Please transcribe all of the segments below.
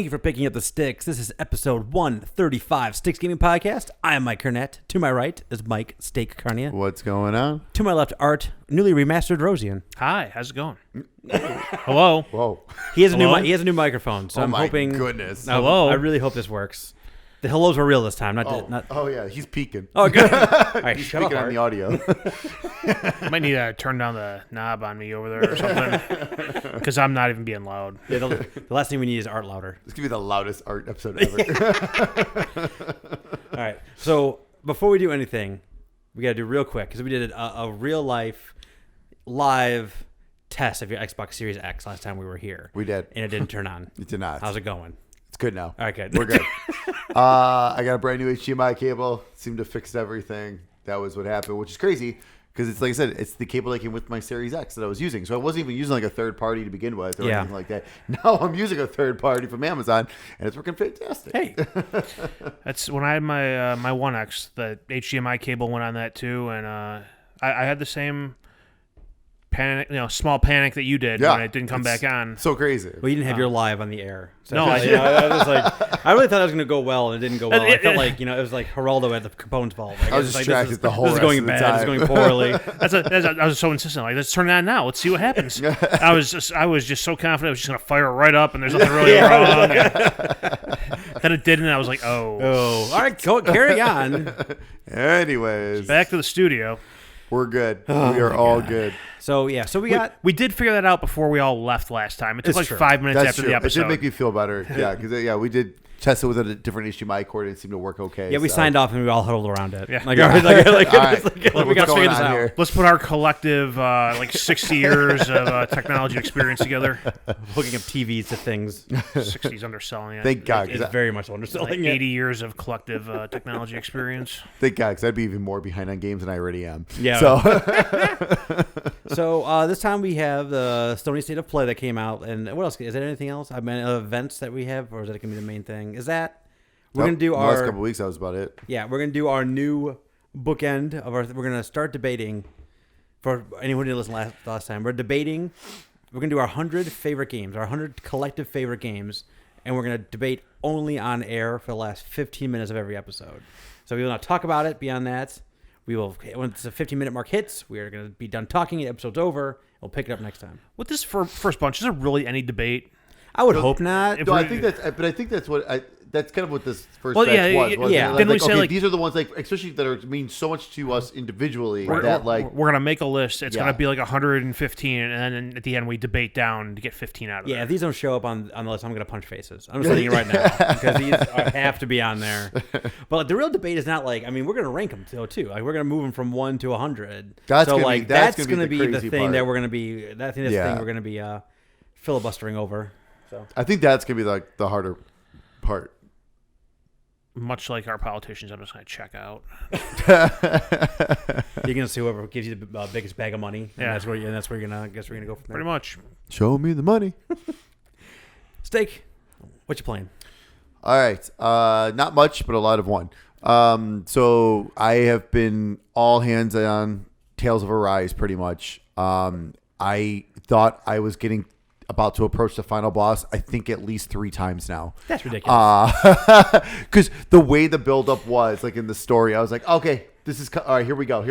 Thank you for picking up the sticks. This is episode 135, Sticks Gaming Podcast. I am Mike Cornett. To my right is Mike Steak Carnia. What's going on? To my left, Art, newly remastered Rosian. Hi, how's it going? Hello. Whoa. He has a new microphone, so I'm hoping. Goodness. Hello. I really hope this works. The hellos were real this time, not. Oh yeah, he's peeking. Oh, good. All right, He's shut up, peeking on Art. the audio. Might need to turn down the knob on me over there or something, because I'm not even being loud. Yeah, the last thing we need is Art louder. This could be the loudest Art episode ever. All right. So before we do anything, we got to do real quick because we did a real life live test of your Xbox Series X last time we were here. We did. And it didn't turn on. It did not. How's it going? It's good now. All right, good. We're good. I got a brand new HDMI cable. Seemed to fix everything. That was what happened, which is crazy because it's like I said, it's the cable that came with my Series X that I was using. So I wasn't even using like a third party to begin with or anything like that. Now I'm using a third party from Amazon, and it's working fantastic. Hey. That's when I had my my One X. The HDMI cable went on that too, and I had the same panic, small panic that you did when it didn't come back on. So crazy. Well, you didn't have your live on the air. So No, I was like, I really thought it was going to go well, and it didn't go well. I felt like, it was like Geraldo at the Capone's fault. Like, I was distracted the whole This is rest going of the bad. time. This is going poorly. I was so insistent. Like, let's turn it on now. Let's see what happens. I was just so confident I was just going to fire it right up, and there's nothing really wrong. Then it didn't, and I was like, oh. All right, carry on. Anyways, Back to the studio. we're good. We are all good. So We did figure that out before we all left last time. It took It's like true. 5 minutes That's after true. the It episode. did make me feel better. Yeah, because we did test it with a different HDMI cord and it seemed to work okay. Yeah, we so. signed off and we all huddled around it. Yeah. Like, Yeah. all right, All right. we got to What's figure going this on out. here? Let's put our collective 60 years of technology experience together. Hooking up TVs to things. 60's underselling it. Thank God. 'cause It's very much Like underselling 80 it. years of collective technology experience. Thank God, because I'd be even more behind on games than I already am. Yeah. So So this time we have the Stony State of Play that came out. And what else? Is there anything else? I mean, events that we have? Or is that going to be the main thing? Is that... We're going to do the last our... couple of weeks, that was about it. Yeah, we're going to do our new bookend of our... We're going to start debating. For anyone who didn't listen last time, we're debating... We're going to do our 100 favorite games, our 100 collective favorite games, and we're going to debate only on air for the last 15 minutes of every episode. So we will not talk about it beyond that. We will, once the 15-minute mark hits, we are going to be done talking. The episode's over. We'll pick it up next time. With this first bunch, is there really any debate? I would hope not. No, I think that's what that's kind of what this first Well, batch yeah, was. yeah, Wasn't yeah. it? Didn't we Like, say, okay, like- these are the ones like especially that mean so much to us individually We're that going to make a list. It's Yeah. going to be like 115, and then at the end we debate down to get 15 out of Yeah, there. if these don't show up on the list, I'm going to punch faces. I'm just telling you right now because these have to be on there. But the real debate is not like, I mean, we're going to rank them too. Like we're going to move them from 1 to 100. That's so gonna like be- that's that's gonna going to be be the the crazy thing part. that we're going to be. That's the Yeah. thing we're going to be filibustering over. So I think that's gonna be like the harder part. Much like our politicians, I'm just going to check out. you're going to see whoever gives you the biggest bag of money. And Yeah. that's where you're going to go from there. Pretty much. Show me the money. Steak, what you playing? All right. Not much, but a lot of one. So I have been all hands on Tales of Arise pretty much. I thought I was getting about to approach the final boss, I think at least 3 times now. That's ridiculous. Because the way the buildup was, like in the story, I was like, okay, this is all right. Here we go.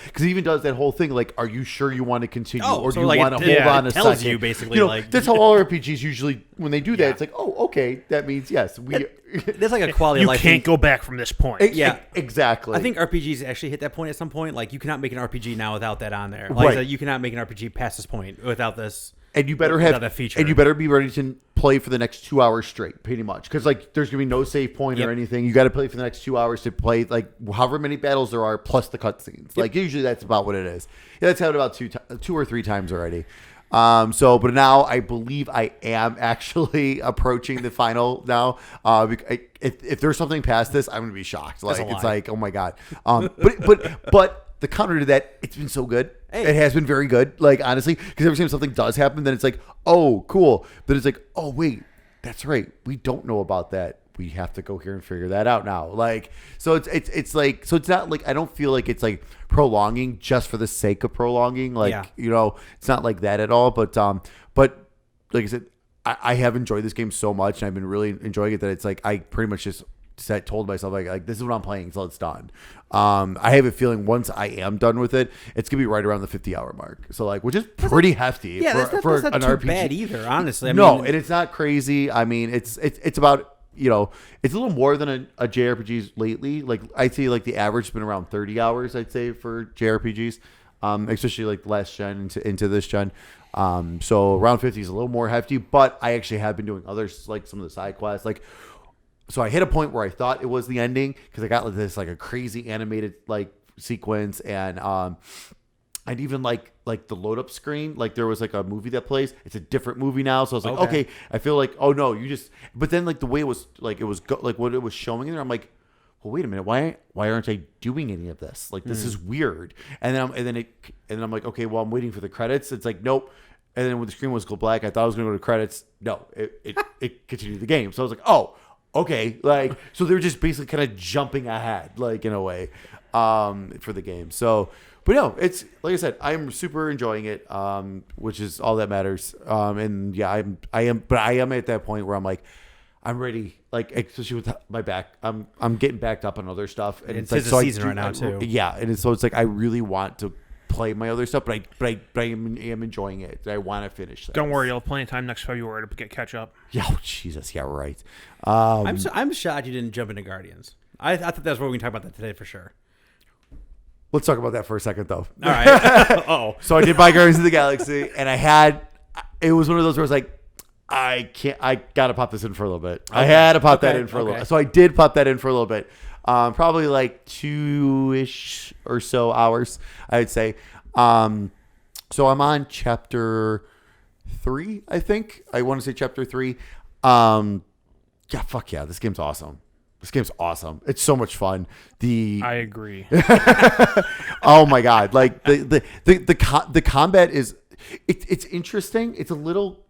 Because he even does that whole thing, like, are you sure you want to continue, or so do you like want to it- hold on it a tells second? you basically, like- that's how all RPGs usually when they do that. Yeah. It's like, oh, okay, that means yes, we. There's like a quality You of life can't thing. go back from this point. Yeah. Exactly. I think RPGs actually hit that point at some point. Like, you cannot make an RPG now without that on there. Like, Right. so you cannot make an RPG past this point without this. And you better without have that feature. and you better be ready to play for the next 2 hours straight, pretty much. Because like there's gonna be no save point Yep. or anything. You got to play for the next 2 hours to play like however many battles there are plus the cutscenes. Like usually that's about what it is. Yeah, that's happened about two or three times already. But now I believe I am actually approaching the final now. If there's something past this, I'm gonna be shocked. Like That's a it's lie. like, oh my god. But the counter to that, it's been so good. Hey. It has been very good. Like honestly, because every time something does happen, then it's like, oh, cool. Then it's like, oh wait, that's right. We don't know about that. We have to go here and figure that out now. Like, so it's like, so it's not like, I don't feel like it's like prolonging just for the sake of prolonging. Like, Yeah. it's not like that at all. But like I said, I have enjoyed this game so much, and I've been really enjoying it that it's like I pretty much just told myself like this is what I'm playing until it's done. I have a feeling once I am done with it, it's gonna be right around the 50-hour mark. So like, which is pretty hefty. Yeah, that's not an too RPG. bad either. Honestly, No, and it's not crazy. I mean, it's about, you know, it's a little more than a JRPGs lately. Like I'd say like the average has been around 30 hours. I'd say for JRPGs, especially like last gen into this gen. So around 50 is a little more hefty. But I actually have been doing others, like some of the side quests, like. So I hit a point where I thought it was the ending because I got like this like a crazy animated like sequence, and I'd even like the load up screen, like there was like a movie that plays. It's a different movie now, so I was like, okay, I feel like, oh no, you just. But then like the way it was like like what it was showing in there, I'm like, well, wait a minute, why aren't I doing any of this? Like this is weird. And then I'm like, okay, well I'm waiting for the credits. It's like nope. And then when the screen was go black, I thought I was going to go to credits. No, it continued the game. So I was like, oh. Okay, like so they're just basically kind of jumping ahead, like in a way, for the game. So, but no, it's like I said, I'm super enjoying it, which is all that matters. And yeah, I am at that point where I'm like, I'm ready, like especially with my back, I'm getting backed up on other stuff, and it's like the season right now too. Yeah, and so it's like I really want to play my other stuff, but I am enjoying it. I want to finish that. Don't worry, you'll have plenty of time next February to catch up. Yeah, oh, Jesus, yeah, right. I'm shocked you didn't jump into Guardians. I thought that's what we can talk about that today for sure. Let's talk about that for a second, though. All right. So I did buy Guardians of the Galaxy, and it was one of those where I was like, I gotta pop this in for a little bit. Okay. I had to pop that in for a little. So I did pop that in for a little bit. Probably like 2-ish or so hours, I would say. So I'm on chapter 3, I think. I want to say chapter 3. Yeah, fuck yeah, this game's awesome. It's so much fun. I agree. Oh my god, like the combat is it's interesting. It's a little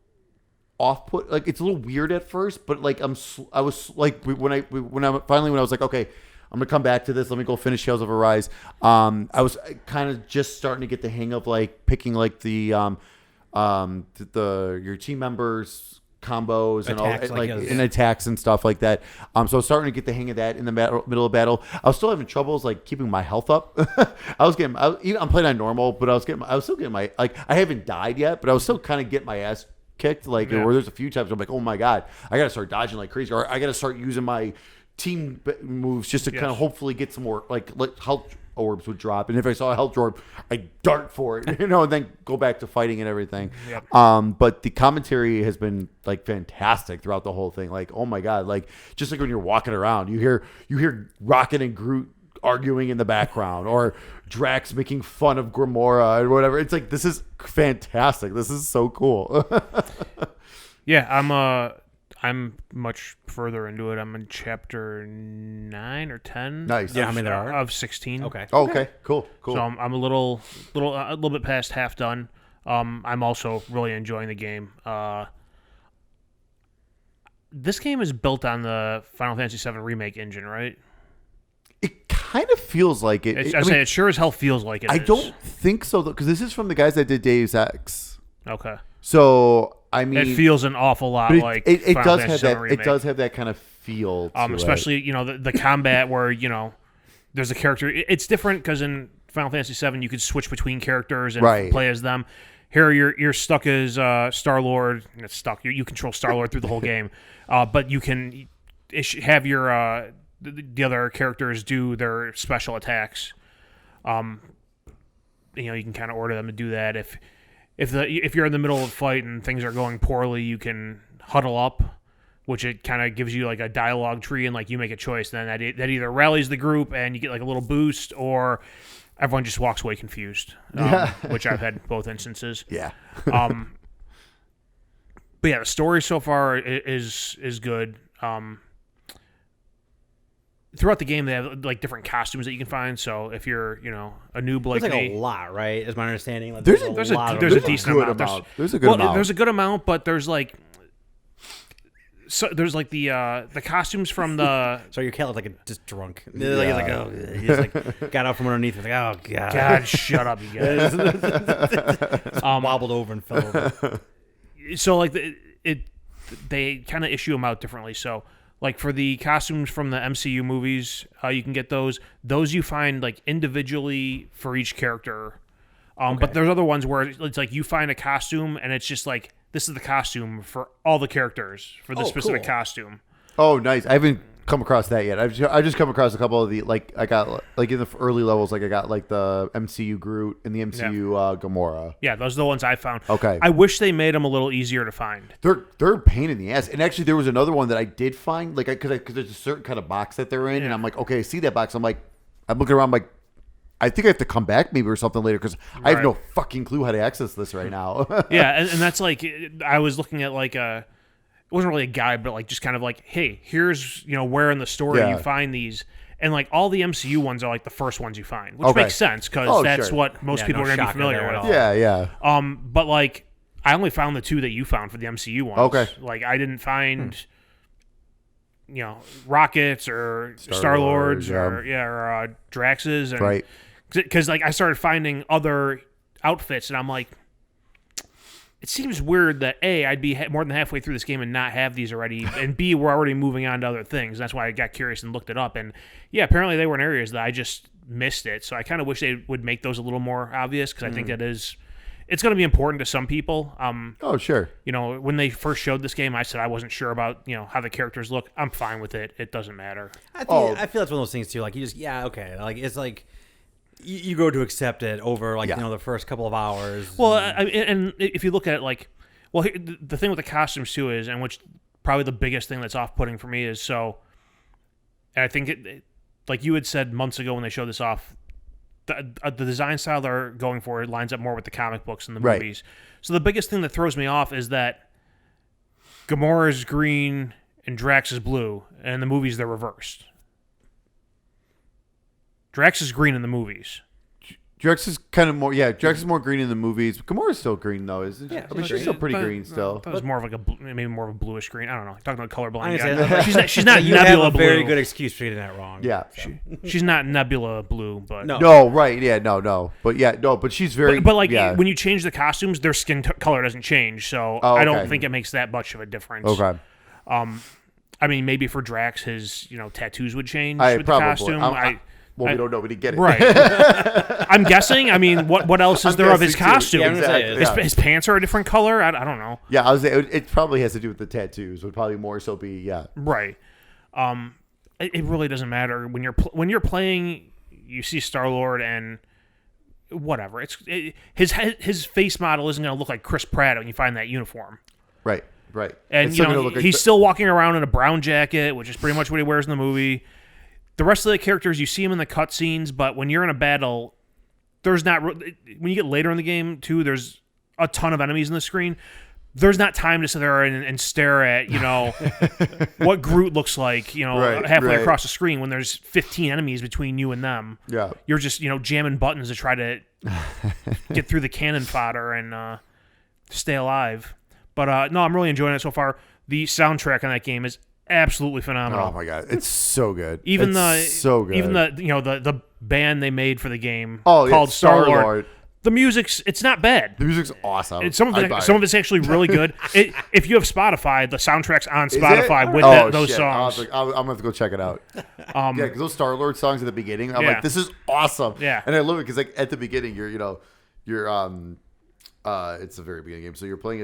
off-put, like it's a little weird at first, but like I was like when I was like, okay, I'm gonna come back to this. Let me go finish Tales of Arise. I was kind of just starting to get the hang of like picking like the your team members combos and attacks, all like and attacks and stuff like that. So I was starting to get the hang of that in the middle of battle. I was still having troubles like keeping my health up. I'm playing on normal, but I was still getting my, like, I haven't died yet, but I was still kind of getting my ass kicked. Like, or there's a few times I'm like, oh my god, I gotta start dodging like crazy, or I gotta start using my team moves just to kind of hopefully get some more like health orbs would drop, and if I saw a health orb, I dart for it, and then go back to fighting and everything. Yep. But the commentary has been like fantastic throughout the whole thing. Like, oh my god, like just like when you're walking around, you hear Rocket and Groot arguing in the background, or Drax making fun of Gamora or whatever. It's like, this is fantastic. This is so cool. Yeah, I'm much further into it. I'm in chapter 9 or 10. Nice. Yeah, how many there are? Of 16. Okay. Oh, okay. Cool. So I'm a little bit past half done. I'm also really enjoying the game. This game is built on the Final Fantasy VII Remake engine, right? It kind of feels like it. It sure as hell feels like it. I don't think so, though, because this is from the guys that did Deus Ex. Okay. So I mean, it feels an awful lot like it Final does Fantasy have VII that. Remake. It does have that kind of feel. To especially it. The combat where there's a character. It's different because in Final Fantasy VII you could switch between characters and play as them. Here you're stuck as Star-Lord. It's stuck. You control Star-Lord through the whole game, but you can have your the other characters do their special attacks. You can kind of order them to do that. If you're in the middle of a fight and things are going poorly, you can huddle up, which it kind of gives you like a dialogue tree, and like you make a choice. And then that either rallies the group and you get like a little boost, or everyone just walks away confused, which I've had both instances. Yeah. But yeah, the story so far is good. Throughout the game, they have like different costumes that you can find. So if you're, a noob like me, me, a lot, right? Is my understanding. Like, there's a decent amount. There's a good amount. There's a good amount, but there's like, there's like the costumes from the. So your cat like just drunk. Yeah. He's like got out from underneath. He's like, oh god. God, shut up, you guys. Wobbled over and fell over. So like they kind of issue them out differently. So, like for the costumes from the MCU movies, you can get those. Those you find like individually for each character. But there's other ones where it's like you find a costume and it's just like this is the costume for all the characters for the specific costume. Oh, nice. I haven't come across that yet. I just come across a couple of the like I got like in the early levels, like I got like the MCU Groot and the MCU Gamora. Yeah, those are the ones I found. Okay. I wish they made them a little easier to find. They're a pain in the ass. And actually, there was another one that I did find, like because there's a certain kind of box that they're in, and I'm like, okay, I see that box. I'm looking around, I'm like, I think I have to come back maybe or something later because I have no fucking clue how to access this right now. Yeah, and that's like I was looking at like it wasn't really a guide, but like just kind of like, hey, here's where in the story you find these, and like all the MCU ones are like the first ones you find, which makes sense because that's what most people are going to be familiar with. Yeah. But like I only found the two that you found for the MCU ones. Okay. Like I didn't find Rockets or Star-Lords or Drax's, and right. Because like I started finding other outfits, and I'm like, it seems weird that A, I'd be more than halfway through this game and not have these already, and B, we're already moving on to other things. That's why I got curious and looked it up, and yeah, apparently they were in areas that I just missed it. So I kind of wish they would make those a little more obvious because I think it's going to be important to some people. Oh, sure. When they first showed this game, I said I wasn't sure about how the characters look. I'm fine with it. It doesn't matter. I feel that's one of those things too. Like you just okay. Like it's like you go to accept it over like the first couple of hours. Well, and if you look at it like, well, the thing with the costumes too is, and which probably the biggest thing that's off-putting for me is and I think it like you had said months ago when they showed this off. The design style they're going for lines up more with the comic books and the movies. So the biggest thing that throws me off is that Gamora is green and Drax is blue, and in the movies they're reversed. Drax is green in the movies. Drax is kind of more, Drax is more green in the movies. Gamora's still green though, isn't she? Yeah, I mean, she's still pretty green still. That was more of like maybe more of a bluish green. I don't know. Talking about colorblind. She's not you Nebula have a blue. very good excuse for getting that wrong. Yeah, she's not Nebula blue, but no, right? Yeah, no, but she's very. But like when you change the costumes, their skin color doesn't change, so I don't think it makes that much of a difference. Okay. I mean, maybe for Drax, his tattoos would change with probably. the costume. Well, we don't know, but he get it. Right. I'm guessing. I mean, what else is there of his costume? Yeah, exactly. His pants are a different color? I don't know. Yeah, I was saying it probably has to do with the tattoos. Would probably more so be, Right. It really doesn't matter. When you're playing, you see Star-Lord and whatever. His face model isn't going to look like Chris Pratt when you find that uniform. Right. And he's still walking around in a brown jacket, which is pretty much what he wears in the movie. The rest of the characters, you see them in the cutscenes, but when you're in a battle, there's not. When you get later in the game, too, there's a ton of enemies in the screen. There's not time to sit there and stare at, what Groot looks like, halfway across the screen when there's 15 enemies between you and them. Yeah. You're just, jamming buttons to try to get through the cannon fodder and stay alive. But no, I'm really enjoying it so far. The soundtrack on that game is absolutely phenomenal. Oh my god, it's so good. Even the band they made for the game called Star-Lord. The music's not bad. The music's awesome. Some of it's actually really good. If you have Spotify, the soundtrack's on Spotify with those songs. I'm gonna have to go check it out. Because those Star-Lord songs at the beginning, I'm like, this is awesome. Yeah, and I love it because like at the beginning, you're it's the very beginning game. So you're playing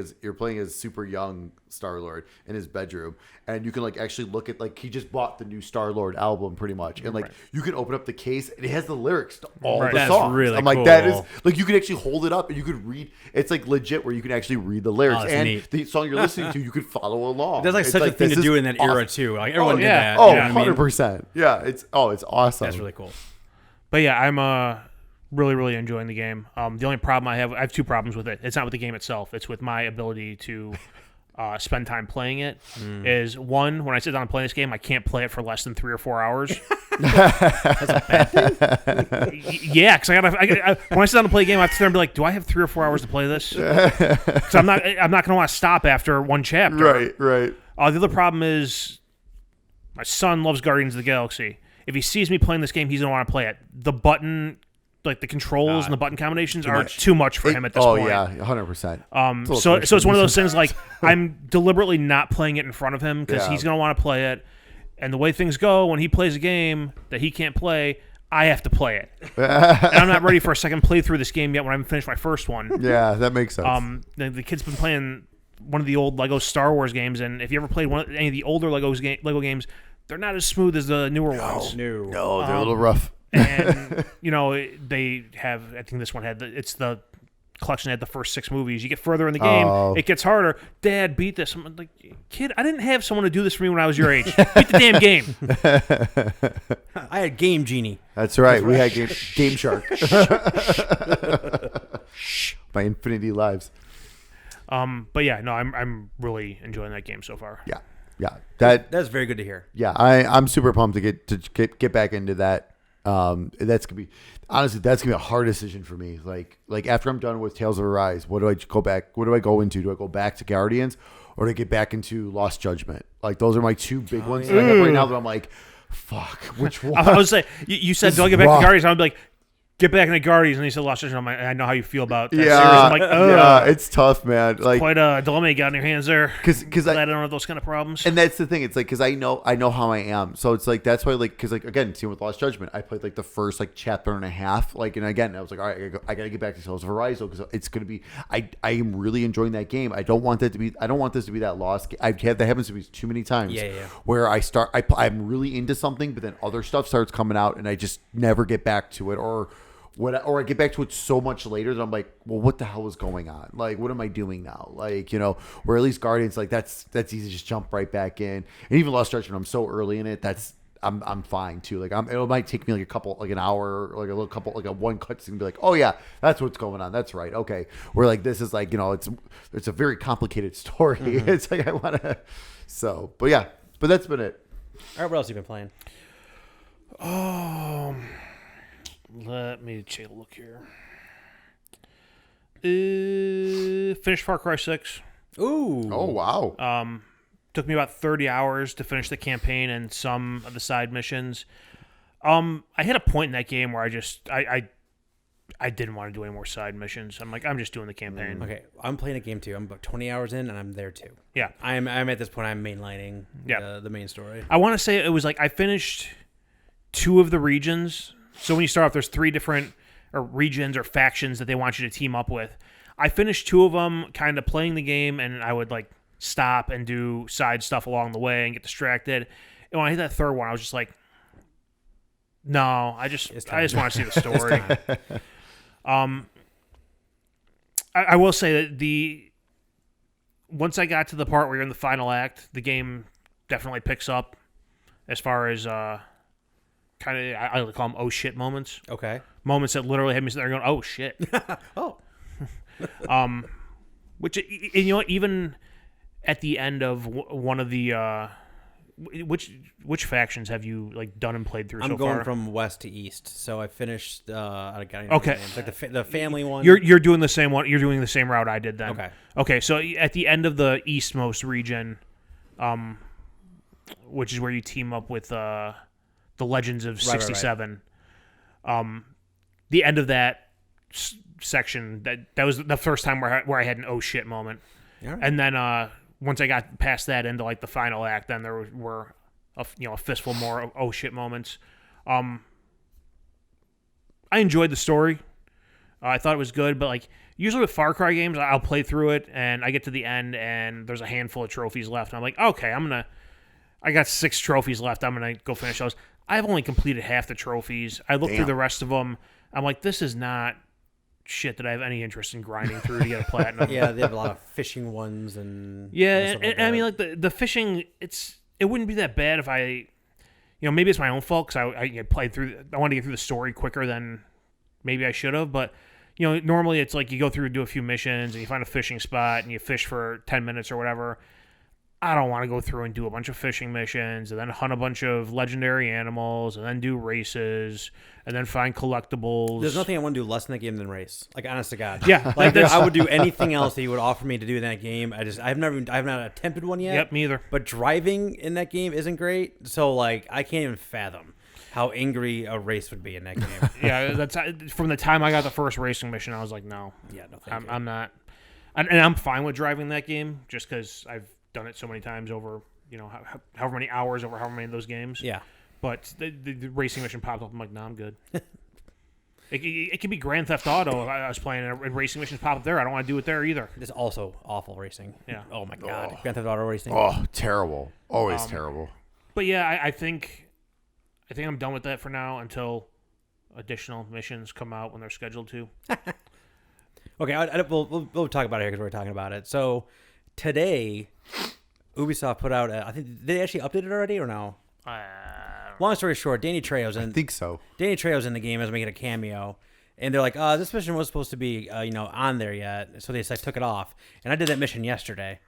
as super young Star-Lord in his bedroom, and you can like actually look at like he just bought the new Star-Lord album pretty much, and like you can open up the case and it has the lyrics to all the That's songs. really I'm like cool. that is like you can actually hold it up and you could read. It's like legit where you can actually read the lyrics and neat. the song you're listening to. You could follow along. That's like It's such a thing to do in that era awesome. too. Like everyone did that. Oh, you know what I mean? 100%. Yeah, it's awesome. That's really cool. But yeah, I'm really, really enjoying the game. The only problem I have two problems with it. It's not with the game itself. It's with my ability to spend time playing it. Is one, when I sit down and play this game, I can't play it for less than 3 or 4 hours. That's a bad thing. Yeah, because when I sit down to play a game, I have to sit there and be like, do I have 3 or 4 hours to play this? Because I'm not going to want to stop after one chapter. Right. The other problem is my son loves Guardians of the Galaxy. If he sees me playing this game, he's going to want to play it. The button like the controls and the button combinations are too much for him at this oh point. yeah, 100%. So it's one of those things like I'm deliberately not playing it in front of him because he's gonna want to play it, and the way things go when he plays a game that he can't play, I have to play it, and I'm not ready for a second playthrough of this game yet when I haven't finished my first one. Yeah, that makes sense. The kid's been playing one of the old Lego Star Wars games, and if you ever played any of the older Lego games, they're not as smooth as the newer ones. No, they're a little rough. And they have. I think this one had it's the collection that had the first 6 movies. You get further in the game, it gets harder. Dad, beat this. I'm like, kid, I didn't have someone to do this for me when I was your age. Beat the damn game. I had Game Genie. That's right. We had Game Shark. My Infinity Lives. But yeah, no, I'm really enjoying that game so far. Yeah. That's very good to hear. Yeah, I'm super pumped to get back into that. That's gonna be a hard decision for me. Like after I'm done with Tales of Arise, what do I go back? What do I go into? Do I go back to Guardians, or do I get back into Lost Judgment? Like those are my 2 big ones that I have right now. That I'm like, fuck, which one? I was say you said do I get back to Guardians? I'd be like, get back into Guardians, and he said Lost Judgment. I'm like, I know how you feel about that series. I'm like, yeah, it's tough, man. Like quite a dilemma you got in your hands there. Because I don't have those kind of problems. And that's the thing. It's like because I know how I am. So it's like that's why because again, seeing with Lost Judgment, I played like the first chapter and a half. And again, I was like, all right, I gotta get back to Tales of Arise because it's gonna be. I am really enjoying that game. I don't want this to be that lost. That happens to me too many times. Yeah. Where I'm really into something, but then other stuff starts coming out, and I just never get back to it, or I get back to it so much later that I'm like, well, what the hell is going on? Like, what am I doing now? Like, where at least Guardians, like that's easy to just jump right back in. And even Lost Judgment, I'm so early in it. I'm fine too. Like it might take me an hour, like a little couple, like a one cutscene and be like, oh yeah, that's what's going on. That's right. Okay. Where like, this is like, it's a very complicated story. Mm-hmm. It's like, I want to, but yeah, but that's been it. All right. What else have you been playing? Let me take a look here. Finished Far Cry 6. Ooh. Oh, wow. Took me about 30 hours to finish the campaign and some of the side missions. I hit a point in that game where I didn't want to do any more side missions. I'm like, I'm just doing the campaign. Okay, I'm playing a game too. I'm about 20 hours in, and I'm there too. Yeah. I'm at this point, I'm mainlining the main story. I want to say it was like I finished 2 of the regions. So when you start off, there's 3 different regions or factions that they want you to team up with. I finished 2 of them kind of playing the game, and I would like stop and do side stuff along the way and get distracted. And when I hit that 3rd one, I was just like, no, I just want to see the story. I will say that once I got to the part where you're in the final act, the game definitely picks up as far as kind of, I like to call them oh shit moments. Okay. Moments that literally had me sitting there going, oh shit. Oh. Which, even at the end of one of the, which factions have you like done and played through so far? I'm going from west to east, so I finished. I got okay, like the family one. You're doing the same one. You're doing the same route I did then. Okay. So at the end of the eastmost region, which is where you team up with the Legends of 67. Right. The end of that section that was the first time where I had an oh shit moment, right. And then once I got past that into like the final act, then there were a fistful more oh shit moments. I enjoyed the story. I thought it was good, but like usually with Far Cry games, I'll play through it and I get to the end and there's a handful of trophies left. And I'm like, okay, I got 6 trophies left. I'm gonna go finish those. I've only completed half the trophies. I looked through the rest of them. I'm like, this is not shit that I have any interest in grinding through to get a platinum. Yeah, they have a lot of fishing ones and I mean, like the fishing, it wouldn't be that bad if I, maybe it's my own fault because I played through. I wanted to get through the story quicker than maybe I should have. But normally it's like you go through and do a few missions and you find a fishing spot and you fish for 10 minutes or whatever. I don't want to go through and do a bunch of fishing missions and then hunt a bunch of legendary animals and then do races and then find collectibles. There's nothing I want to do less in that game than race. Like, honest to God. Yeah. Like, I would do anything else that you would offer me to do in that game. I have not attempted one yet. Yep, me either. But driving in that game isn't great. So, like, I can't even fathom. how angry a race would be in that game. Yeah, that's from the time I got the first racing mission. I was like, no, Yeah, no, thank you. I'm not, and I'm fine with driving that game just because I've done it so many times over, however many hours over however many of those games. Yeah. But the racing mission popped up. I'm like, no, I'm good. It could be Grand Theft Auto. I was playing and racing missions pop up there. I don't want to do it there either. It's also awful racing. Yeah. Oh my god. Grand Theft Auto racing. Oh, terrible. Always terrible. But yeah, I think I'm done with that for now until additional missions come out when they're scheduled to. Okay, we'll talk about it here because we're talking about it. So today, Ubisoft put out. I think they actually updated it already or no? Long story short, Danny Trejo's in. I think so. Danny Trejo's in the game as making a cameo, and they're like, "This mission was supposed to be, on there yet," so they just took it off. And I did that mission yesterday.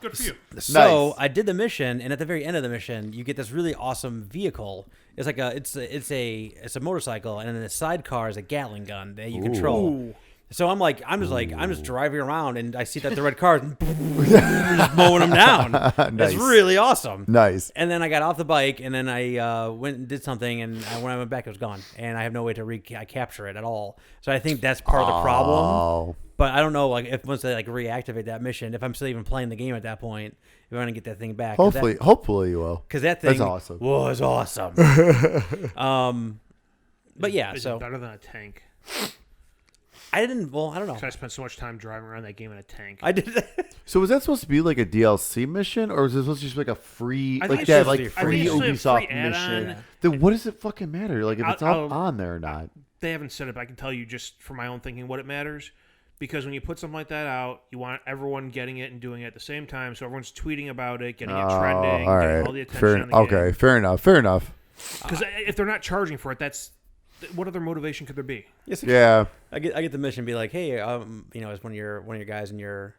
Good for you. So Nice. I did the mission, and at the very end of the mission, you get this really awesome vehicle. It's like it's a motorcycle, and then the sidecar is a Gatling gun that you control. Ooh. So I'm just driving around, and I see that the red car is just mowing them down. Nice. It's really awesome. Nice. And then I got off the bike, and then I went and did something, and when I went back, it was gone, and I have no way to capture it at all. So I think that's part of the problem. Oh. But I don't know, if once they reactivate that mission, if I'm still even playing the game at that point, if I'm gonna get that thing back. Hopefully you will. Because that thing That's awesome. was awesome. But yeah, Is so it better than a tank? I don't know. I spent so much time driving around that game in a tank. I did. So was that supposed to be like a DLC mission, or was it supposed to just be like a free, I like think that, it's like supposed to be free free. Ubisoft Free add-on. mission? Then what does it fucking matter? Like if it's I'll- on there or not? They haven't said it, but I can tell you just from my own thinking what it matters. Because when you put something like that out, you want everyone getting it and doing it at the same time, so everyone's tweeting about it, getting it trending, all getting right. all the attention on the Okay, game. fair enough. Fair enough. Because if they're not charging for it, what other motivation could there be? Yes, Yeah. I get the mission, be like, hey, it's one of your guys in your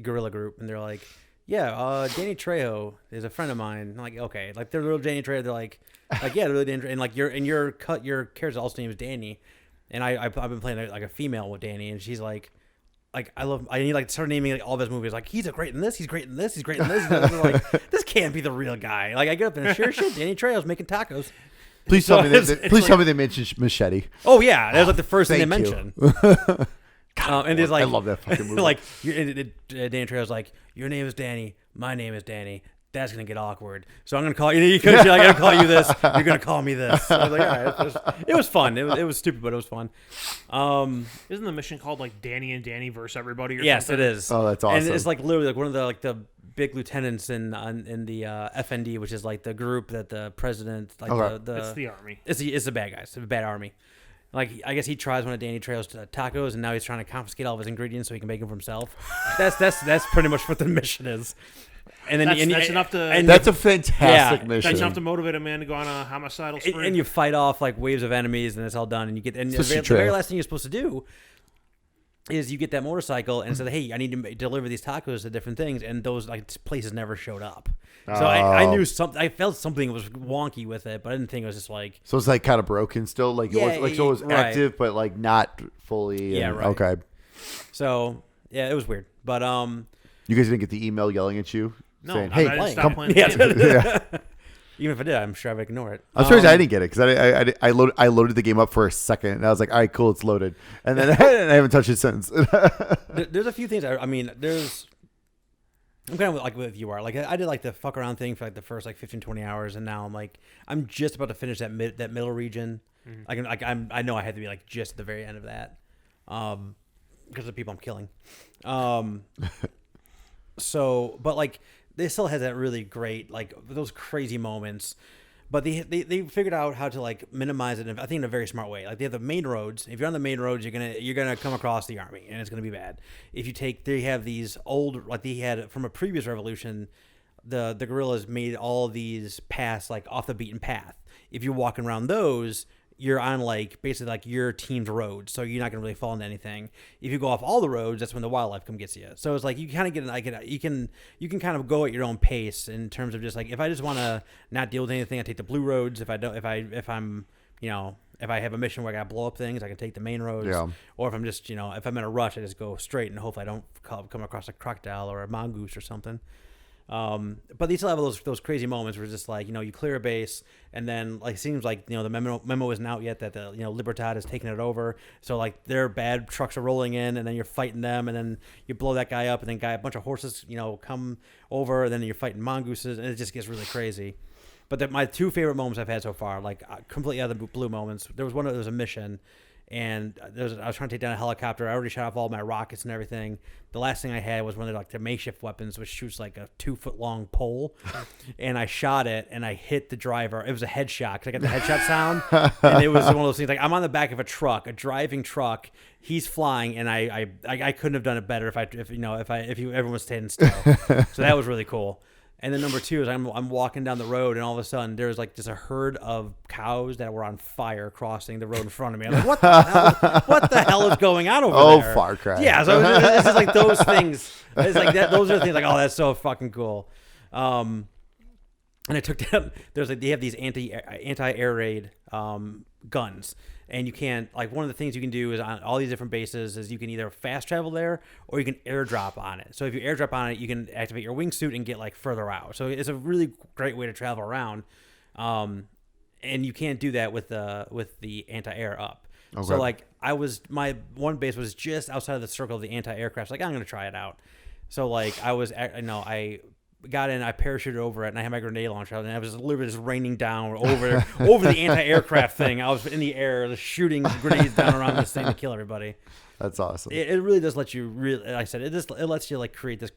guerrilla group, and they're like, yeah, Danny Trejo is a friend of mine. I'm like, okay, like they're little Danny Trejo. They're like yeah, they're really Danny Trejo. And like your character's also name is Danny, and I've been playing like a female with Danny, and she's like I started naming all of his movies. Like he's great in this, he's great in this, he's great in this. And like this can't be the real guy. Like I get up and sure shit, Danny Trejo's making tacos. Please So tell me it's please tell like- me they mentioned Machete. Oh yeah, that was like the first thing they Thank you. mentioned. And it's like I love that fucking movie. like Danny Trejo's like, your name is Danny, my name is Danny. That's gonna get awkward. So I'm gonna call you. You're gonna call you this. You're gonna call me this. I was like, all right, it was fun. It was stupid, but it was fun. Isn't the mission called like Danny and Danny versus everybody? Or Yes, something? it is. Oh, that's awesome. And it's like literally like one of the big lieutenants in the FND, which is like the group that the president Okay. It's the army. It's the bad guys. It's a bad army. Like I guess he tries one of Danny Trejo's tacos, and now he's trying to confiscate all of his ingredients so he can make them for himself. That's pretty much what the mission is. And then That's enough to. and That's a fantastic Yeah, mission. That's enough to motivate a man to go on a homicidal spree. and you fight off like waves of enemies, and it's all done. And you get the Especially very Trejo. last thing you're supposed to do is you get that motorcycle and say, "Hey, I need to deliver these tacos to different things," and those places never showed up. So I knew something. I felt something was wonky with it, but I didn't think it was just like So it's like kind of broken still. Like it Yeah, was so it was right. active, but like not fully. Yeah, and- right. Okay. so. Yeah, it was weird, but You guys didn't get the email yelling at you No, saying, I "Hey, didn't stop come." playing. Yeah. the game. Yeah. even if I did, I'm sure I would ignore it. I'm surprised I didn't get it because I loaded the game up for a second and I was like, all right, cool, it's loaded, and then I haven't touched it since. There's a few things. I mean, I'm kind of like with you are. Like I did like the fuck around thing for like the first like 15, 20 hours, and now I'm just about to finish that middle region. I know I had to be like just at the very end of that, because of the people I'm killing. So, but like they still has that really great like those crazy moments. But they figured out how to like minimize it. I think in a very smart way. Like they have the main roads. If you're on the main roads, you're gonna come across the army, and it's gonna be bad. If you they have these old like they had from a previous revolution, the guerrillas made all these paths like off the beaten path. If you're walking around those, you're on like basically like your team's roads, so you're not gonna really fall into anything. If you go off all the roads, that's when the wildlife gets you. So it's like you kind of get like you can kind of go at your own pace in terms of just like if I just want to not deal with anything, I take the blue roads. If I have a mission where I got to blow up things, I can take the main roads. Yeah. Or if I'm just if I'm in a rush, I just go straight and hopefully I don't come across a crocodile or a mongoose or something. But they still have those crazy moments where it's just like, you clear a base and then like it seems like the memo isn't out yet that the Libertad has taken it over. So like their bad trucks are rolling in and then you're fighting them and then you blow that guy up and then a bunch of horses come over and then you're fighting mongooses and it just gets really crazy. But my two favorite moments I've had so far, like completely out of the blue moments. There was a mission. And I was trying to take down a helicopter. I already shot off all my rockets and everything. The last thing I had was one of the makeshift weapons, which shoots like a 2-foot long pole. And I shot it, and I hit the driver. It was a headshot because I got the headshot sound. And it was one of those things like I'm on the back of a driving truck. He's flying, and I couldn't have done it better if everyone was standing still. So that was really cool. And then number two is I'm walking down the road and all of a sudden there's like just a herd of cows that were on fire crossing the road in front of me. I'm like, what the hell? What the hell is going on over there? Oh, Far Cry. Yeah, so it's just like those things. It's like that. Those are the things like, oh, that's so fucking cool. And I took down. They have these anti-air raid guns. And you can't, like, one of the things you can do is on all these different bases is you can either fast travel there or you can airdrop on it. So if you airdrop on it, you can activate your wingsuit and get, like, further out. So it's a really great way to travel around. And you can't do that with the anti-air up. Okay. So, like, my one base was just outside of the circle of the anti-aircraft. Like, I'm going to try it out. So, like, I got in, I parachuted over it, and I had my grenade launcher out, and I was literally just raining down over the anti-aircraft thing. I was in the air, just shooting grenades down around this thing to kill everybody. That's awesome. It really does let you like I said, it lets you like create this,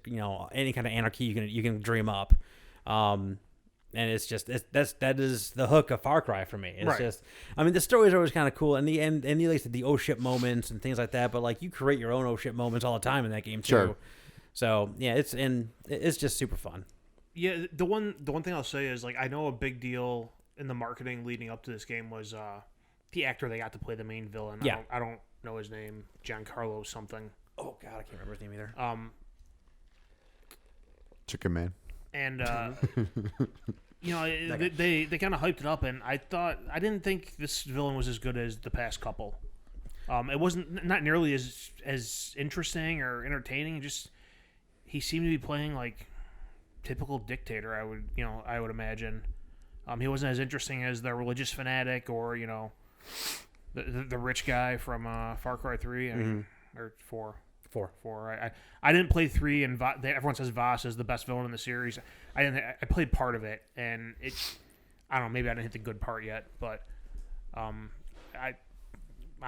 any kind of anarchy you can dream up. And it's just that is the hook of Far Cry for me. It's just, I mean, the stories are always kind of cool, and the oh shit moments and things like that. But like you create your own oh shit moments all the time in that game too. Sure. So yeah, it's just super fun. Yeah, the one thing I'll say is like I know a big deal in the marketing leading up to this game was the actor they got to play the main villain. Yeah. I don't know his name, Giancarlo something. Oh god, I can't remember his name either. Chicken Man. And they kind of hyped it up, and I didn't think this villain was as good as the past couple. It wasn't not nearly as interesting or entertaining. Just he seemed to be playing like typical dictator. I would imagine. He wasn't as interesting as the religious fanatic or the rich guy from Far Cry 3 or 4. 4. I didn't play 3, and everyone says Voss is the best villain in the series. I played part of it, and I don't know, maybe I didn't hit the good part yet, but I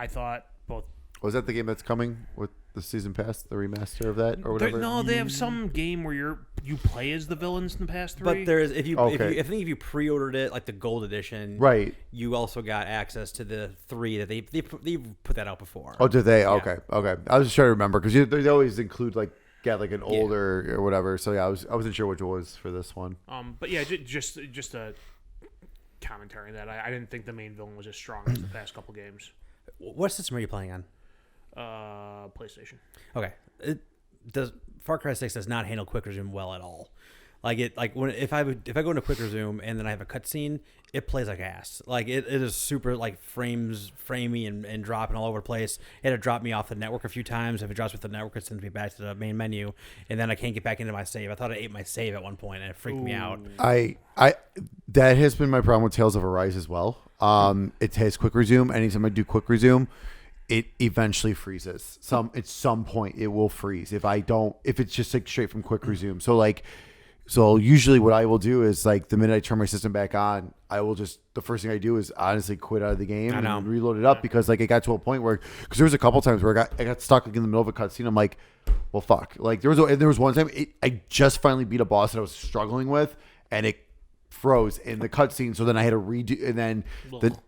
thought both. Was that the game that's coming with the season pass, the remaster of that or whatever? No, they have some game where you play as the villains in the past 3. But there's if you pre-ordered it like the gold edition, right? You also got access to the 3 that they put that out before. Oh, did they? Yeah. Okay. I was just trying to remember because they always include like an older or whatever. So yeah, I wasn't sure which it was for this one. But yeah, just a commentary that I didn't think the main villain was as strong as the past couple games. What system are you playing on? PlayStation. Okay. Far Cry 6 does not handle quick resume well at all. If I go into quick resume and then I have a cutscene, it plays like ass. Like it is super like framey and dropping all over the place. It had dropped me off the network a few times. If it drops with the network, it sends me back to the main menu, and then I can't get back into my save. I thought it ate my save at one point, and it freaked me out. That has been my problem with Tales of Arise as well. It has quick resume. Anytime I do quick resume, it eventually freezes. At some point it will freeze if it's just like straight from quick resume. So usually what I will do is like the minute I turn my system back on, I will just, the first thing I do is honestly quit out of the game and reload it up because like it got to a point where, because there was a couple times where I got stuck like in the middle of a cutscene. I'm like, well, fuck. Like there was one time I just finally beat a boss that I was struggling with and it froze in the cutscene, so then I had to redo, and then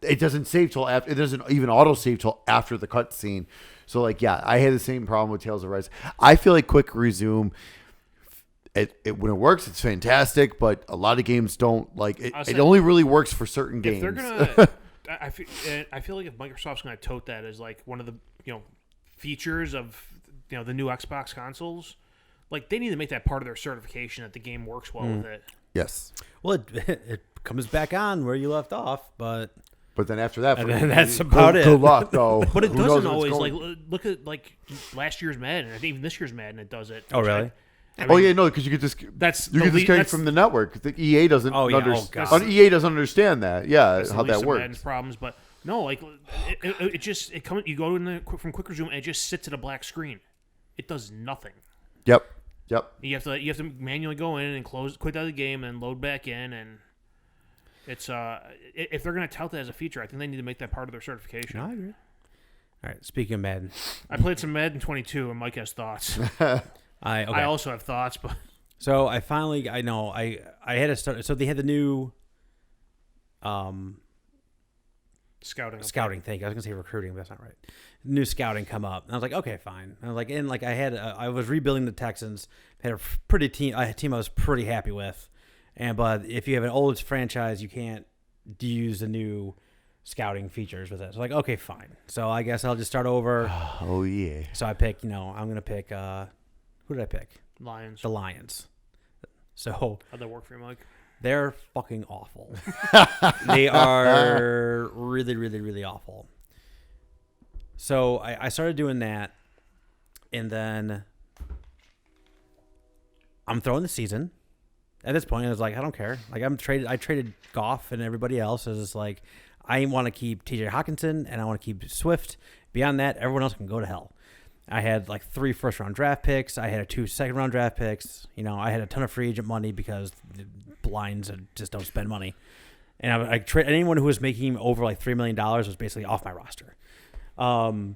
it doesn't save till after. It doesn't even auto save till after the cutscene. So like, yeah, I had the same problem with Tales of Rise. I feel like quick resume, it when it works, it's fantastic, but a lot of games don't like it. It only really works for certain games. They're gonna, I feel like if Microsoft's gonna tote that as like one of the features of the new Xbox consoles, like they need to make that part of their certification that the game works well with it. Yes. Well, it comes back on where you left off, but then after that, that's about it. Good luck, though. But it doesn't always. Like look at like last year's Madden. I think even this year's Madden it does it. Oh, really? Oh yeah, no, because you could just That's you the can le- disconnect that's- from the network. The EA doesn't. Oh, yeah. Oh, God. EA doesn't understand that. Yeah, That's the how least that of works. Madden's problems, but no, like it just it comes. You go from quick resume and it just sits at a black screen. It does nothing. Yep. You have to manually go in and quit out of the game and load back in, and it's if they're gonna tout that as a feature, I think they need to make that part of their certification. No, I agree. All right. Speaking of Madden, I played some Madden 22, and Mike has thoughts. I also have thoughts, but So I finally, I had to start. So they had the new scouting thing. I was gonna say recruiting, but that's not right. New scouting come up, and I was like, okay, fine. And I was like, and like I was rebuilding the Texans. Had a team I was pretty happy with, but if you have an old franchise, you can't use the new scouting features with it. So like, okay, fine. So I guess I'll just start over. Oh yeah. So I pick, I'm gonna pick. Who did I pick? Lions. The Lions. So How'd that work for you, Mike? they're fucking awful. They are really, really, really awful. So I started doing that, and then I'm throwing the season. At this point, I was like, I don't care. Like I traded Goff and everybody else. It's just like I want to keep T.J. Hawkinson and I want to keep Swift. Beyond that, everyone else can go to hell. I had like 3 first-round draft picks. I had 2 second-round draft picks. I had a ton of free agent money because the blinds just don't spend money. And I trade anyone who was making over like $3 million was basically off my roster. And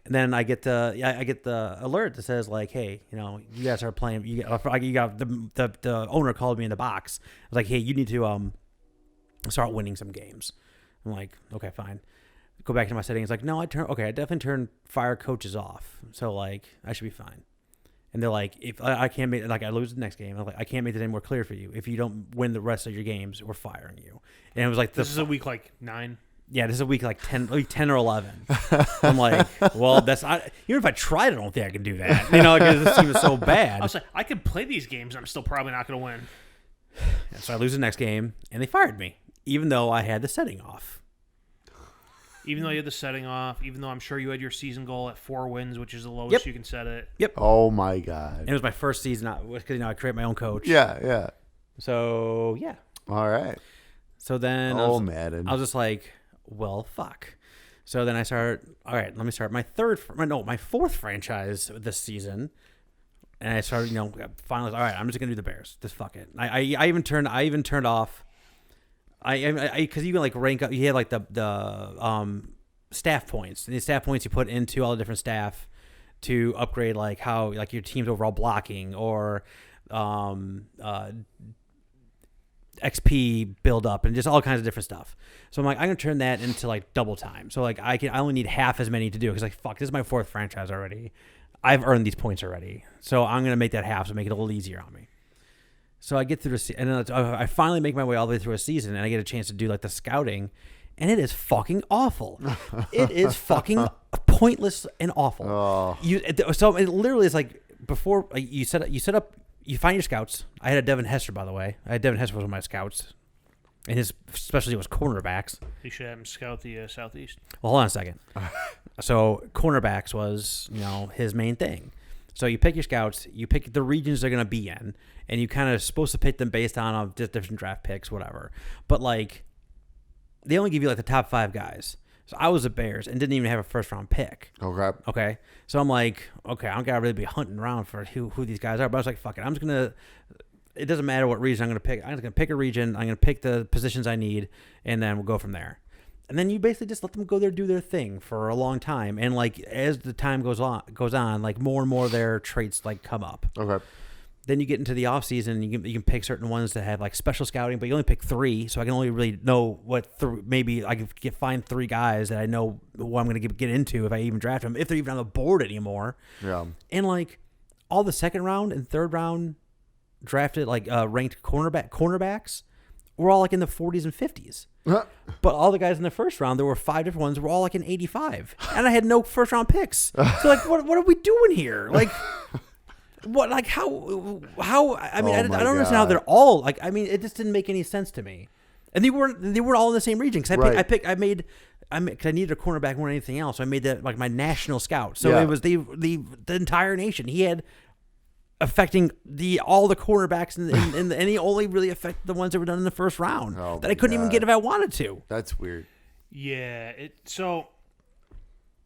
then I get the alert that says like, hey, you guys are playing. You got the owner called me in the box. I was like, hey, you need to start winning some games. I'm like, okay, fine. Go back to my settings. Like, no, I definitely turn fire coaches off. So like, I should be fine. And they're like, if I can't make, like, I lose the next game. I'm like, I can't make it any more clear for you. If you don't win the rest of your games, we're firing you. And it was like, this is a week like 9. Yeah, this is a week like 10 or 11. I'm like, well, that's not, even if I tried, I don't think I can do that. Because this team is so bad. I was like, I could play these games. I'm still probably not going to win. And so I lose the next game, and they fired me, even though I had the setting off. Even though you had the setting off, even though I'm sure you had your season goal at 4 wins, which is the lowest you can set it. Yep. Oh my God. And it was my first season because I create my own coach. Yeah. So yeah. All right. So then Madden. I was just like, well, fuck. So then I started. All right, let me start my my 4th franchise this season. And I started, finally, all right, I'm just gonna do the Bears. Just fuck it. I even turned off. Because you can like rank up. You had like the staff points. And the staff points you put into all the different staff to upgrade like how like your team's overall blocking or XP build up and just all kinds of different stuff. So I'm like, I'm gonna turn that into like double time. So like I only need half as many to do because like fuck, this is my 4th franchise already. I've earned these points already. So I'm gonna make that half to make it a little easier on me. So I get through and then I finally make my way all the way through a season, and I get a chance to do like the scouting, and it is fucking awful. It is fucking pointless and awful. Oh. So it literally is like before you set up. You find your scouts. I had a Devin Hester, by the way. Devin Hester was one of my scouts, and his specialty was cornerbacks. You should have him scout the Southeast. Well, hold on a second. So cornerbacks was his main thing. So you pick your scouts, you pick the regions they're going to be in, and you kind of supposed to pick them based on just different draft picks, whatever. But like, they only give you like the top 5 guys. So I was the Bears and didn't even have a 1st-round pick. Okay. So I'm like, okay, I don't got to really be hunting around for who these guys are. But I was like, fuck it. I'm just going to, it doesn't matter what region I'm going to pick. I'm just going to pick a region. I'm going to pick the positions I need, and then we'll go from there. And then you basically just let them go there, do their thing for a long time. And like, as the time goes on, like more and more of their traits like come up. Okay. Then you get into the off season, and you can pick certain ones that have like special scouting, but you only pick 3, so I can only really know maybe I can find 3 guys that I know who I'm going to get into if I even draft them, if they're even on the board anymore. Yeah. And like all the 2nd round and 3rd round drafted like ranked cornerbacks were all like in the 40s and 50s. But all the guys in the 1st round, there were 5 different ones, were all like in 85, and I had no 1st-round picks. So like, what are we doing here? Like. What, like, how, I mean, I don't understand how they're all, like, I mean, it just didn't make any sense to me. And they weren't all in the same region, because I needed a cornerback more than anything else, so I made that, like, my national scout. So it was the entire nation. He had affecting all the cornerbacks, and he only really affected the ones that were done in the first round that I couldn't even get if I wanted to. That's weird. Yeah. So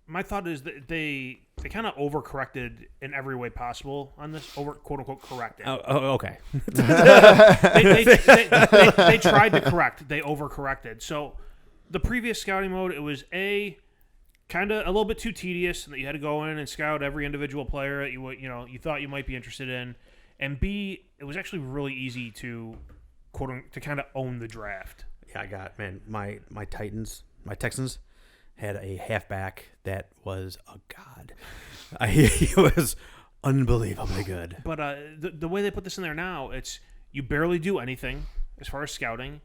my thought is that they kind of overcorrected in every way possible on this. Quote unquote corrected. Oh, okay. They tried to correct. They overcorrected. So the previous scouting mode, it was kind of a little bit too tedious, and that you had to go in and scout every individual player that you thought you might be interested in, and B, it was actually really easy to kind of own the draft. Yeah, I got my Texans had a halfback that was a god. He was unbelievably good. But the way they put this in there now, it's you barely do anything as far as scouting,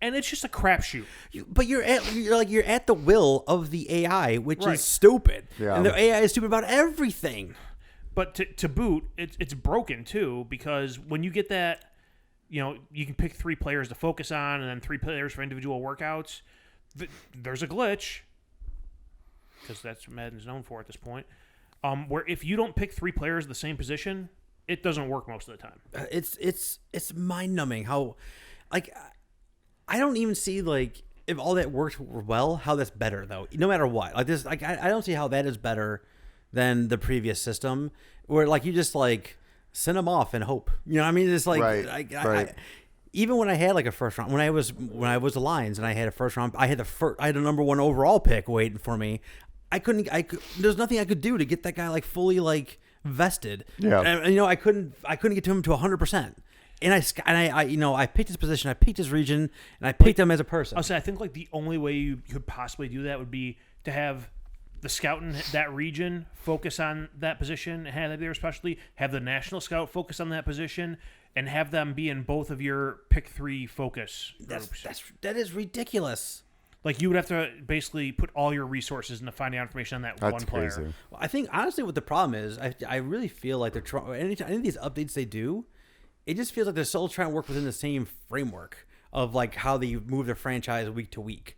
and it's just a crapshoot. But you're at the will of the AI, which is stupid. Yeah. And the AI is stupid about everything. But to boot, it's broken too, because when you get that, you can pick 3 players to focus on and then 3 players for individual workouts. There's a glitch, because that's what Madden's known for at this point, where if you don't pick 3 players of the same position, it doesn't work most of the time. It's mind-numbing how, like, I don't even see, like, if all that worked well, how that's better, though, no matter what. Like, this, like, I don't see how that is better than the previous system, where, like, you just, like, send them off and hope. You know what I mean? It's like, right. Even when I had like a first round, when I was the Lions and I had a first round, I had a number 1 overall pick waiting for me. There's nothing I could do to get that guy like fully like vested. Yeah. And I couldn't get to him to 100%. And I picked his position, I picked his region, and I picked him as a person. I'll say I think like the only way you could possibly do that would be to have the scout in that region focus on that position, have their specialty, have the national scout focus on that position, and have them be in both of your pick 3 focus groups. That is ridiculous. Like, you would have to basically put all your resources into finding out information on that one player. Crazy. Well, I think honestly what the problem is, I really feel like they're trying. Any of these updates they do, it just feels like they're still trying to work within the same framework of like how they move their franchise week to week,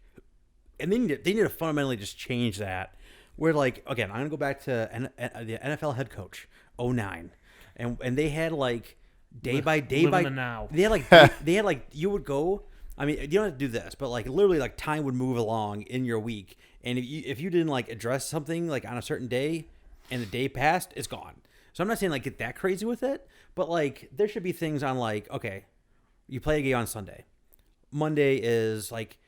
and they need to fundamentally just change that. Where, like, again, I'm gonna go back to the NFL head coach 09, and they had like day by day by now. They had like you would go. I mean, you don't have to do this, but like literally, like time would move along in your week, and if you didn't like address something like on a certain day, and the day passed, it's gone. So I'm not saying like get that crazy with it, but like there should be things on like, okay, you play a game on Sunday, Monday is like.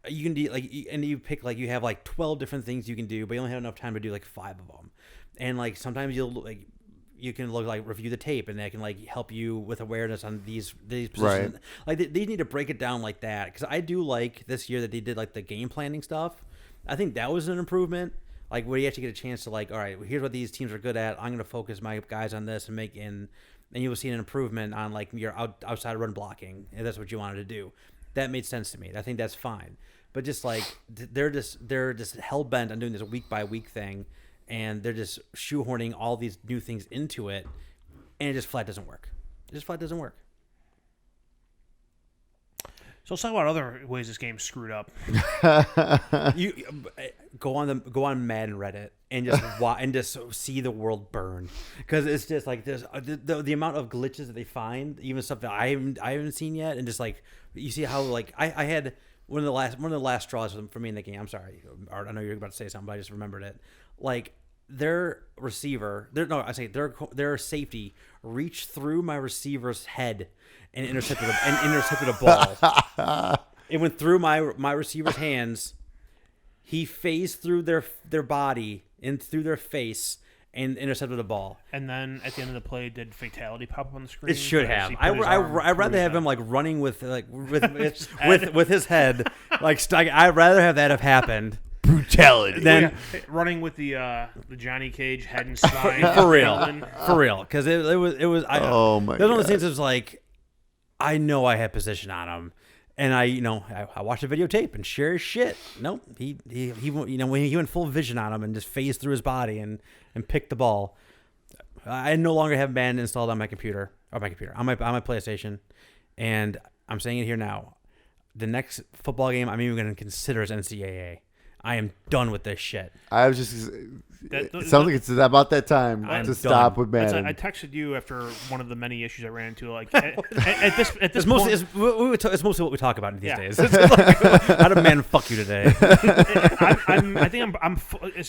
You can do like, and you pick like you have like 12 different things you can do, but you only have enough time to do like 5 of them. And like sometimes you can look like review the tape, and that can like help you with awareness on these positions. Right. Like they need to break it down like that, because I do like this year that they did like the game planning stuff. I think that was an improvement. Like where you actually get a chance to like, all right, here's what these teams are good at. I'm going to focus my guys on this and you will see an improvement on like your outside run blocking, if that's what you wanted to do. That made sense to me. I think that's fine. But just like they're just hell bent on doing this week by week thing, and they're just shoehorning all these new things into it, and it just flat doesn't work. It just flat doesn't work. So let's talk about other ways this game's screwed up. You go on Madden Reddit and just see the world burn, because it's just like there's the amount of glitches that they find, even stuff that I haven't seen yet, and just like you see how like I had one of the last straws for me in the game. I'm sorry, Art, I know you're about to say something, but I just remembered it. Like their safety reached through my receiver's head and intercepted a ball. It went through my receiver's hands. He phased through their body and through their face and intercepted a ball. And then at the end of the play, did fatality pop up on the screen? It should have. I'd rather have him like running with his head. I'd rather have that have happened. Brutality. Then running with the Johnny Cage head and spine for real, because it was. Oh my God! There's one of the things that's like, I know I had position on him, and I watched the videotape and sure as shit, nope, he when he went full vision on him and just phased through his body and picked the ball. I no longer have Madden installed on my computer on my PlayStation, and I'm saying it here now. The next football game I'm even going to consider is NCAA. I am done with this shit. I was just. It sounds like it's about that time to stop with Madden. I texted you after one of the many issues I ran into. Like at this It's point, it's mostly what we talk about these days. It's how did man fuck you today? I think I'm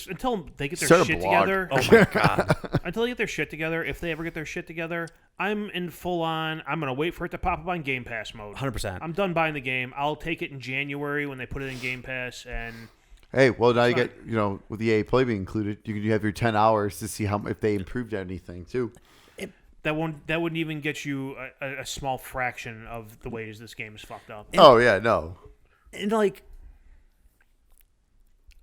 until they get their Start a shit blog. together. Oh my god! Until they get their shit together, if they ever get their shit together, I'm in full on. I'm gonna wait for it to pop up on Game Pass mode. 100%. I'm done buying the game. I'll take it in January when they put it in Game Pass. And Hey, well now you get with the EA Play being included, you have your 10 hours to see if they improved anything too. that wouldn't even get you a small fraction of the ways this game is fucked up. Oh yeah, no. And like,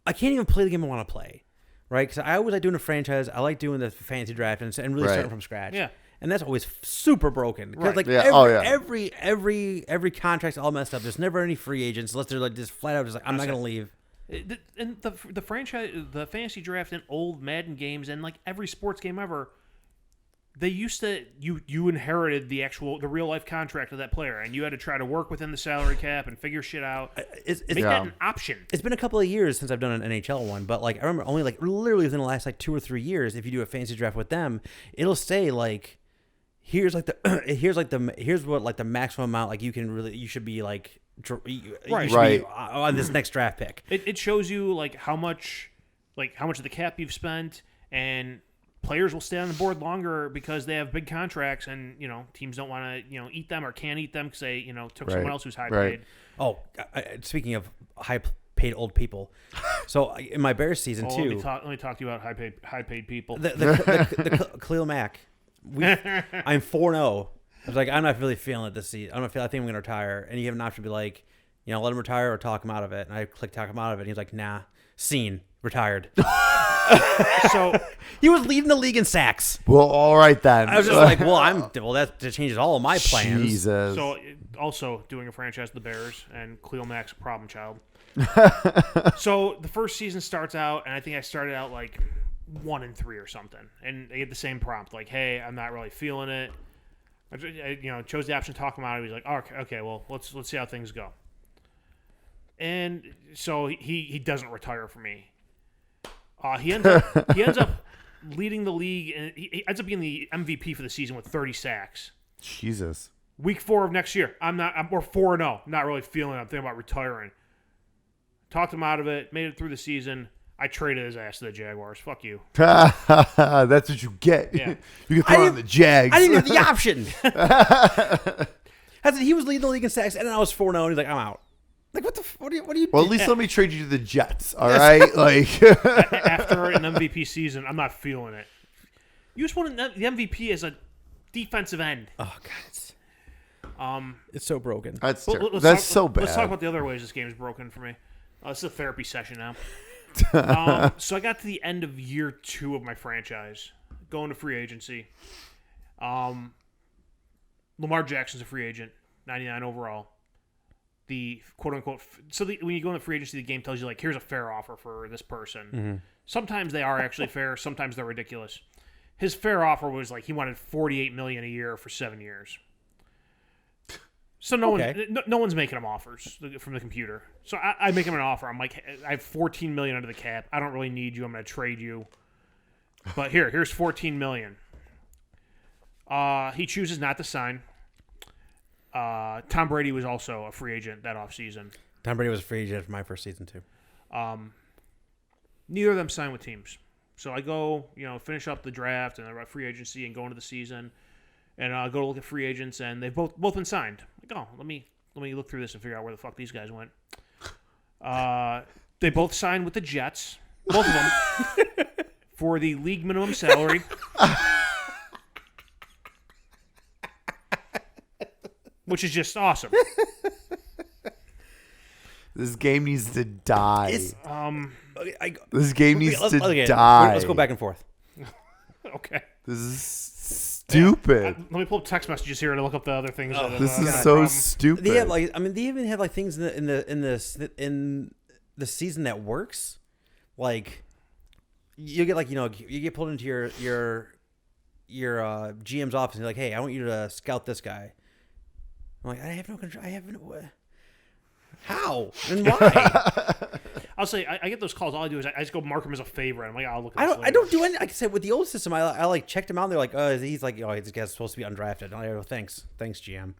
I can't even play the game I want to play, right? Because I always like doing a franchise. I like doing the fancy draft and really starting from scratch. Yeah. And that's always super broken. Because like every contract's all messed up. There's never any free agents unless they're like just flat out just like I'm not gonna leave. And the franchise, the fantasy draft in old Madden games and like every sports game ever, they used to you inherited the real life contract of that player, and you had to try to work within the salary cap and figure shit out. Make that an option. It's been a couple of years since I've done an NHL one, but like I remember only like literally within the last like 2 or 3 years, if you do a fantasy draft with them, it'll say like here's what like the maximum amount like you should be like. Right. On this next draft pick. It shows you like how much of the cap you've spent, and players will stay on the board longer because they have big contracts, and teams don't want to eat them or can't eat them because they took someone else who's high paid. Oh, speaking of high paid old people, so in my Bears season too. Let me talk to you about high paid people. The Khalil Mack. I'm 4-0. I was like, I'm not really feeling it this season. I think I'm going to retire. And you have an option to be like, let him retire or talk him out of it. And I clicked talk him out of it. And he was like, nah, retired. So he was leading the league in sacks. Well, all right then. I was just like, that changes all of my plans. Jesus. So also doing a franchise with the Bears, and Khalil Mack's a problem child. So the first season starts out, and I think I started out like 1-3 or something. And they get the same prompt, like, hey, I'm not really feeling it. I chose the option to talk him out. He was like, oh, okay, well, let's see how things go. And so he doesn't retire for me. He ends up leading the league, and he ends up being the MVP for the season with 30 sacks. Jesus. Week 4 of next year, we're 4-0. Not really feeling it. I'm thinking about retiring. Talked him out of it. Made it through the season. I traded his ass to the Jaguars. Fuck you. That's what you get. Yeah. You can throw on the Jags. I didn't have the option. He was leading the league in sacks, and then I was 4-0, and he's like, I'm out. Like, what are you Well, at least let me trade you to the Jets, all right? Like After an MVP season, I'm not feeling it. You just want the MVP as a defensive end. Oh, God. It's so broken. That's so bad. Let's talk about the other ways this game is broken for me. This is a therapy session now. So I got to the end of year 2 of my franchise, going to free agency. Lamar Jackson's a free agent, 99 overall. The quote unquote. When you go into free agency, the game tells you like, here's a fair offer for this person. Mm-hmm. Sometimes they are actually fair. Sometimes they're ridiculous. His fair offer was like he wanted $48 million a year for 7 years. So no one's making him offers from the computer. So I make him an offer. I'm like, I have $14 million under the cap. I don't really need you. I'm going to trade you. But here's $14 million. He chooses not to sign. Tom Brady was also a free agent that offseason. Tom Brady was a free agent for my first season too. Neither of them signed with teams. So I go, finish up the draft and the free agency and go into the season. And go to look at free agents, and they've both been signed. Like, oh, let me look through this and figure out where the fuck these guys went. They both signed with the Jets, both of them, for the league minimum salary. Which is just awesome. This game needs to die. This game needs to die. Let's go back and forth. Okay. This is stupid. Let me pull up text messages here to look up the other things. This is so stupid. They have they even have like things in the season that works. Like you get you get pulled into your GM's office and you're like, hey, I want you to scout this guy. I'm like, I have no control. I have no. How and why? I'll say I get those calls. All I do is I just go mark him as a favorite. I'm like, I'll look. At I don't do any. Like I said, with the old system, I like checked him out. And they're like, he's like, this guy's supposed to be undrafted. And I go, thanks, GM.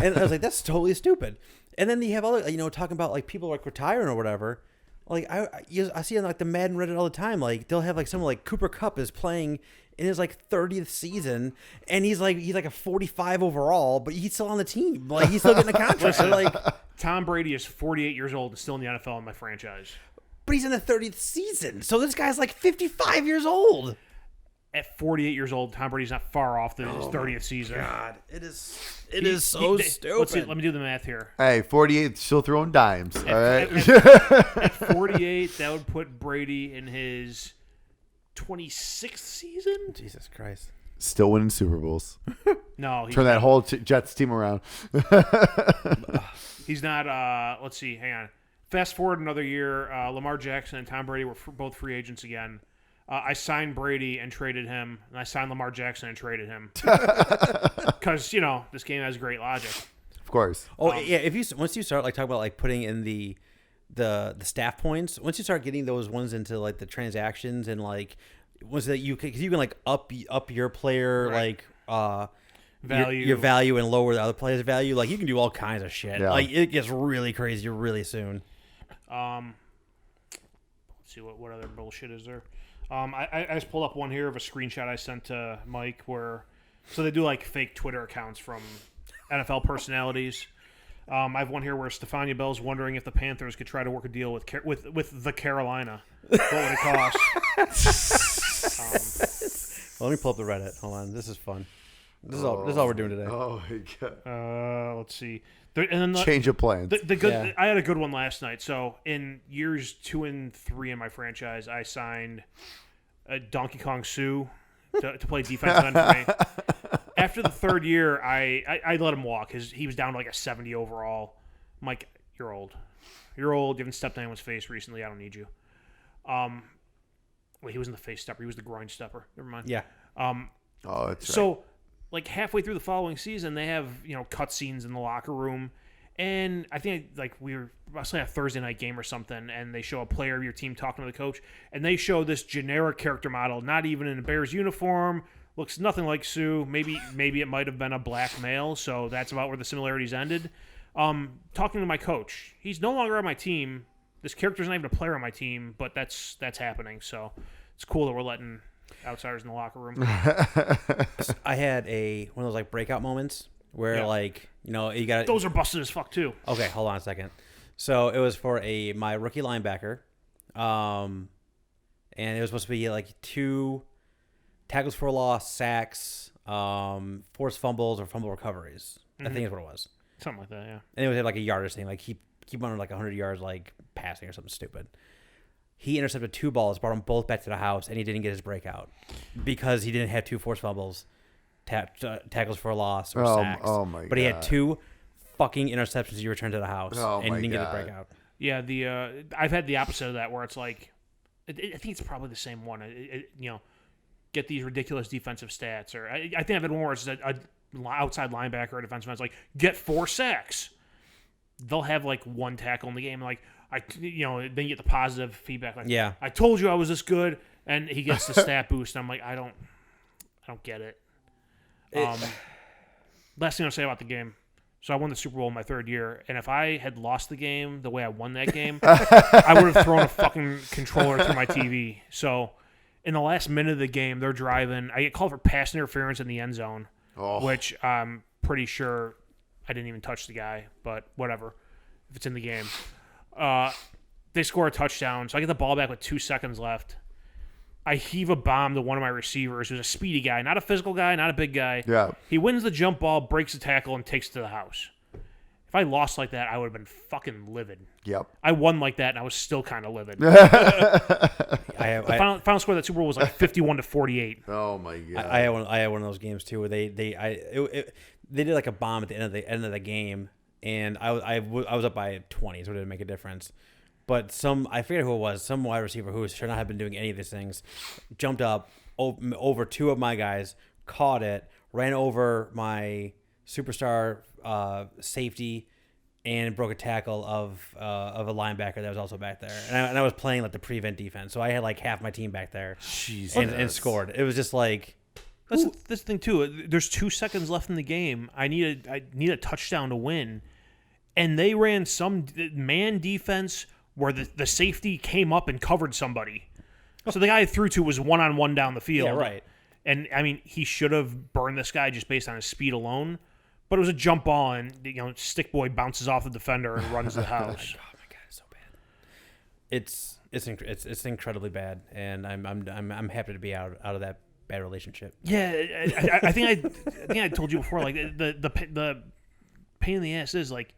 And I was like, that's totally stupid. And then you have other, talking about like people like retiring or whatever. Like I see on like the Madden Reddit all the time. Like they'll have like someone like Cooper Kupp is playing in his like 30th season, and he's like a 45 overall, but he's still on the team. Like he's still getting a contract. So, like Tom Brady is 48 years old and still in the NFL in my franchise. But he's in the 30th season, so this guy's like 55 years old. At 48 years old, Tom Brady's not far off his 30th season. God, it is so stupid. Let's see, let me do the math here. Hey, 48, still throwing dimes. All right. At 48, that would put Brady in his 26th season. Jesus Christ. Still winning Super Bowls. No, turn that whole Jets team around. He's not. Let's see. Hang on. Fast forward another year. Lamar Jackson and Tom Brady were both free agents again. I signed Brady and traded him, and I signed Lamar Jackson and traded him because this game has great logic. Of course. Oh yeah. Once you start like talking about like putting in the staff points, once you start getting those ones into like the transactions and like once that you can like up your player right. like value your value and lower the other player's value, like you can do all kinds of shit. Yeah. Like it gets really crazy really soon. Let's see what other bullshit is there. I just pulled up one here of a screenshot I sent to Mike so they do like fake Twitter accounts from NFL personalities. I have one here where Stefania Bell's wondering if the Panthers could try to work a deal with the Carolina. What would it cost? Let me pull up the Reddit. Hold on, this is fun. This is all we're doing today. Oh my god. Let's see. And then Change of plans. The good. Yeah. I had a good one last night. So in years 2 and 3 in my franchise, I signed Donkey Kong Sue to play defensive end for me. After the third year, I let him walk. He was down to like a 70 overall. I'm like, you're old. You're old. You haven't stepped on anyone's face recently. I don't need you. Well, he wasn't the face stepper. He was the groin stepper. Never mind. Yeah. Oh, that's So. right. Like halfway through the following season, they have cutscenes in the locker room, and I think like we were wrestling a Thursday night game or something, and they show a player of your team talking to the coach, and they show this generic character model, not even in a Bears uniform, looks nothing like Sue. Maybe it might have been a black male, so that's about where the similarities ended. Talking to my coach, he's no longer on my team. This character's not even a player on my team, but that's happening. So it's cool that we're letting outsiders in the locker room. I had one of those like breakout moments where like you got those are busted as fuck too. Okay, hold on a second. So it was for my rookie linebacker, and it was supposed to be like 2 tackles for loss, sacks, forced fumbles or fumble recoveries. I think is what it was. Something like that, yeah. And it was like a yardage thing, like keep under like 100 yards, like passing or something stupid. He intercepted 2 balls, brought them both back to the house, and he didn't get his breakout because he didn't have 2 forced fumbles, tackles for a loss, or sacks. Oh my god! But he had 2 fucking interceptions he returned to the house, and he didn't get his breakout. Yeah, I've had the opposite of that where it's like, I think it's probably the same one. Get these ridiculous defensive stats, or I think I've had one where it's a outside linebacker or defensive end's like get 4 sacks. They'll have like 1 tackle in the game, like. Then you get the positive feedback. Like, yeah, I told you I was this good, and he gets the stat boost. And I'm like, I don't get it. Last thing I'll say about the game. So I won the Super Bowl in my 3rd year, and if I had lost the game the way I won that game, I would have thrown a fucking controller through my TV. So in the last minute of the game, they're driving. I get called for pass interference in the end zone, which I'm pretty sure I didn't even touch the guy, but whatever. If it's in the game. They score a touchdown, so I get the ball back with 2 seconds left. I heave a bomb to one of my receivers, who's a speedy guy, not a physical guy, not a big guy. Yeah. He wins the jump ball, breaks the tackle, and takes it to the house. If I lost like that, I would have been fucking livid. Yep. I won like that, and I was still kind of livid. The final score of that Super Bowl was like 51-48. Oh my god! I had one of those games too where they did like a bomb at the end of the game. And I was up by 20, so it didn't make a difference. But I forget who it was, some wide receiver who should not have been doing any of these things, jumped up over 2 of my guys, caught it, ran over my superstar safety, and broke a tackle of a linebacker that was also back there. And I was playing like the prevent defense, so I had like half my team back there. Jesus. And scored. It was just like That's the thing too. There's 2 seconds left in the game. I need a touchdown to win, and they ran some man defense where the safety came up and covered somebody. So the guy I threw to was 1-on-1 down the field. yeah, right. And I mean, he should have burned this guy just based on his speed alone. But it was a jump ball, and Stick Boy bounces off the defender and runs the house. Oh my god, it's so bad. It's incredibly bad, and I'm happy to be out of that bad relationship. Yeah, I think I told you before. Like the pain in the ass is like,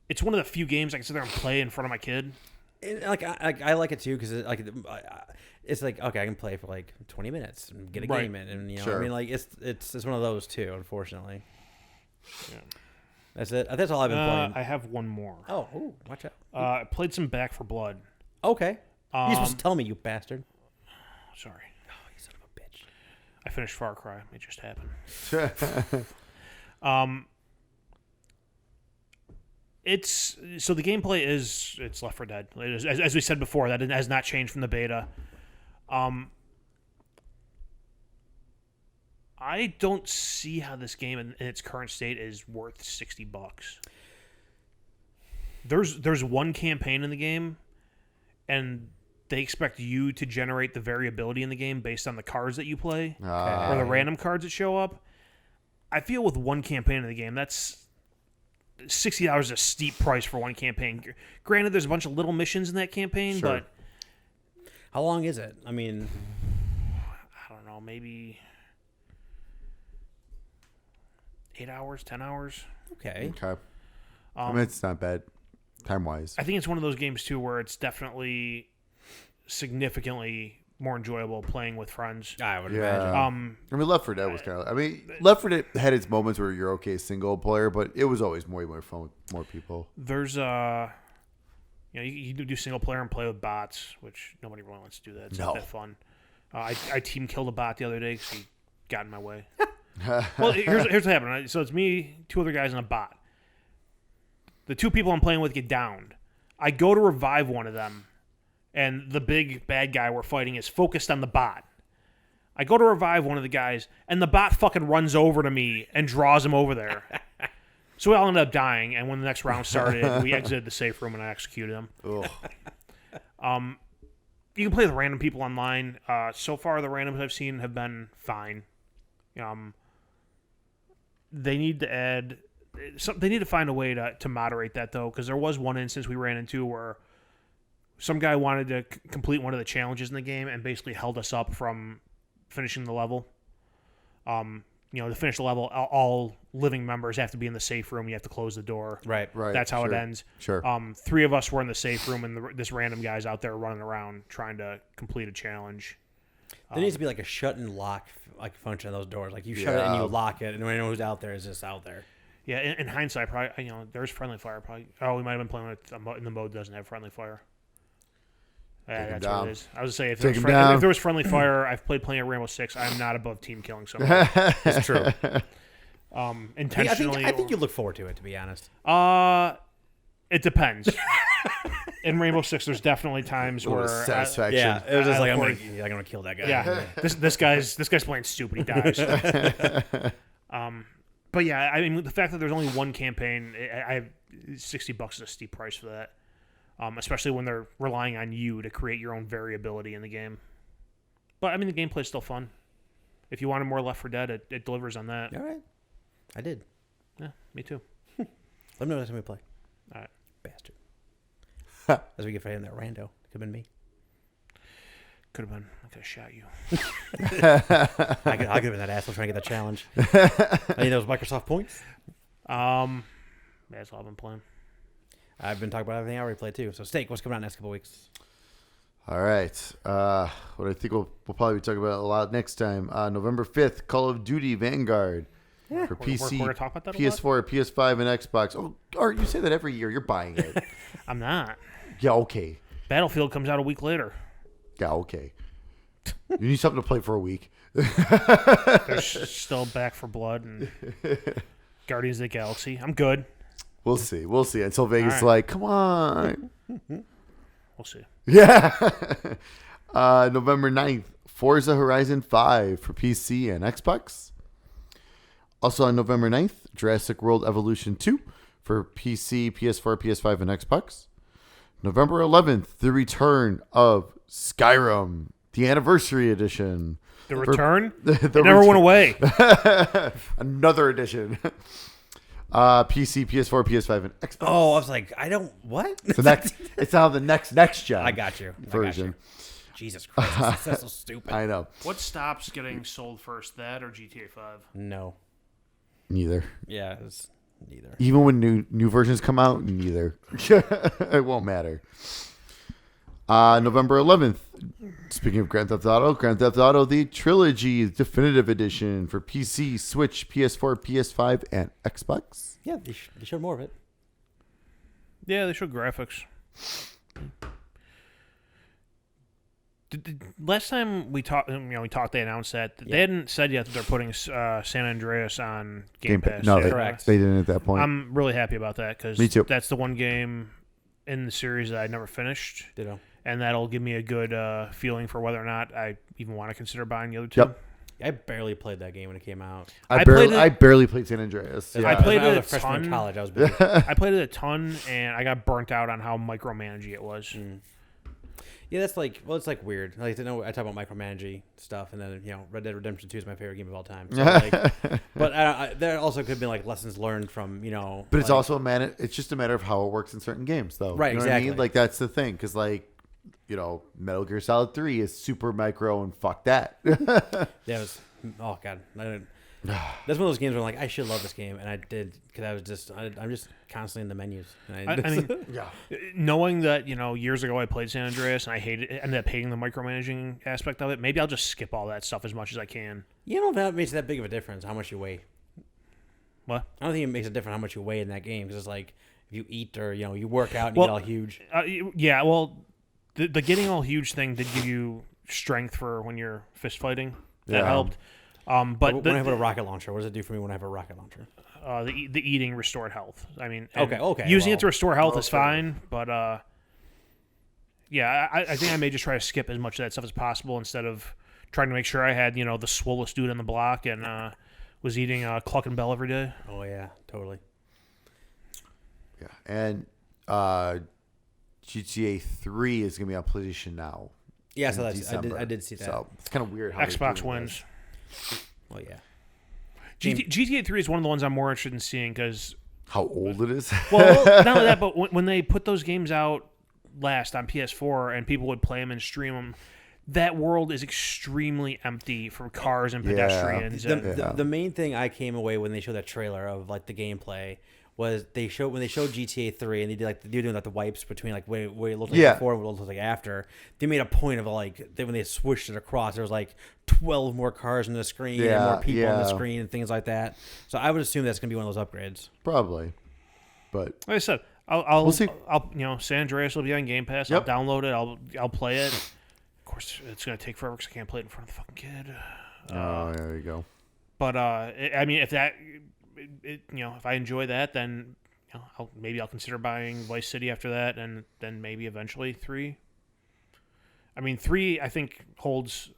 it's one of the few games I can sit there and play in front of my kid. And I like it too because it's like okay, I can play for like 20 minutes and get a game in, and Sure. I mean like it's one of those too, unfortunately. Yeah. That's it. That's all I've been playing. I have one more. Oh, watch out. I played some Back for Blood. Okay. You're supposed to tell me, you bastard. Sorry, Oh, you son of a bitch. I finished Far Cry. It just happened. It's so the gameplay it's Left 4 Dead. It is, as we said before, that it has not changed from the beta. I don't see how this game in its current state is worth $60. There's one campaign in the game, and they expect you to generate the variability in the game based on the cards that you play or the random cards that show up. I feel with one campaign in the game, that's $60 is a steep price for one campaign. Granted, there's a bunch of little missions in that campaign, Sure. but How long is it? I mean, I don't know, maybe 8 hours, 10 hours. okay. Okay. I mean, it's not bad time-wise. I think it's one of those games, too, where it's definitely significantly more enjoyable playing with friends. I would Yeah. imagine. I mean, Left 4 Dead was kind of... I mean, Left 4 Dead had its moments where you're okay single player, but it was always way more fun with more people. There's you do single player and play with bots, which nobody really wants to do that. It's not that fun. I team killed a bot the other day because he got in my way. Well, here's what happened. Right? So it's me, 2 other guys, and a bot. The 2 people I'm playing with get downed. I go to revive one of them, and the big bad guy we're fighting is focused on the bot. I go to revive one of the guys, and the bot fucking runs over to me and draws him over there. So we all ended up dying, and when the next round started, we exited the safe room and I executed him. Ugh. You can play with random people online. So far, the randoms I've seen have been fine. They need to add... They need to find a way to moderate that, though, because there was one instance we ran into where some guy wanted to complete one of the challenges in the game and basically held us up from finishing the level. To finish the level, all living members have to be in the safe room. You have to close the door. Right. That's how it ends. Sure. 3 of us were in the safe room, and this random guy's out there running around trying to complete a challenge. There needs to be like a shut and lock like function on those doors. Like you shut it and you lock it, and anyone who's out there is just out there. Yeah, in hindsight, probably there's friendly fire. Probably. Oh, we might have been playing with in the mode that doesn't have friendly fire. Yeah, that's what it is. I was gonna say if there was friendly fire, I've played plenty of Rainbow Six. I'm not above team killing someone. It's true. Intentionally. I think you look forward to it, to be honest. It depends. In Rainbow Six, there's definitely times where satisfaction. Yeah, it was just like I'm gonna kill that guy. Yeah, this guy's playing stupid. He dies. But yeah, I mean, the fact that there's only one campaign, I have $60 is a steep price for that. Especially when they're relying on you to create your own variability in the game. But I mean, the gameplay's still fun. If you wanted more Left 4 Dead, it delivers on that. All right. I did. Yeah, me too. Let me know next time we play. All right, Bastard. As we get fighting that rando. Could have been me. could have been. I could have shot you. I could have been that asshole trying to get that challenge. I need those Microsoft points. That's all I've been playing. I've been talking about everything I already played too. So, Steak, what's coming out next couple weeks? All right. What I think we'll probably be talking about a lot next time. November 5th, Call of Duty Vanguard. Yeah. For We're PC, gonna talk about that a PS4, PS5, and Xbox. Oh, Art, you say that every year. You're buying it. I'm not. Yeah, okay. Battlefield comes out a week later. Yeah, okay. You need something to play for a week. There's still Back for Blood and Guardians of the Galaxy. I'm good. We'll see. We'll see. Until Vegas is All right. like, come on. We'll see. Yeah. November 9th, Forza Horizon 5 for PC and Xbox. Also on November 9th, Jurassic World Evolution 2 for PC, PS4, PS5, and Xbox. November 11th, the return of Skyrim, the Anniversary Edition. The return? It never went away. Another edition. PC, PS4, PS5, and Xbox. Oh, I was like, I don't what? The next, it's now the next gen. I got you. Version. Jesus Christ, that's so stupid. I know. What stops getting sold first, that or GTA 5? No. Neither. Yeah, it's neither. Even when new versions come out, neither. It won't matter. November 11th. Speaking of Grand Theft Auto, the Trilogy Definitive Edition for PC, Switch, PS4, PS5, and Xbox. Yeah, they showed more of it. Yeah, they showed graphics. Last time we talked, they announced that they hadn't said yet that they're putting San Andreas on Game Pass. No, Correct. They didn't at that point. I'm really happy about that because Me too. that's the one game in the series that I never finished. Ditto. And that'll give me a good feeling for whether or not I even want to consider buying the other two. Yep. I barely played that game when it came out. I played barely played San Andreas. I played I was it a a freshman ton. in college. I was busy. I played it a ton, and I got burnt out on how micromanaging it was. Yeah, that's like, well, it's like weird. Like, I know I talk about micromanaging stuff, and then Red Dead Redemption 2 is my favorite game of all time. So, like, but there also could be like lessons learned from But it's also it's just a matter of how it works in certain games, though. Right, You know exactly. what I mean? Like that's the thing, because Metal Gear Solid 3 is super micro, and fuck that. Oh god, that's one of those games where I'm like, I should love this game, and I did because I'm just constantly in the menus. And I mean, Yeah. knowing that years ago I played San Andreas and I ended up hating the micromanaging aspect of it, maybe I'll just skip all that stuff as much as I can. you know that makes that big of a difference how much you weigh. What? I don't think it makes a difference how much you weigh in that game because it's like if you eat or you work out and you get all huge. Yeah, well, the getting all huge thing did give you strength for when you're fist fighting. That helped. But when I have a rocket launcher, what does it do for me when I have a rocket launcher? the eating restored health. I mean, Okay. Using it to restore health is fine, but yeah, I think I may just try to skip as much of that stuff as possible instead of trying to make sure I had the swollest dude on the block and was eating Cluck and Bell every day. Oh yeah, totally. Yeah, and GTA 3 is gonna be on PlayStation Now. Yeah, so in that's December. I did see that. So it's kind of weird how Xbox wins. Well, yeah. GTA 3 is one of the ones I'm more interested in seeing because how old it is. well, not only that, but when they put those games out last on PS4 and people would play them and stream them, that world is extremely empty for cars and pedestrians. The main thing I came away when they showed that trailer of like the gameplay was when they showed GTA 3 and they're doing like the wipes between like what it looked like before and what it looked like after. They made a point of when they swished it across, there was like 12 more cars on the screen and more people on the screen and things like that. So I would assume that's gonna be one of those upgrades. Probably, but like I said, we'll see. San Andreas will be on Game Pass. Yep. I'll download it. I'll play it. Of course, it's gonna take forever because I can't play it in front of the fucking kid. there you go. But I mean, if that. If I enjoy that, then maybe I'll consider buying Vice City after that, and then maybe eventually 3. I mean, 3 I think holds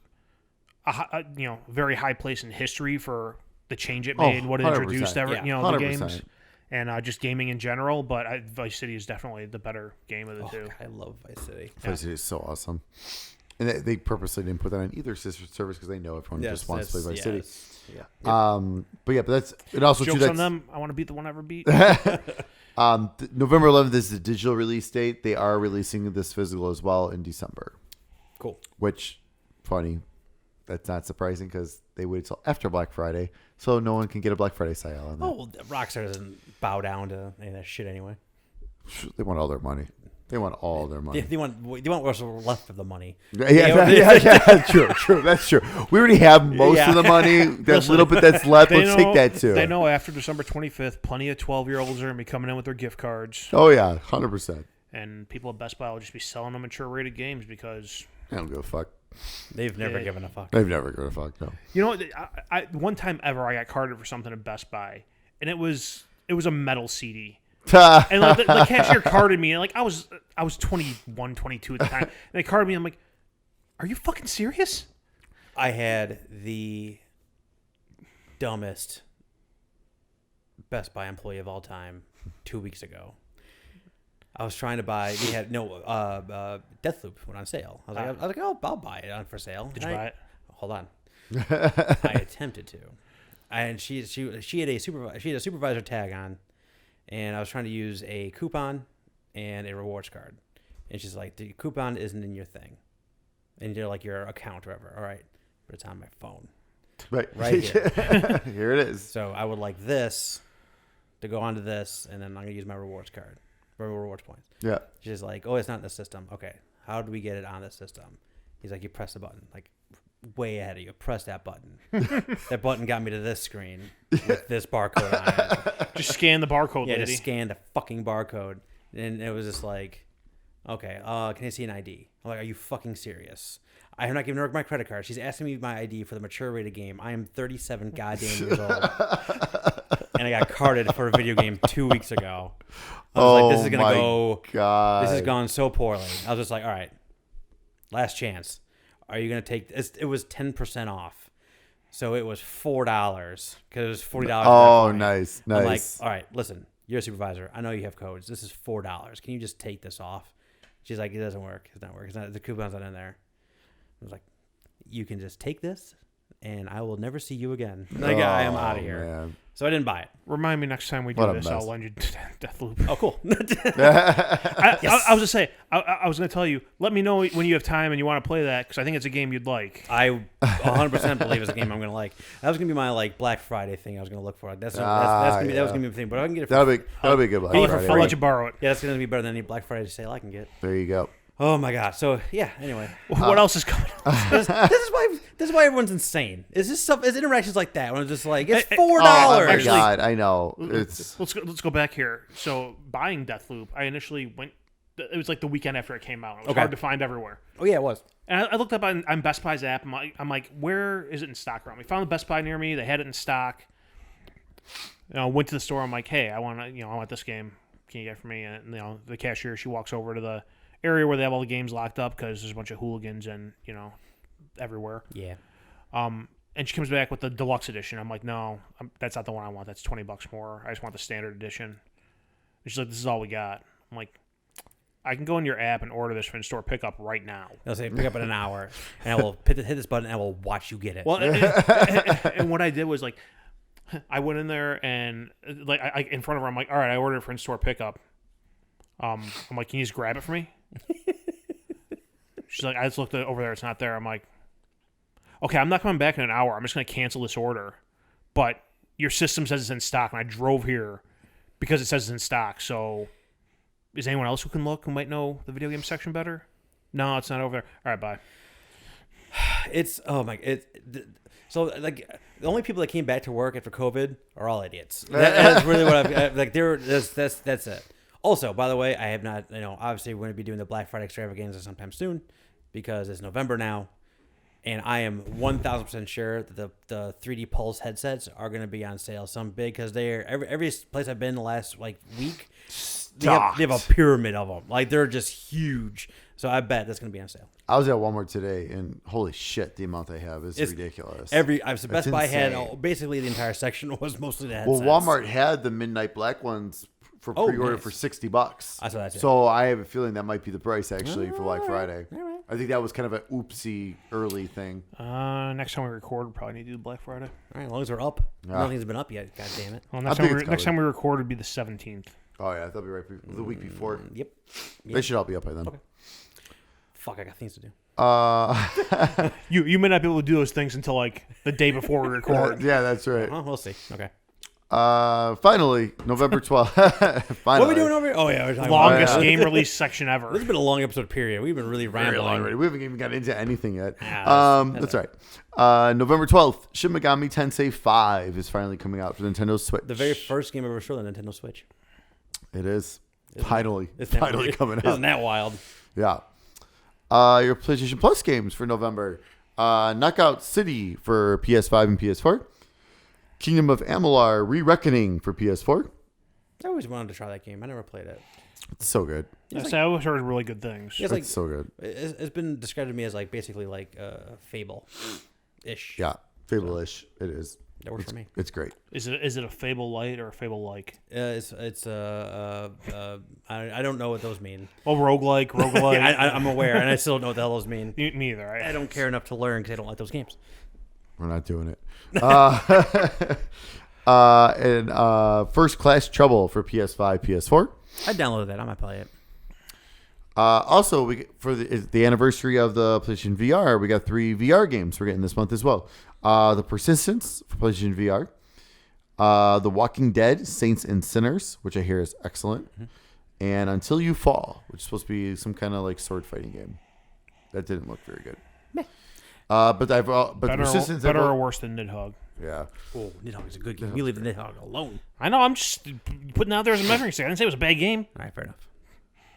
a very high place in history for the change it made, what it 100%. introduced, the 100%. games, and just gaming in general. But Vice City is definitely the better game of the two. God, I love Vice City. Vice City is so awesome, and they purposely didn't put that on either sister service because they know everyone just wants to play Vice City. Yeah. But that's it. Also, Jokes too, on them. I want to beat the one I ever beat. November 11th is the digital release date. They are releasing this physical as well in December. Cool. Which, funny, that's not surprising because they waited till after Black Friday, so no one can get a Black Friday sale on that. Oh, well, Rockstar doesn't bow down to any of that shit anyway. They want all their money. They want all their money. They want what's left of the money. Yeah, true. That's true. We already have most of the money. That little bit that's left, let's take that too. They know after December 25th, plenty of 12-year-olds are going to be coming in with their gift cards. Oh, yeah, 100%. And people at Best Buy will just be selling them mature rated games because I don't give a fuck. They've never given a fuck. They've never given a fuck, no. You know what? I one time ever I got carded for something at Best Buy, and it was a metal CD. And like the cashier carded me, and like I was 21, 22 at the time, and they carded me. I'm like, are you fucking serious? I had the dumbest Best Buy employee of all time 2 weeks ago. I was trying to buy. We had Deathloop went on sale. I was like, oh, I'll buy it on for sale. Did you buy it? Hold on. I attempted to, and she had a supervisor tag on, and I was trying to use a coupon and a rewards card, and she's like, the coupon isn't in your thing, and you're like your account or whatever. All right, but it's on my phone. Right here. Here it is. So I would like this to go onto this, and then I'm gonna use my rewards card for rewards points. Yeah. She's like, oh, it's not in the system. Okay, how do we get it on the system? He's like, you press the button. Like, way ahead of you. Press that button. That button got me to this screen with this barcode on it. Just scan the barcode, Yeah, lady. just scan the fucking barcode, and it was just like, okay, can I see an ID? I'm like, are you fucking serious? I have not given her my credit card. She's asking me my ID for the mature rated game. I am 37 goddamn years old. And I got carded for a video game 2 weeks ago. I was like, this is going to go. God. This has gone so poorly. I was just like, all right, last chance. Are you going to take this? It was 10% off. So it was $4 because it was $40. Oh, nice. I'm like, all right, listen, you're a supervisor. I know you have codes. This is $4. Can you just take this off? She's like, it doesn't work. It's not working. The coupon's not in there. I was like, you can just take this, and I will never see you again. Like, I am out of here. Man. So I didn't buy it. Remind me next time we do What a this, mess. I'll lend you Deathloop. Oh, cool. I was just say, I was going to tell you, let me know when you have time and you want to play that, because I think it's a game you'd like. I 100% believe it's a game I'm going to like. That was going to be my like Black Friday thing I was going to look for. That was going to be the thing. But I can get it for That'll be a good Black I'll Friday. I'll let you borrow it. Yeah, that's going to be better than any Black Friday sale I can get. There you go. Oh my god. So yeah. Anyway, What else is coming up? this is why everyone's insane. Is this stuff? Is interactions like that when it's just like it's $4? Oh my Actually- God, I know. It's Let's go back here. So buying Deathloop, I initially went. It was like the weekend after it came out. It was Okay. hard to find everywhere. Oh yeah, it was. And I looked up on Best Buy's app. I'm like, where is it in stock around me? Found the Best Buy near me. They had it in stock. Went to the store. I'm like, hey, I want this game. Can you get it for me? And the cashier, she walks over to the area where they have all the games locked up because there's a bunch of hooligans and everywhere. Yeah. And she comes back with the deluxe edition. I'm like, no, that's not the one I want. That's $20 more. I just want the standard edition. And she's like, this is all we got. I'm like, I can go in your app and order this for in-store pickup right now. They'll say pick up in an hour, and I will hit this button, and I will watch you get it. Well, and what I did was like, I went in there and like I in front of her, I'm like, all right, I ordered it for in-store pickup. I'm like, can you just grab it for me? She's like, I just looked over there, it's not there. I'm like, okay, I'm not coming back in an hour. I'm just going to cancel this order. But your system says it's in stock, and I drove here because it says it's in stock. So is anyone else who can look who might know the video game section better? No, it's not over there. All right, bye. It's so like the only people that came back to work after COVID are all idiots. That's really what I've like. That's it. Also, by the way, I have not. Obviously, we're going to be doing the Black Friday extravaganza sometime soon because it's November now, and I am 1,000% sure that the 3D Pulse headsets are going to be on sale. Some big because they're every place I've been the last like week. They have a pyramid of them. Like they're just huge. So I bet that's going to be on sale. I was at Walmart today, and holy shit, the amount they have is ridiculous. Best Buy had insane. basically the entire section was mostly the Well, headsets. Walmart had the Midnight Black ones for pre-order nice. for $60. I saw that too. So I have a feeling that might be the price actually for Black Friday. I think that was kind of an oopsie early thing. Next time we record, we'll probably need to do Black Friday. All right, as long as we're up. Yeah. Nothing's been up yet. God damn it. Well, I think it's next time covered. we record would be the 17th. Oh yeah, that'll be right the week before. Yep. They should all be up by then. Okay. Fuck, I got things to do. You may not be able to do those things until like the day before we record. Yeah, that's right. Well, we'll see. Okay. Finally, November 12th. Finally. What are we doing over here? Oh yeah, we're talking Longest about game release section This ever. has been a long episode period. We've been really Very rambling. long already. We haven't even got into anything yet. That's That's right. November 12th, Shin Megami Tensei 5 is finally coming out for Nintendo Switch. The very first game ever shown on Nintendo Switch. It is. Finally Isn't that weird? coming out. Isn't that wild? Yeah. Your PlayStation Plus games for November. Knockout City for PS5 and PS4. Kingdom of Amalur Re-Reckoning for PS4. I always wanted to try that game. I never played it. It's so good. I always heard really good things. It's like, so good. It's been described to me as like basically like Fable-ish. Yeah, Fable-ish. It is. That works for me. It's great. Is it a Fable light or a Fable like? I don't know what those mean. Oh, roguelike. I'm aware, and I still don't know what the hell those mean. Me neither. I don't care enough to learn because I don't like those games. We're not doing it. And First Class Trouble for PS5, PS4. I downloaded that. I might play it. Also, for the anniversary of the PlayStation VR, we got 3 VR games we're getting this month as well. The Persistence for PlayStation VR. The Walking Dead, Saints and Sinners, which I hear is excellent. Mm-hmm. And Until You Fall, which is supposed to be some kind of like sword fighting game. That didn't look very good. But Persistence better or worse than Nidhogg. Yeah. Oh, Nidhogg is a good game. You leave the Nidhogg alone. I know. I'm just putting it out there as a measuring stick. I didn't say it was a bad game. All right, fair enough.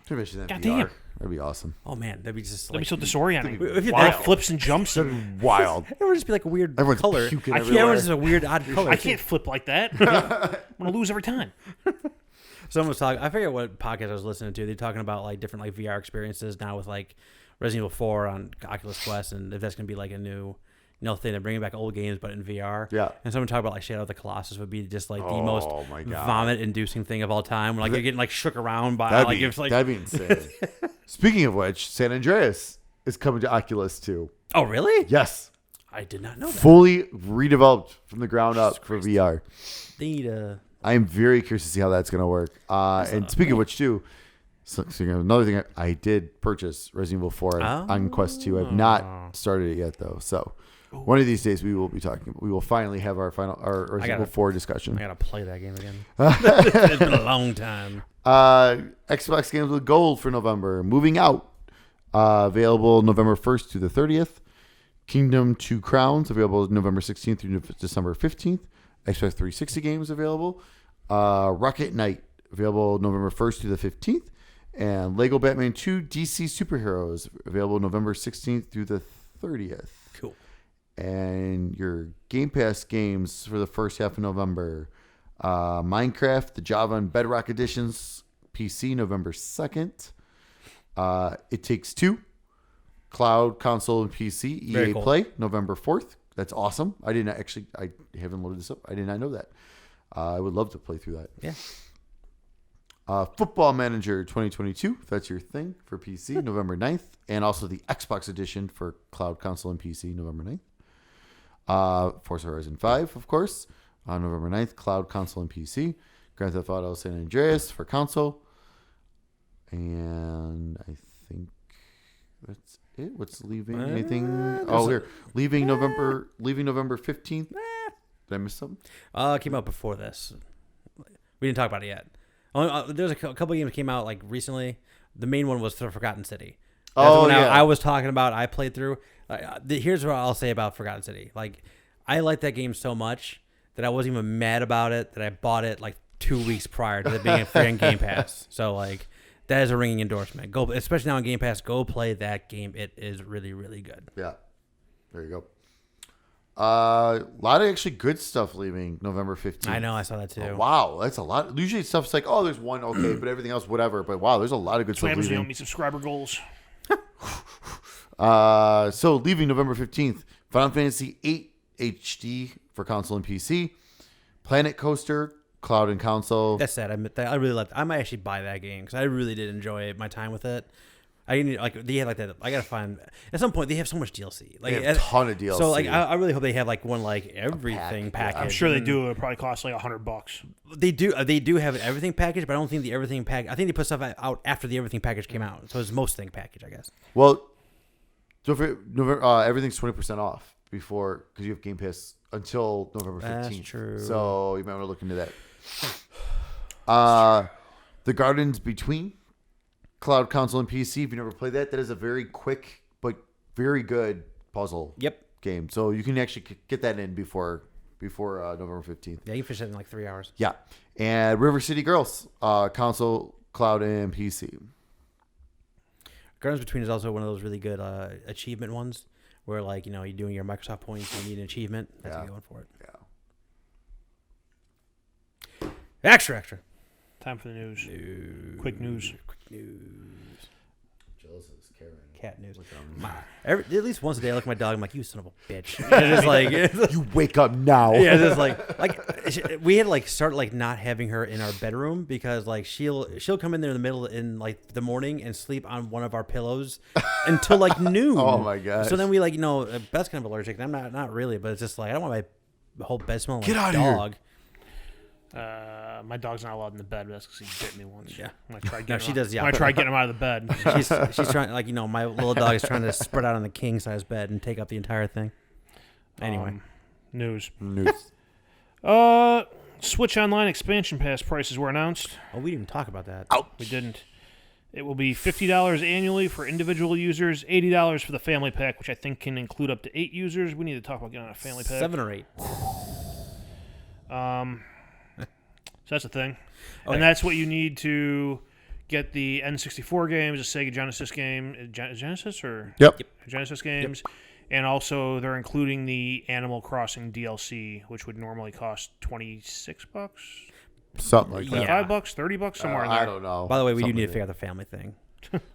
God damn. That'd be awesome. Oh man, that'd be just That'd like, be so disorienting. If you Wild did- flips and jumps. Wild. it would just be like a weird Everyone's color. puking Yeah, everywhere. everyone's just a weird odd color. I can't flip like that. I'm gonna lose every time. Someone was talking. I forget what podcast I was listening to. They're talking about like different like VR experiences now with like Resident Evil 4 on Oculus Quest, and if that's gonna be like a new thing. They're bringing back old games, but in VR. Yeah. And someone talked about like Shadow of the Colossus would be just like the Oh, most my God. vomit-inducing thing of all time. Like you're getting like shook around by That'd like be, it's like. that'd be insane. Speaking of which, San Andreas is coming to Oculus too. Oh really? Yes. I did not know that. Fully redeveloped from the ground up for VR. They need a. I am very curious to see how that's going to work. And speaking of which, too, so another thing, I did purchase Resident Evil 4 on Quest 2. I've not started it yet, though. So one of these days we will be talking. We will finally have our Resident Evil 4 discussion. I gotta play that game again. It's been a long time. Xbox games with gold for November. Moving Out, available November 1st to the 30th. Kingdom 2 Crowns, available November 16th through December 15th. Xbox 360 games available. Rocket Knight, available November 1st to the 15th. And Lego Batman 2 DC Superheroes, available November 16th through the 30th. Cool. And your Game Pass games for the first half of November. Minecraft, the Java and Bedrock editions, PC, November 2nd. It Takes Two, Cloud, Console, and PC, EA cool. Play, November 4th. That's awesome. I haven't loaded this up. I did not know that. I would love to play through that. Yeah. Football Manager 2022, if that's your thing, for PC, November 9th. And also the Xbox edition for Cloud, Console, and PC, November 9th. Forza Horizon 5, of course, on November 9th, Cloud, Console, and PC. Grand Theft Auto San Andreas for console. And I think that's it. What's leaving? Anything? Leaving November 15th. Did I miss something? Came out before this. We didn't talk about it yet. There's a couple of games came out like recently. The main one was Forgotten City. That's the one I was talking about. I played through. Here's what I'll say about Forgotten City. Like, I like that game so much that I wasn't even mad about it. That I bought it like 2 weeks prior to it being free on Game Pass. So like, that is a ringing endorsement. Go, especially now on Game Pass. Go play that game. It is really, really good. Yeah, there you go. A lot of actually good stuff leaving November 15th. I know, I saw that too. Oh, wow, that's a lot. Usually stuff's like, oh, there's one okay, but everything else, whatever. But wow, there's a lot of good stuff Slammers, leaving. meet subscriber goals. So leaving November 15th, Final Fantasy VIII HD for console and PC, Planet Coaster, Cloud and console. That's sad. I really liked. I might actually buy that game because I really did enjoy my time with it. I need they have like that. I gotta find at some point they have so much DLC. Like They have a ton of DLC. So like I really hope they have like one like everything package. I'm sure they do. It probably costs like $100. They do. They do have an everything package, but I don't think the everything package. I think they put stuff out after the everything package came out. So it's most thing package, I guess. Well, November, everything's 20% off before because you have Game Pass until November 15th. That's true. So you might want to look into that. The Gardens Between, Cloud, console, and PC. If you never played that, that is a very quick but very good puzzle game. So you can actually get that in before November 15th. Yeah, you can finish it in like 3 hours. Yeah. And River City Girls, console, cloud, and PC. Gardens Between is also one of those really good achievement ones where like you're doing your Microsoft points, you need an achievement. That's a good one for it. Yeah. Extra. Time for the news. Quick news. Cat news. At least once a day, I look at my dog. I'm like, "You son of a bitch!" It's just like, You wake up now. yeah, it's just like we had to start not having her in our bedroom because she'll come in there in the middle in the morning and sleep on one of our pillows until noon. Oh my gosh. So then we Beth's kind of allergic. And I'm not really, but it's just I don't want my whole bed smelling Get like out of dog. here. My dog's not allowed in the bed. That's because he bit me once. Yeah. When I tried No, getting she does. Yeah. When I tried getting him out of the bed. She's trying my little dog is trying to spread out on the king size bed and take up the entire thing. Anyway, news. News. Switch Online expansion pass prices were announced. oh, we didn't even talk about that. We didn't. It will be $50 annually for individual users, $80 for the family pack, which I think can include up to 8 users. We need to talk about getting on a family pack. 7 or 8. So that's the thing. Okay. And that's what you need to get the N64 games, the Sega Genesis game. Genesis or? Yep. Genesis games. Yep. And also they're including the Animal Crossing DLC, which would normally cost $26. Something like that. Yeah. $5, $30, somewhere in there. I don't know. By the way, we do Something need to like figure out the family thing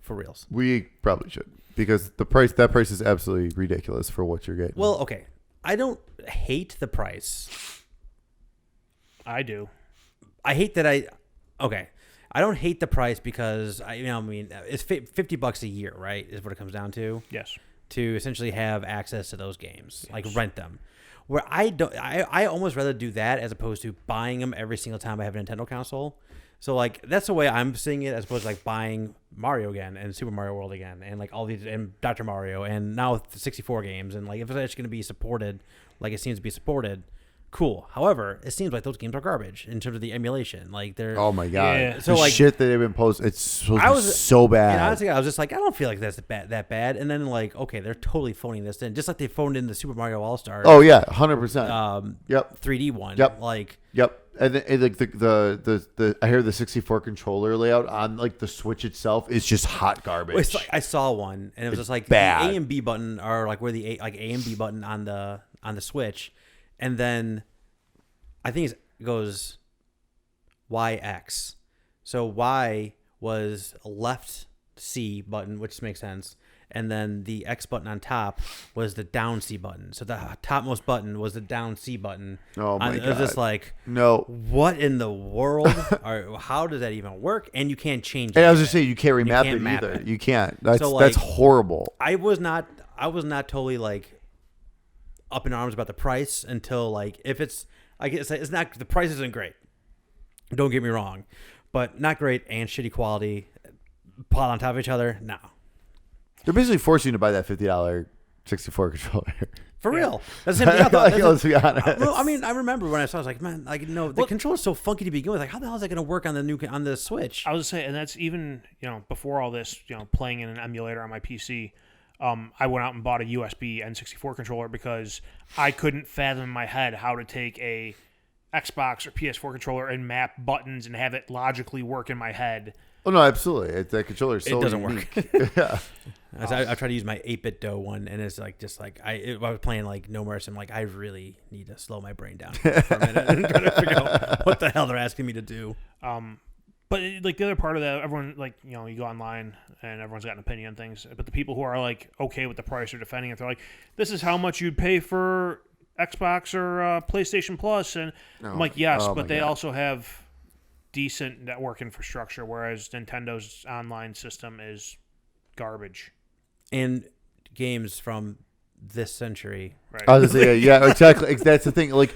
for reals. We probably should because that price is absolutely ridiculous for what you're getting. Well, okay. I don't hate the price. I do. I hate that I don't hate the price because it's $50 a year, right? Is what it comes down to. Yes. To essentially have access to those games, rent them. Where I almost rather do that as opposed to buying them every single time I have a Nintendo console. So that's the way I'm seeing it, as opposed to buying Mario again and Super Mario World again and all these and Dr. Mario and now the 64 games and if it's actually going to be supported like it seems to be supported. Cool. However, it seems like those games are garbage in terms of the emulation. They're oh my god, yeah. so shit that they've been posted. It's so bad. And honestly, I was just I don't feel like that's that bad. And then okay, they're totally phoning this in, just like they phoned in the Super Mario All Stars. Oh yeah, 100%. Yep. 3D one. Yep. Yep. And the I hear the 64 controller layout on the Switch itself is just hot garbage. It's I saw one and it was just bad. the A and B button are where the A and B button on the Switch. And then I think it goes YX. So Y was a left C button, which makes sense. And then the X button on top was the down C button. So the topmost button was the down C button. Oh my god! It was just no. What in the world? How does that even work? And you can't change it. And I was just saying you can't remap can't it map either. it. You can't. That's horrible. I was not totally up in arms about the price until if it's it's not, the price isn't great, don't get me wrong, but not great and shitty quality piled on top of each other. No, they're basically forcing you to buy that $50 64 controller for real. That's the same thing I thought. Let's be honest. Well, I remember when I saw it, I was like, man, the controller's so funky to begin with. How the hell is that going to work on the Switch? I was saying, and that's even before all this, playing in an emulator on my PC. I went out and bought a USB N64 controller because I couldn't fathom in my head how to take a Xbox or PS4 controller and map buttons and have it logically work in my head. Oh no, absolutely! That controller is so it doesn't unique. work. Yeah. I tried to use my 8-bit DOE one, and it's I was playing No Mercy. I'm I really need to slow my brain down for a minute and try to figure out what the hell they're asking me to do. But the other part of that, everyone you go online and everyone's got an opinion on things. But the people who are okay with the price or defending it, they're this is how much you'd pay for Xbox or PlayStation Plus, and I'm yes, but they also have decent network infrastructure, whereas Nintendo's online system is garbage. And games from this century. Right. I was gonna say, yeah, exactly. That's the thing. Obviously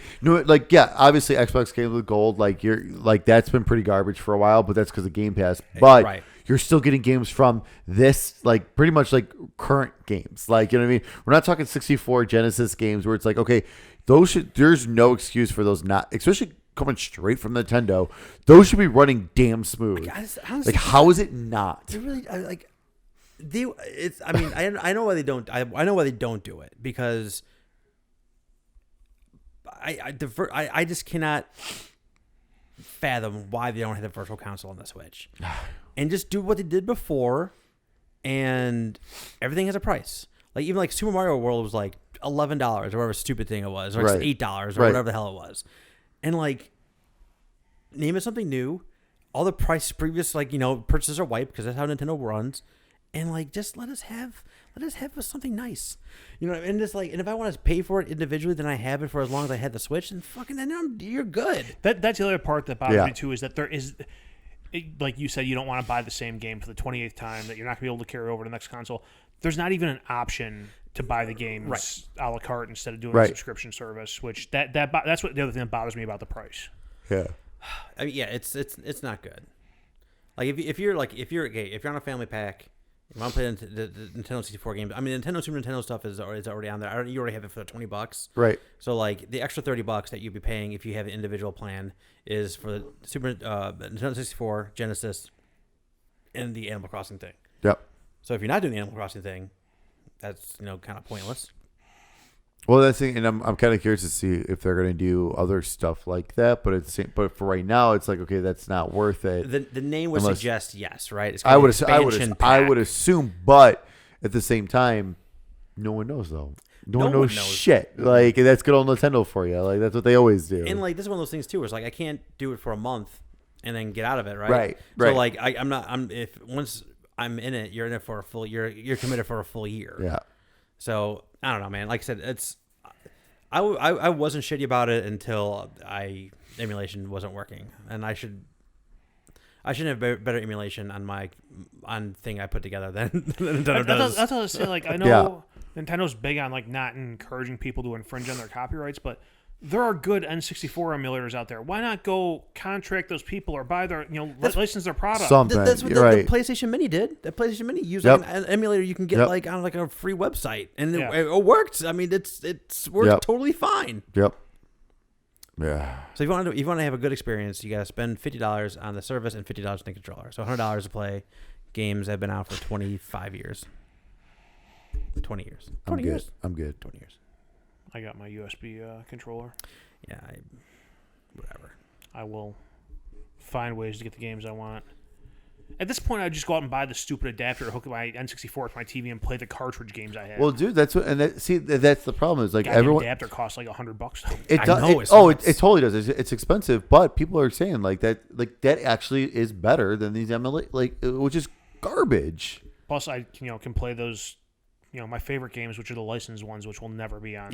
Xbox Games with Gold, that's been pretty garbage for a while, but that's because of Game Pass. But you're still getting games from this, pretty much current games. You know what I mean? We're not talking 64 Genesis games where it's okay, there's no excuse for those not, especially coming straight from Nintendo. Those should be running damn smooth. Honestly, how is it not? They really I know why they don't. I know why they don't do it because I just cannot fathom why they don't have the virtual console on the Switch, and just do what they did before, and everything has a price. Even Super Mario World was $11 or whatever stupid thing it was, or $8 or whatever the hell it was, and name it something new. all the previous purchases are wiped because that's how Nintendo runs, and like just let us have something nice, and just and if I want to pay for it individually, then I have it for as long as I had the Switch, and fucking then you're good. That's the other part that bothers me too, is that there is, like you said, you don't want to buy the same game for the 28th time, that you're not gonna be able to carry over to the next console. There's not even an option to buy the games a la carte instead of doing a subscription service, which that's what the other thing that bothers me about the price. Yeah. I mean, it's not good. Like if you're on a family pack, if I'm playing the Nintendo 64 games, I mean, Nintendo Super Nintendo stuff is already on there. You already have it for $20, right? So like the extra $30 that you'd be paying if you have an individual plan is for the Nintendo 64, Genesis, and the Animal Crossing thing. Yep. So if you're not doing the Animal Crossing thing, that's kind of pointless. Well, that's the thing, and I'm kind of curious to see if they're going to do other stuff like that. But for right now, it's like, okay, that's not worth it. The name would suggest yes, right? It's I would assume, but at the same time, no one knows though. No one knows shit. Like that's good old Nintendo for you. Like that's what they always do. And like this is one of those things too, where it's like I can't do it for a month and then get out of it, right? Right. So like if once I'm in it, you're in it for a full. You're committed for a full year. Yeah. So I don't know, man. Like I said, I wasn't shitty about it until emulation wasn't working, and I should have better emulation on thing I put together than Nintendo does. That's what I was saying. Like I know Nintendo's big on like not encouraging people to infringe on their copyrights, but there are good N64 emulators out there. Why not go contract those people or buy their, license their product? That's what the PlayStation Mini did. The PlayStation Mini used an emulator you can get on like a free website, and it worked. I mean, it's worked totally fine. Yep. Yeah. So if you want to have a good experience, you got to spend $50 on the service and $50 on the controller. So $100 to play games that have been out for 25 years. 20 years. 20 years. I'm good. 20 years. I got my USB controller. Yeah, whatever. I will find ways to get the games I want. At this point, I'd just go out and buy the stupid adapter, hook my N64 to my TV, and play the cartridge games I have. Well, dude, that's the problem. Is like everyone adapter costs like $100. It does. It totally does. It's expensive, but people are saying that actually is better than these which is garbage. Plus, I can play those. My favorite games, which are the licensed ones, which will never be on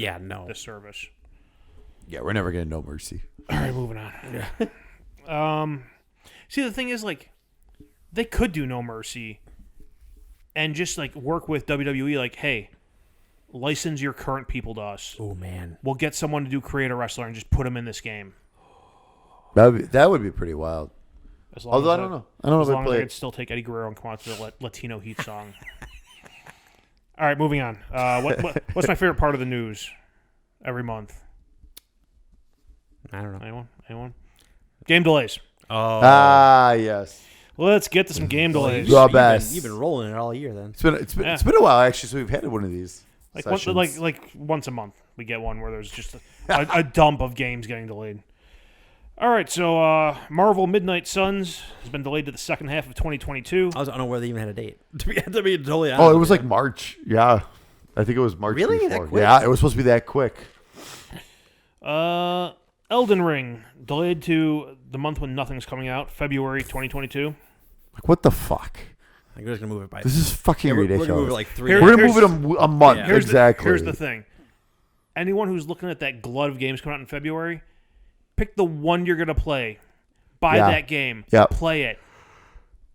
this service. Yeah, we're never getting No Mercy. All right, moving on. Yeah. See, the thing is, like, they could do No Mercy and just, like, work with WWE, like, hey, license your current people to us. Oh, man. We'll get someone to do Create a Wrestler and just put them in this game. That would be pretty wild. Although I don't know. I don't know if I play I could still take Eddie Guerrero and come out to the Latino Heat song. All right, moving on. What's my favorite part of the news every month? I don't know. Anyone? Game delays. Oh. Yes. Let's get to some game delays. Your best. You've been rolling it all year then. It's been a while actually. So we've had one of these. Like once a month we get one where there's just a dump of games getting delayed. All right, so Marvel Midnight Suns has been delayed to the second half of 2022. I was unaware they even had a date. To be totally honest. Oh, it was like March. Yeah, I think it was March. Really? Before. That quick? Yeah, it was supposed to be that quick. Elden Ring delayed to the month when nothing's coming out, February 2022. Like what the fuck? Like we're just gonna move it by. This is fucking ridiculous. We're gonna move it like 3 We're gonna move it a month. Yeah. Exactly. Here's the thing. Anyone who's looking at that glut of games coming out in February, pick the one you're gonna play. Buy that game, play it,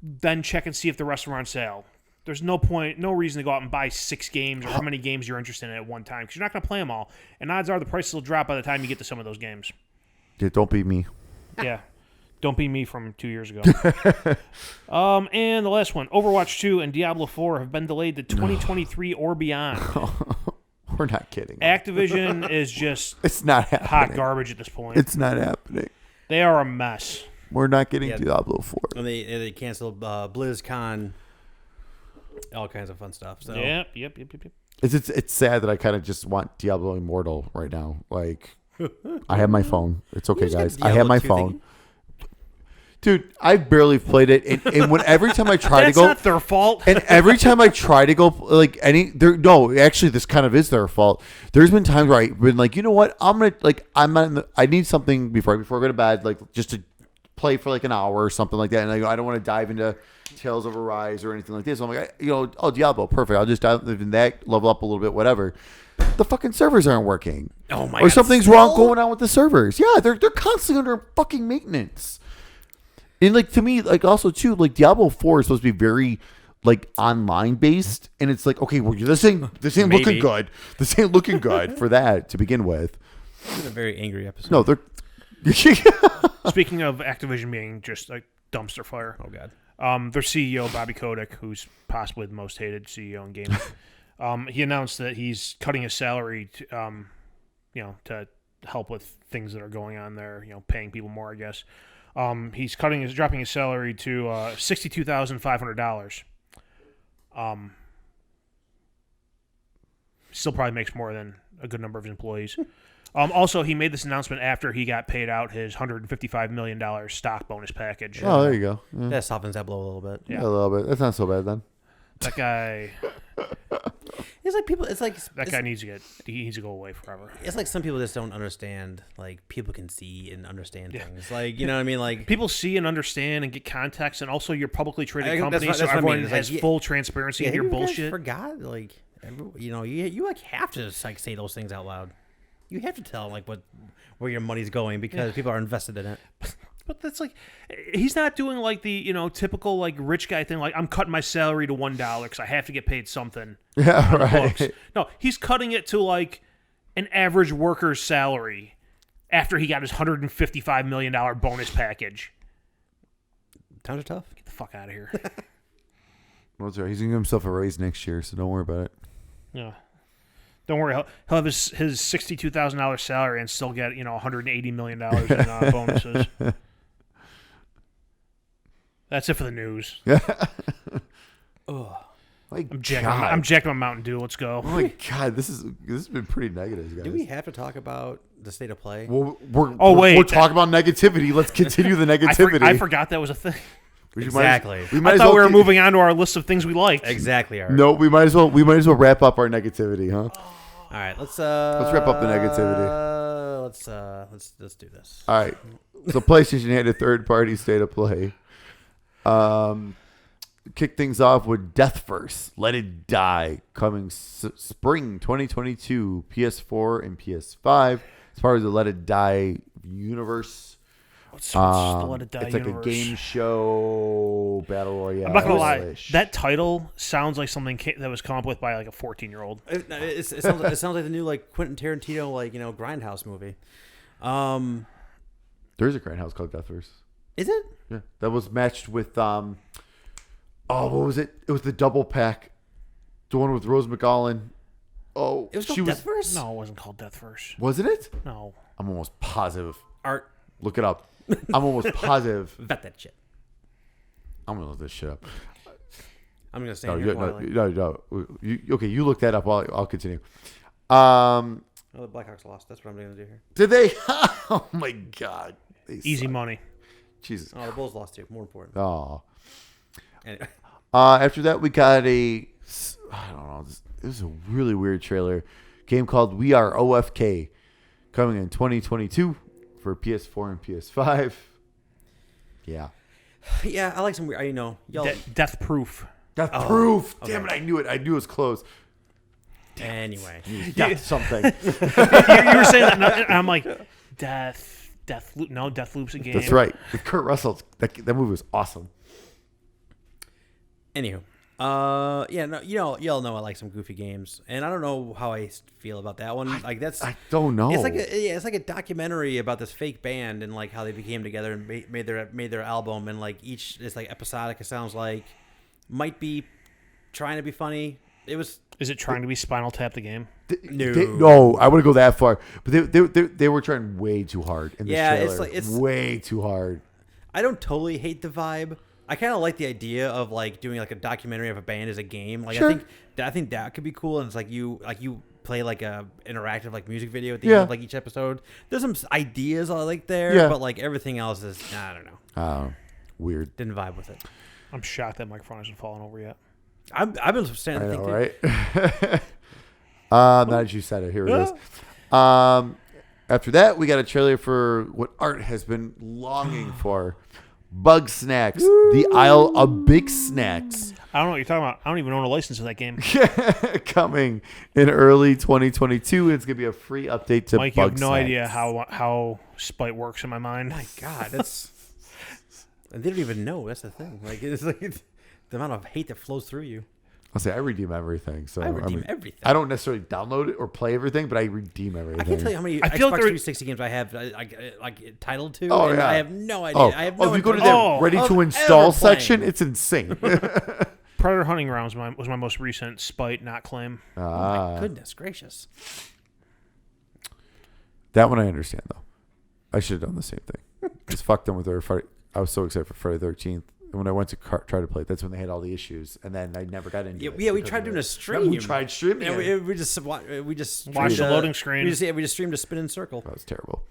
then check and see if the rest are on sale. There's no reason to go out and buy 6 games or how many games you're interested in at one time because you're not going to play them all. And odds are the prices will drop by the time you get to some of those games. Yeah, don't be me. Yeah. Don't be me from 2 years ago. And the last one, Overwatch 2 and Diablo 4 have been delayed to 2023 or beyond. We're not kidding. Activision is just it's not happening. Hot garbage at this point. It's not happening. They are a mess. We're not getting Diablo 4. And they canceled BlizzCon, all kinds of fun stuff. So Yep. It's sad that I kind of just want Diablo Immortal right now. Like, I have my phone. It's okay, guys. I have my phone. Dude, I barely played it, and every time I try to go, that's not their fault. And every time I try to go, actually, this kind of is their fault. There's been times where I've been like, you know what, I need something before I go to bed, like just to play for like an hour or something like that, and I go, I don't want to dive into Tales of Arise or anything like this. So I'm like, oh, Diablo, perfect. I'll just dive in that, level up a little bit, whatever. The fucking servers aren't working. Oh my Or God, something's wrong going on with the servers. Yeah, they're constantly under fucking maintenance. And like to me, like also too, like Diablo 4 is supposed to be very like online based, and it's like, okay, well, this ain't looking good. This ain't looking good for that to begin with. This is a very angry episode. No, they're Speaking of Activision being just like dumpster fire. Oh God. Their CEO Bobby Kotick, who's possibly the most hated CEO in gaming, he announced that he's cutting his salary to, to help with things that are going on there. Paying people more, I guess. He's dropping his salary to $62,500. Still probably makes more than a good number of employees. Also, he made this announcement after he got paid out his $155 million stock bonus package. Oh, there you go. Yeah. That softens that blow a little bit. Yeah, a little bit. That's not so bad then. That guy. It's like people. It's like that guy needs to go away forever. It's like some people just don't understand. Like people can see and understand things. Like you know what I mean. Like people see and understand and get context, and also you're publicly traded company, that's so what everyone I mean. has full transparency in your bullshit. Forgot like you like have to like say those things out loud. You have to tell like where your money's going because people are invested in it. But that's like, he's not doing like the typical like rich guy thing. Like I'm cutting my salary to $1 because I have to get paid something. Yeah, right. No, he's cutting it to like an average worker's salary after he got his $155 million bonus package. Times are tough. Get the fuck out of here. Well, that's right. He's gonna give himself a raise next year, so don't worry about it. Yeah. Don't worry, he'll have his $62,000 salary and still get $180 million in bonuses. That's it for the news. Oh, I'm jacking my Mountain Dew. Let's go. Oh my God, this has been pretty negative, guys. Do we have to talk about the state of play? Well, wait, we're talking about negativity. Let's continue the negativity. I forgot that was a thing. Exactly. I thought we were moving on to our list of things we liked. Exactly. Art. No, we might as well wrap up our negativity, huh? All right, let's wrap up the negativity. Let's do this. All right. So PlayStation had a third-party state of play. Kick things off with Deathverse, Let It Die, coming spring 2022, PS4 and PS5. As far as the Let It Die universe, what's the Let It Die it's universe? like a game show battle royale. I'm not gonna lie, that title sounds like something that was come up with by like a 14-year-old. It sounds like the new like Quentin Tarantino Grindhouse movie. There's a Grindhouse called Deathverse. Is it? Yeah, that was matched with what was it? It was the double pack, the one with Rose McGowan. Oh, it was called Deathverse. No, it wasn't called Deathverse. Wasn't it? No, I'm almost positive. Art, look it up. I'm almost positive. Vet that shit. I'm gonna look this shit up. I'm gonna say no. You look that up. I'll continue. The Blackhawks lost. That's what I'm gonna do here. Did they? Oh my God. Easy money. Jesus. Oh, the Bulls lost too. More important. Oh. Anyway. After that, we got I don't know. This is a really weird trailer. Game called We Are OFK, coming in 2022 for PS4 and PS5. Yeah. Yeah, I like some weird. Y'all. Death Proof. Death Proof. Okay. Damn it! I knew it. I knew it was close. Anyway, Death something. you were saying that, and I'm like, Deathloop. No, Deathloop's a game. That's right. With Kurt Russell, that movie was awesome. Anywho, y'all know I like some goofy games, and I don't know how I feel about that one. Like I don't know. It's like a documentary about this fake band and like how they became together and made their album, and like each is like episodic. It sounds like might be trying to be funny. Is it trying to be Spinal Tap the game? No, I wouldn't go that far. But they were trying way too hard in this trailer. It's way too hard. I don't totally hate the vibe. I kind of like the idea of like doing like a documentary of a band as a game. Like sure. I think that could be cool. And it's like you play like a interactive like music video at the end of like each episode. There's some ideas I like there, but like everything else is I don't know. Weird. Didn't vibe with it. I'm shocked that microphone hasn't fallen over yet. I've been standing there. Right? Now that you said it, here it is. After that, we got a trailer for what Art has been longing for. Bug Snacks, the Isle of Big Snacks. I don't know what you're talking about. I don't even own a license to that game. Coming in early 2022. It's going to be a free update to Mike, Bug you have no Snacks. idea how Spite works in my mind. My God, that's. And they don't even know. That's the thing. Like it's like the amount of hate that flows through you. I'll say I redeem everything. So I redeem everything. I don't necessarily download it or play everything, but I redeem everything. I can't tell you how many I Xbox feel like 360 games I have like titled to. Oh, and yeah. I have no idea. Oh, I have no if you go to intention that ready of to install ever playing. section, it's insane. Predator Hunting Grounds was my most recent Spite not claim. Oh my goodness gracious! That one I understand though. I should have done the same thing. Just fucked them with their Friday. I was so excited for Friday the 13th. And when I went to try to play it, that's when they had all the issues, and then I never got into it. Yeah, we because tried of doing it. a stream. We tried streaming. And it. we just Watch streamed the loading screen. We just streamed a spin in circle. That was terrible.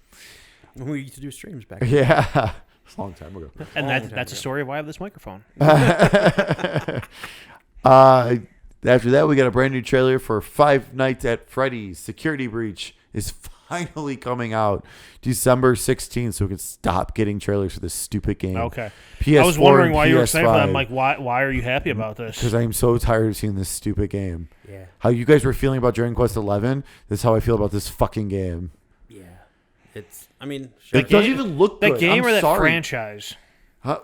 When we used to do streams back then. Yeah, it's a long time ago. And Long time that's a ago. story of why I have this microphone. After that, we got a brand new trailer for Five Nights at Freddy's. Security Breach is finally coming out December 16th, so we can stop getting trailers for this stupid game. Okay. PS4 I was wondering and why you were excited for that. I'm PS5. like, why are you happy about this? Because I'm so tired of seeing this stupid game. Yeah, How you guys were feeling about Dragon Quest 11, that's how I feel about this fucking game. yeah. It's. I mean, sure. It doesn't even look that good. game I'm or that sorry. franchise? I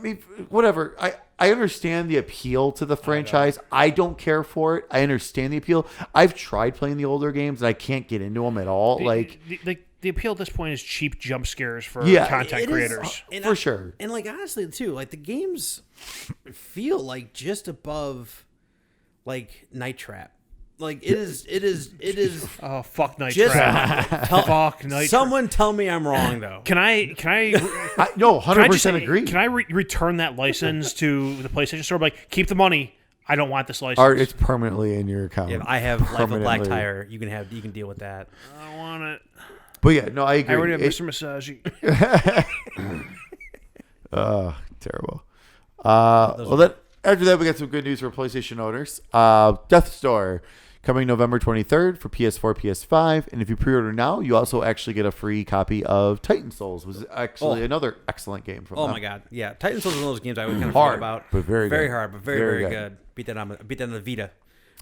mean, whatever. I understand the appeal to the franchise. I don't care for it. I understand the appeal. I've tried playing the older games, and I can't get into them at all. The appeal at this point is cheap jump scares for Yeah, content It is- creators. and For sure. And like honestly too, like the games feel like just above like Night Trap. Like it is Oh fuck Night just Trap. Fuck Night Trap. someone tell me I'm wrong though. Can I No, can I just 100% agree. Can I return that license to the PlayStation Store? Like, keep the money. I don't want this license. Art, it's permanently in your account. If I have Life of Black Permanently. Tire, you can deal with that. I don't want it. But yeah, no, I agree. I already have It- Mr. Massaji. Terrible. Well, after that, we got some good news for PlayStation owners. Death Store coming November 23rd for PS4, PS5, and if you pre-order now, you also actually get a free copy of Titan Souls, which is actually another excellent game from Oh them. my god, yeah. Titan Souls is one of those games I would kind of Hard, forget about. but very good. hard, but very Very very good. good. Beat that on the Vita.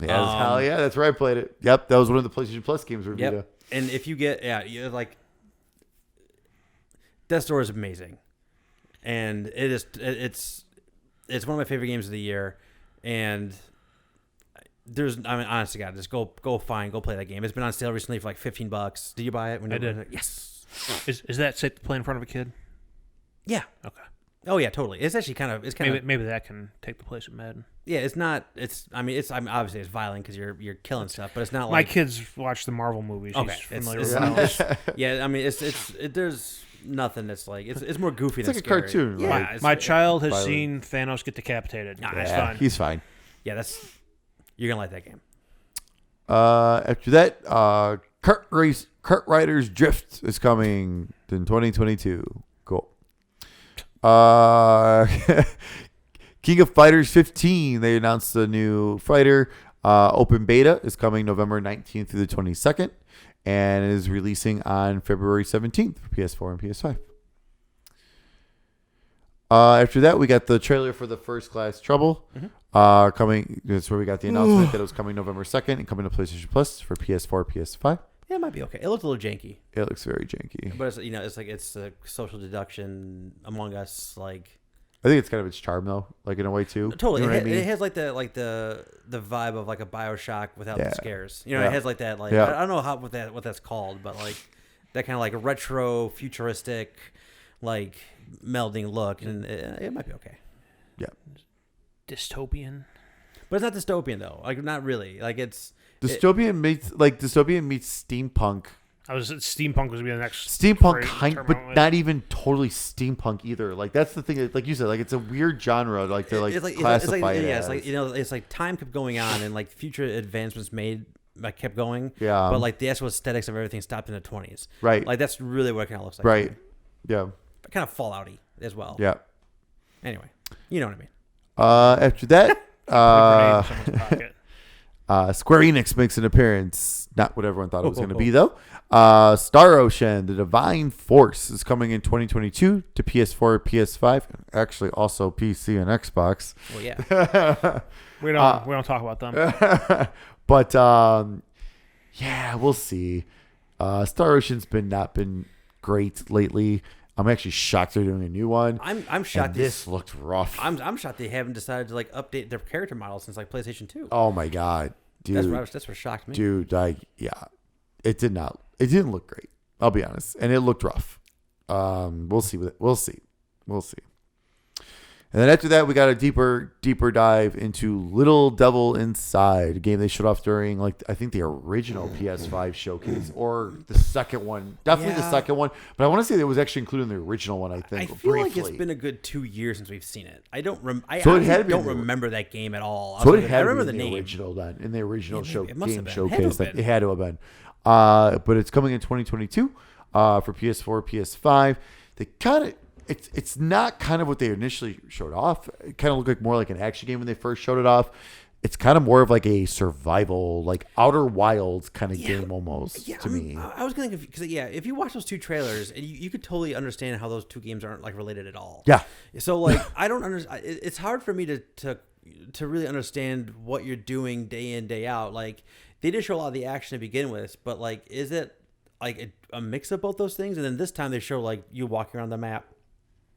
Yeah, hell yeah, that's where I played it. Yep, that was one of the PlayStation Plus games. For Yep. Vita. And if you get you're like Death Door is amazing, and it's one of my favorite games of the year, and honest to God, just go play that game. It's been on sale recently for like $15. Did you buy it? I did. Yes. Is that safe to play in front of a kid? Yeah. Okay. Oh yeah, totally. It's actually kind of Maybe that can take the place of Madden. yeah. It's not. I mean obviously it's violent because you're killing stuff, but it's not My like kids watch the Marvel movies. okay. He's It's, familiar it's, with not- those. yeah. I mean there's nothing that's like it's more goofy It's than like a scary. cartoon, Yeah. right? it's- My child has violent. seen Thanos get decapitated. Nah, It's Yeah, fine. he's fine. Yeah, you're gonna like that game. After that, Kurt Rider's Drift is coming in 2022. Cool. King of Fighters 15. They announced the new fighter. Open beta is coming November 19th through the 22nd, and is releasing on February 17th for PS4 and PS5. After that, we got the trailer for the First Class Trouble. Coming. That's where we got the announcement that it was coming November 2nd and coming to PlayStation Plus for PS4, PS5. Yeah, it might be okay. It looked a little janky, It looks very janky. but it's a social deduction Among Us like. I think it's kind of its charm though, like in a way too. Totally, You know what I mean? it has like the vibe of like a BioShock without Yeah. the scares. You know, Yeah. it has like that like Yeah. I don't know what that's called, but like that kind of like retro futuristic like melding look, and it might be okay. Yeah. Dystopian. But it's not dystopian though. Like not really. Like it's Dystopian meets steampunk. Steampunk was gonna be the next Steampunk great kind, term I but went with. not even totally steampunk either. Like that's the thing. Like you said, like it's a weird genre. Like to classify it yeah, as. it's like time kept going on and like future advancements kept going. Yeah. But like the actual aesthetics of everything stopped in the 20s. Right. Like that's really what it kind of looks like. Right. Yeah. Kind of Fallout-y as well. Yeah. Anyway, you know what I mean. After that, Put a grenade in someone's pocket. Square Enix makes an appearance. Not what everyone thought it was going to be, though. Star Ocean, The Divine Force is coming in 2022 to PS4, PS5, actually also PC and Xbox. Well, yeah. We don't talk about them. But yeah, we'll see. Star Ocean's not been great lately. I'm actually shocked they're doing a new one. I'm shocked. This looked rough. I'm shocked they haven't decided to like update their character model since like PlayStation 2. Oh my god, dude! That's what shocked me, dude. It didn't look great. I'll be honest, and it looked rough. We'll see. We'll see. And then after that, we got a deeper dive into Little Devil Inside, a game they showed off during, like, I think the original PS5 showcase, or the second one. Definitely the second one. But I want to say that it was actually included in the original one, I think, I feel briefly. like it's been a good 2 years since we've seen it. I don't remember that game at all. So it had I to remember be the in the name. original then, in the original game showcase. It had to have been. But it's coming in 2022 for PS4, PS5. They kind of... It's not kind of what they initially showed off. It kind of looked like more like an action game when they first showed it off. It's kind of more of like a survival, like Outer Wilds kind of game almost to me. I was going to because if you watch those two trailers, you could totally understand how those two games aren't like related at all. Yeah. So like I don't understand. It's hard for me to really understand what you're doing day in day out. Like they did show a lot of the action to begin with, but like is it like a mix of both those things? And then this time they show like you walking around the map.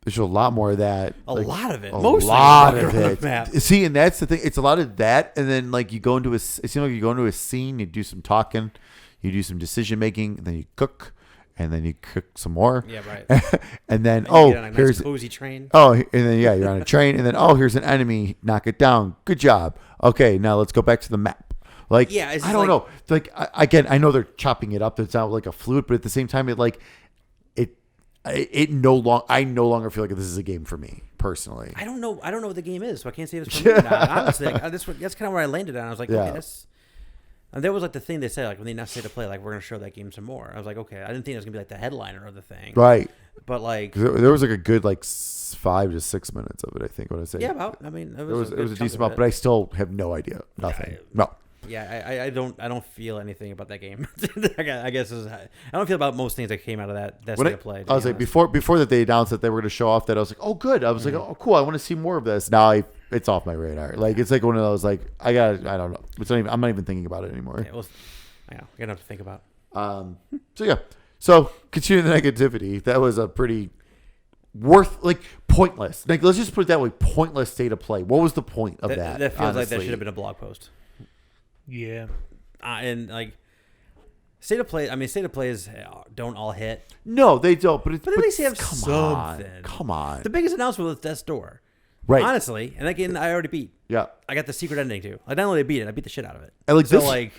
There's a lot more of that. A lot of it. A Mostly lot of it. Map. See, and that's the thing. It's a lot of that, and then like you go into it seems like you go into a scene, you do some talking, you do some decision making, and then you cook, and then you cook some more. Yeah, right. And then here's a cozy train. And then you're on a train, and then here's an enemy, knock it down. Good job. Okay, now let's go back to the map. Like, I don't know. Like again, I know they're chopping it up. It's not like a fluid, but at the same time, I no longer feel like this is a game for me personally. I don't know what the game is, so I can't say it's for me. Honestly, that's kind of where I landed on. I was like, okay, that's. And that was like the thing they said, like when they announced State of Play, like we're gonna show that game some more. I was like, okay, I didn't think it was gonna be like the headliner of the thing, right? But like there was like a good 5 to 6 minutes of it, I think. What I say? Yeah, about. I mean, it was a decent amount, but I still have no idea. Nothing. No. Yeah, I don't feel anything about that game. I guess I don't feel about most things that came out of that State of Play. I was like before that they announced that they were going to show off that, I was like, oh good. I was like, oh cool. I want to see more of this. Now it's off my radar. Like it's like one of those like I don't know. I'm not even thinking about it anymore. Yeah, I got enough to think about. So continuing the negativity, that was a pretty pointless. Like let's just put it that way, pointless State of Play. What was the point of that? That feels honestly like that should have been a blog post. Yeah. And like State of Plays don't all hit. No, they don't. But at least you have something. Come on. The biggest announcement was Death's Door. Right. Honestly, and that game I already beat. Yeah. I got the secret ending too. I not only beat it, I beat the shit out of it. And like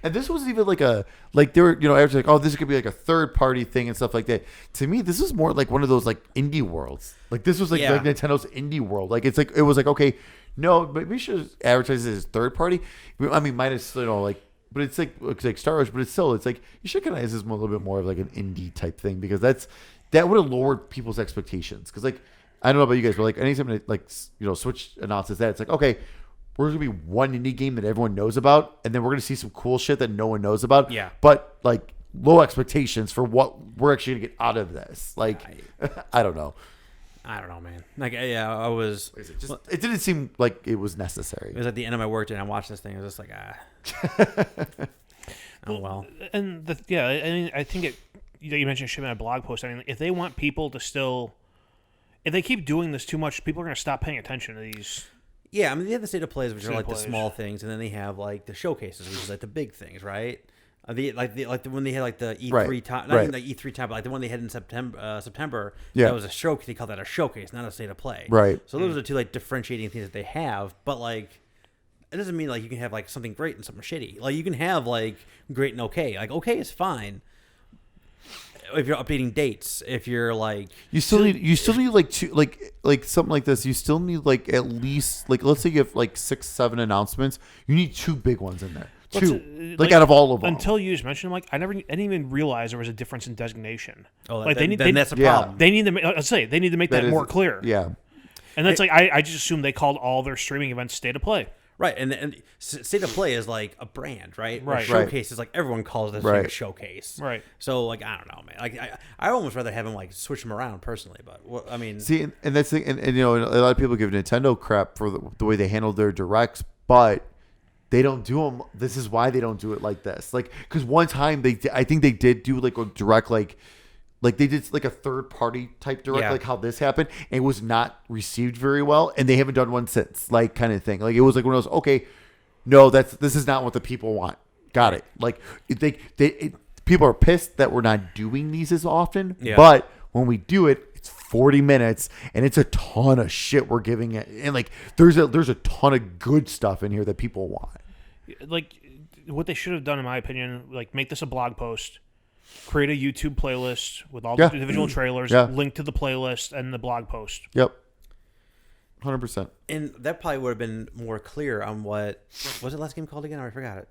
and this wasn't even they were everyone's like, oh, this could be like a third party thing and stuff like that. To me, this was more like one of those like indie worlds. Like this was like Nintendo's indie world. Like it was like, okay, no, but we should advertise it as third party. I mean, minus but it's like Star Wars, but it's like you should kind of as this a little bit more of like an indie type thing because that would have lowered people's expectations. Because like I don't know about you guys, but like anytime Switch announces that, it's like, okay, we're gonna be one indie game that everyone knows about, and then we're gonna see some cool shit that no one knows about. Yeah. But like low expectations for what we're actually gonna get out of this. Like I don't know. I don't know, man. Like, I was. It didn't seem like it was necessary. It was at the end of my work day, and I watched this thing. I was just like, oh well. And I mean, I think you mentioned shipping a blog post. I mean, if they want people to still, if they keep doing this too much, people are going to stop paying attention to these. Yeah, I mean, they have the State of Plays, which are like the small things, and then they have like the showcases, which is like the big things, right? When they had like the E3 time, not even the E3 time, but like the one they had in September. Yeah. That was a showcase. They called that a showcase, not a State of Play. Right. So those are two like differentiating things that they have, but like it doesn't mean like you can have like something great and something shitty. Like you can have like great and okay. Like okay is fine. If you're updating dates, if you're like you still need like two like something like this. You still need like at least like let's say you have like 6-7 announcements. You need 2 big ones in there. Two, like out of all of them. Until you just mentioned, I didn't even realize there was a difference in designation. Oh, like that's a problem. They need to make that more clear. Yeah, and that's I just assumed they called all their streaming events State of Play. Right, and State of Play is like a brand, right? Right. Showcase is like everyone calls this thing a showcase. Right. So like I don't know, man. Like I almost rather have them like switch them around personally, but I mean, see, and that's the, and you know, a lot of people give Nintendo crap for the way they handle their directs, but they don't do them. This is why they don't do it like this. Like, because one time I think they did do like a direct like they did like a third party type direct, like how this happened, and it was not received very well, and they haven't done one since, like kind of thing. Like it was like one of those, okay, no, this is not what the people want. Got it. Like people are pissed that we're not doing these as often, but when we do it, it's 40 minutes, and it's a ton of shit we're giving it, and like there's a ton of good stuff in here that people want. Like what they should have done, in my opinion, like make this a blog post. Create a YouTube playlist with all the individual trailers, link to the playlist and the blog post. Yep. 100%. And that probably would have been more clear on what was the last game called again? I forgot it.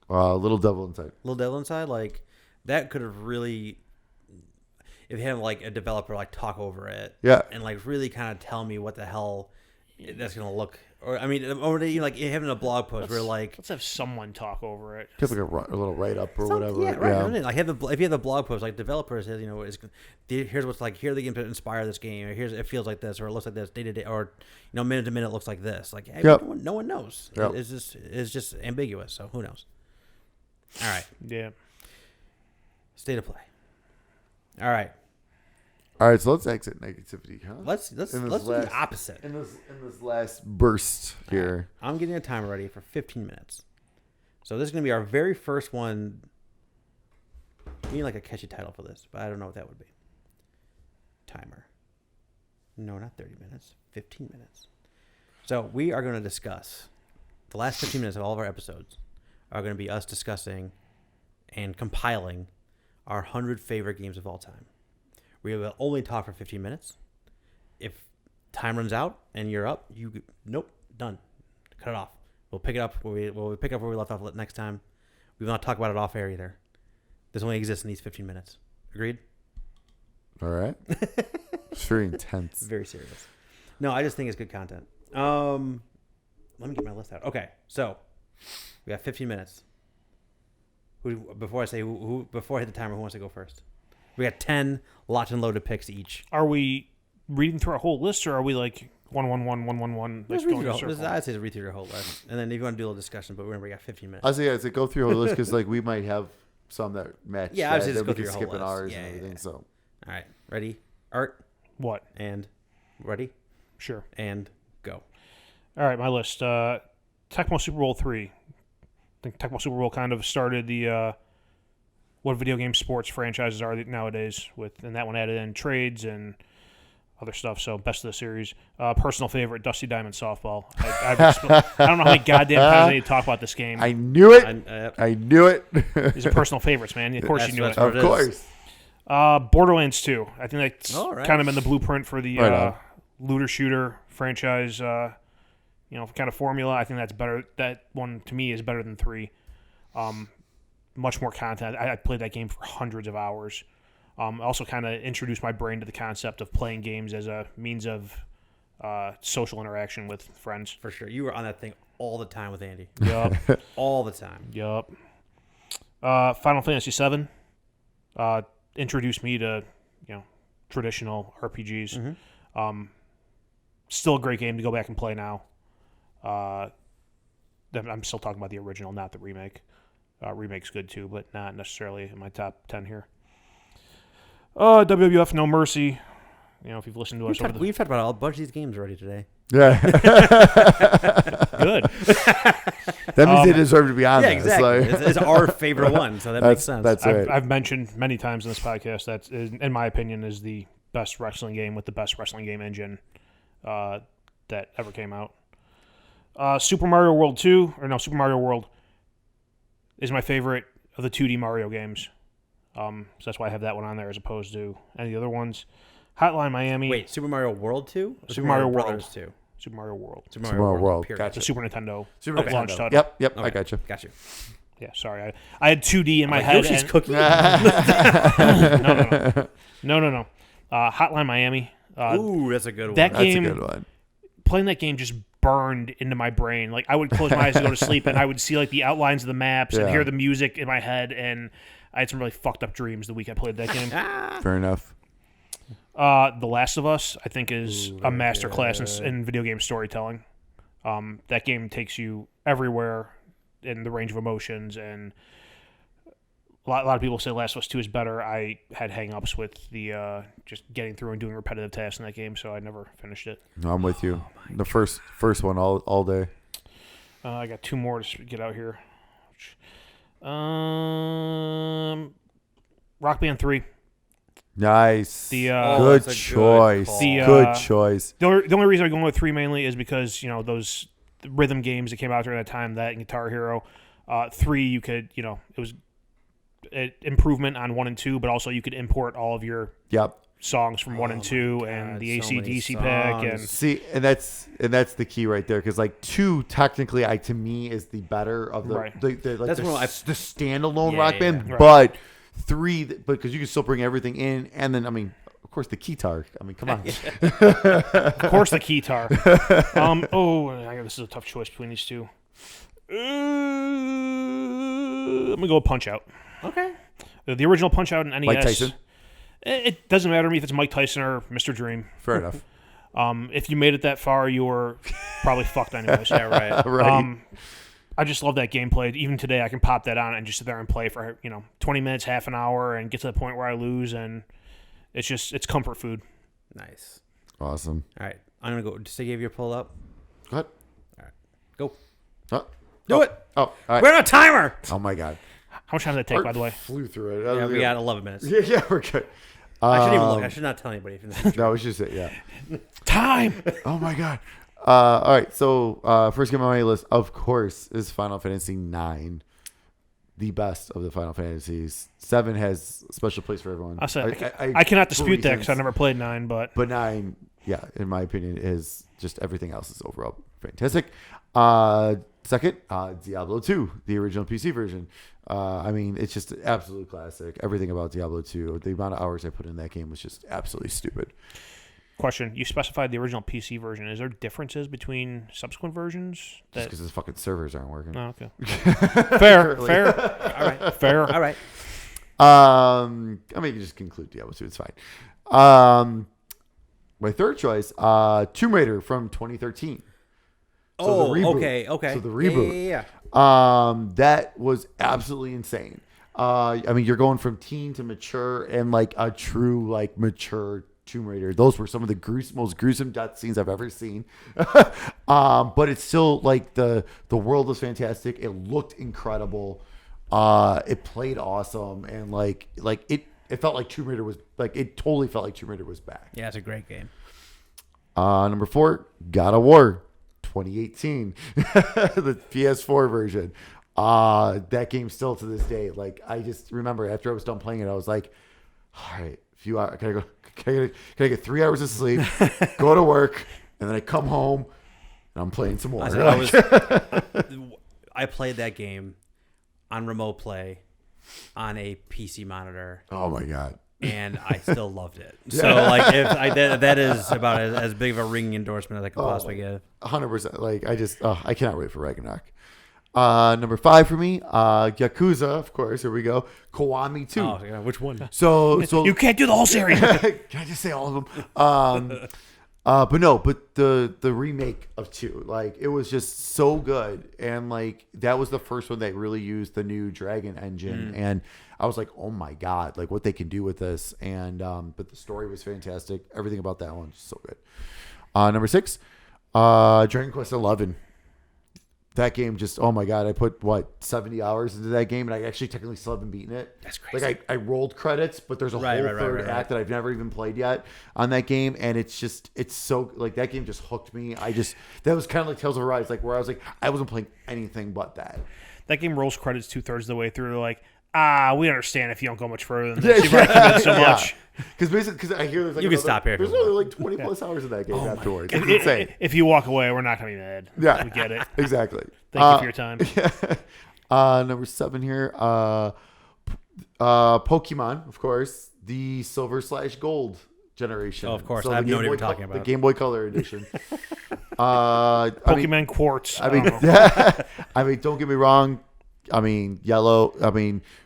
Little Devil Inside. Little Devil Inside? Like, that could have really, if you had like a developer like talk over it. Yeah. And like really kind of tell me what the hell that's going to look. Or I mean, or like having a blog post where like let's have someone talk over it. Just like a little write up or whatever. Yeah, right. Yeah. Like if you have the blog post, like developers, you know, here's what's like. Here the game to inspire this game. Or here's it feels like this, or it looks like this day to day, or you know, minute to minute looks like this. Like hey, no one knows. Yep. It's just ambiguous. So who knows? All right. Yeah. State of Play. All right. All right, so let's exit negativity, huh? Let's do the opposite. In this last burst here. Right. I'm getting a timer ready for 15 minutes. So this is going to be our very first one. We need like a catchy title for this, but I don't know what that would be. Timer. No, not 30 minutes. 15 minutes. So we are going to discuss the last 15 minutes of all of our episodes are going to be us discussing and compiling our 100 favorite games of all time. We will only talk for 15 minutes. If time runs out and you're up, nope, done. Cut it off. We'll pick it up we'll pick up where we left off next time. We will not talk about it off air either. This only exists in these 15 minutes. Agreed? All right. It's very intense. Very serious. No, I just think it's good content. Let me get my list out. Okay, so we got 15 minutes. Before I hit the timer, who wants to go first? We got 10 locked and loaded picks each. Are we reading through our whole list, or are we like 1-1-1-1-1-1? Let's read through I'd say read through your whole list, and then if you want to do a little discussion, but remember we got 15 minutes. I say go through your list because like we might have some that match. Yeah, I was just that go we through can your skip whole in list. ours Yeah, and everything. yeah. So all right, ready? Art. What? And ready? Sure. And go. All right, my list. Tecmo Super Bowl 3. I think Tecmo Super Bowl kind of started the what video game sports franchises are nowadays, and that one added in trades and other stuff. So best of the series. Personal favorite, Dusty Diamond Softball. I don't know how many goddamn times I need to talk about this game. I knew it. I knew it. These are personal favorites, man. Of course you knew it. Of course. Borderlands 2. I think that's kind of been the blueprint for the looter shooter franchise. Kind of formula. I think that's better. That one to me is better than 3. Much more content. I played that game for hundreds of hours. Also kind of introduced my brain to the concept of playing games as a means of social interaction with friends. For sure. You were on that thing all the time with Andy. Yup. All the time. Yup. Final Fantasy VII introduced me to traditional RPGs. Mm-hmm. Still a great game to go back and play now. I'm still talking about the original, not the remake. Remake's good too, but not necessarily in my top 10 here. WWF No Mercy. If you've listened to us, we've talked about a bunch of these games already today. Yeah. Good. That means they deserve to be on Yeah, there. exactly. It's our favorite one, so that makes sense. That's right. I've mentioned many times in this podcast that, in my opinion, is the best wrestling game with the best wrestling game engine that ever came out. Super Mario World 2, Super Mario World is my favorite of the 2D Mario games. So that's why I have that one on there as opposed to any of the other ones. Hotline Miami. Wait, Super Mario World 2? Super Mario World Brothers 2? Super Mario World. Super Mario World. Gotcha. The Super Nintendo Super launch Nintendo. title. Yep. Okay. I got you. Got you. Yeah, sorry. I had 2D in my head. Yoshi's and- Cookie. No. Hotline Miami. Ooh, that's a good one. That That's game, a good one. playing that game just burned into my brain. Like I would close my eyes to go to sleep, and I would see like the outlines of the maps and hear the music in my head, and I had some really fucked up dreams the week I played that game. Fair enough. The Last of Us, I think, is a masterclass in video game storytelling. That game takes you everywhere in the range of emotions, and a lot of people say Last of Us 2 is better. I had hang-ups with the just getting through and doing repetitive tasks in that game, so I never finished it. No, I'm with you. The first one all day. I got 2 more to get out here. Rock Band 3. Nice. Good choice. Good choice. The only reason I'm going with 3 mainly is because, those rhythm games that came out during that time, that and Guitar Hero. 3, you could, it was an improvement on 1 and 2, but also you could import all of your songs from 1 and 2 and the AC/DC pack. And see, and that's the key right there, because like 2 technically, to me, is the better of the the standalone Rock Band, Right. but 3, because you can still bring everything in, and then of course the guitar. Come on. Of course the guitar. This is a tough choice between these 2. I'm gonna go with Punch-Out. Okay. The original Punch-Out in NES. Mike Tyson. It doesn't matter to me if it's Mike Tyson or Mr. Dream. Fair enough. If you made it that far, you were probably fucked anyways. Yeah, right. Right. I just love that gameplay. Even today, I can pop that on and just sit there and play for 20 minutes, half an hour, and get to the point where I lose, and it's comfort food. Nice. Awesome. All right. I'm going to go. Just to give you a pull up. Go ahead. All right. Go. Do it. Oh, all right. We're on a timer. Oh my God. How much time did that take, by the way? Flew through it. Yeah, we got 11 minutes. Yeah, we're good. I shouldn't even look. I should not tell anybody. No, we should say, yeah. Time. Oh my God. All right. So first game on my list, of course, is Final Fantasy IX, the best of the Final Fantasies. 7 has a special place for everyone. I cannot dispute that because I never played 9, but 9, yeah, in my opinion, is just everything else is overall fantastic. Second, Diablo 2, the original PC version. It's just an absolute classic. Everything about Diablo 2, the amount of hours I put in that game was just absolutely stupid. Question: you specified the original PC version. Is there differences between subsequent versions? Just because the fucking servers aren't working. Oh, okay. Fair. All right. Fair. All right. You just conclude Diablo 2. It's fine. My third choice, Tomb Raider from 2013. So the reboot. Okay. So the reboot. Yeah. That was absolutely insane. You're going from teen to mature, and like a true like mature Tomb Raider. Those were some of the most gruesome death scenes I've ever seen. But it's still like the world was fantastic. It looked incredible. It played awesome, and it felt like Tomb Raider was it totally felt like Tomb Raider was back. Yeah, it's a great game. Number 4, God of War 2018, the PS4 version. That game still to this day. Like I just remember after I was done playing it, I was like, all right, few hours. Can I get 3 hours of sleep, go to work, and then I come home and I'm playing some more. I played that game on remote play on a PC monitor. Oh my God. And I still loved it. So that is about as big of a ringing endorsement as I could possibly give. 100%. I cannot wait for Ragnarok. Number 5 for me, Yakuza, of course. Here we go. Kiwami 2. Oh, yeah, which one? So you can't do the whole series. Can I just say all of them? But the remake of 2, it was just so good, and that was the first one that really used the new Dragon engine, and I was like, oh my God, what they can do with this, and but the story was fantastic. Everything about that one was so good. Number 6, Dragon Quest 11. That game just, oh my God, I put 70 hours into that game, and I actually technically still haven't beaten it. That's crazy. I rolled credits, but there's a whole third act that I've never even played yet on that game, and it's so, that game just hooked me. That was kind of like Tales of Arise, where I was I wasn't playing anything but that. That game rolls credits 2/3 of the way through. They're like, we understand if you don't go much further than this. You've already committed so much. Because I hear there's you can stop here. There's only 20 plus hours in that game afterwards. It's insane. If you walk away, we're not going to be mad. Yeah, we get it. Exactly. Thank you for your time. Number 7 here, Pokemon, of course, the Silver/Gold generation. Oh, of course. So I have the no Game idea what Boy you're talking about. The Game Boy Color edition. Pokemon Quartz. I mean, don't know. I mean, don't get me wrong. I mean,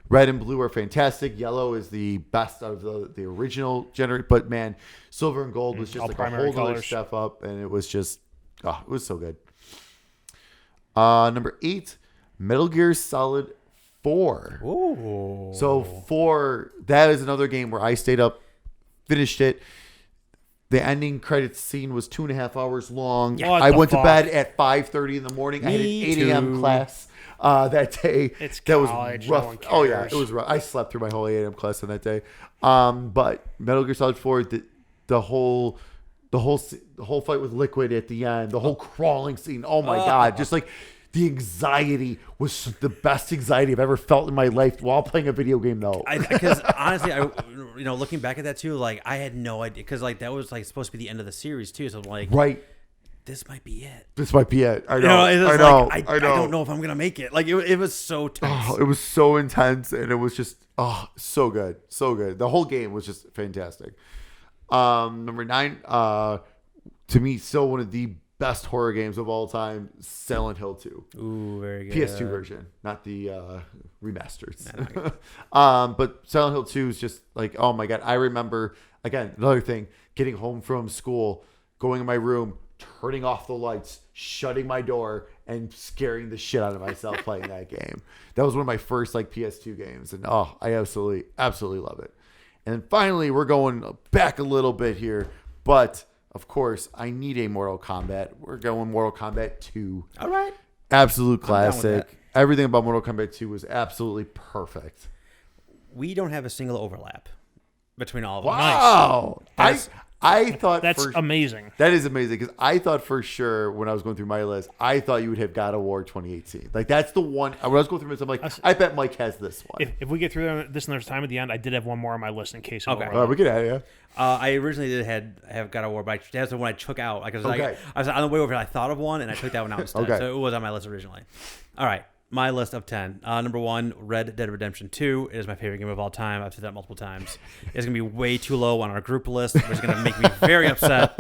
red and blue are fantastic. Yellow is the best of the original generation. But man, silver and gold was just all like a primary whole other colors. step up, and it was just, it was so good. Number 8, Metal Gear Solid 4. Ooh. So 4, that is another game where I stayed up, finished it. The ending credits scene was 2.5 hours long. What I the went to fuck? bed at 5:30 in the morning. I had an Me 8 a.m. too. class that day. It's that was college, no rough. one Oh yeah, cares. it was rough. I slept through my whole 8 a.m. class on that day. But Metal Gear Solid 4, the whole fight with Liquid at the end, the whole crawling scene. Oh my god, just like. The anxiety was the best anxiety I've ever felt in my life while playing a video game, though. Because honestly, looking back at that too, like I had no idea, because like that was like supposed to be the end of the series too. So I'm like, Right. this might be it. This might be it. I know. You know, it's I just know. like, I know. I don't know if I'm gonna make it. Like it was so tense. Oh, it was so intense, and it was just so good, so good. The whole game was just fantastic. Number 9, to me, still one of the best horror games of all time, Silent Hill 2. Ooh, very good. PS2 version, not the remasters. But Silent Hill 2 is just like, oh my god. I remember, again, another thing, getting home from school, going in my room, turning off the lights, shutting my door, and scaring the shit out of myself playing that game. That was one of my first like PS2 games, and I absolutely love it. And then finally, we're going back a little bit here, but of course, I need a Mortal Kombat. We're going Mortal Kombat 2. All right. Absolute down with classic. that. Everything about Mortal Kombat 2 was absolutely perfect. We don't have a single overlap between all of them. Wow. That's- I thought That's for, amazing. that is amazing, because I thought for sure when I was going through my list, I thought you would have God of War 2018. Like that's the one. When I was going through this, I'm like, I bet Mike has this one. If we get through this another time at the end, I did have one more on my list in case. Okay. We could add it. I originally did have God of War, but that's the one I took out. Like, Okay. I was on the way over. I thought of one, and I took that one out instead. Okay. So it was on my list originally. All right, my list of 10. Number 1, Red Dead Redemption 2. It is my favorite game of all time. I've said that multiple times. It's gonna be way too low on our group list, which is gonna make me very upset.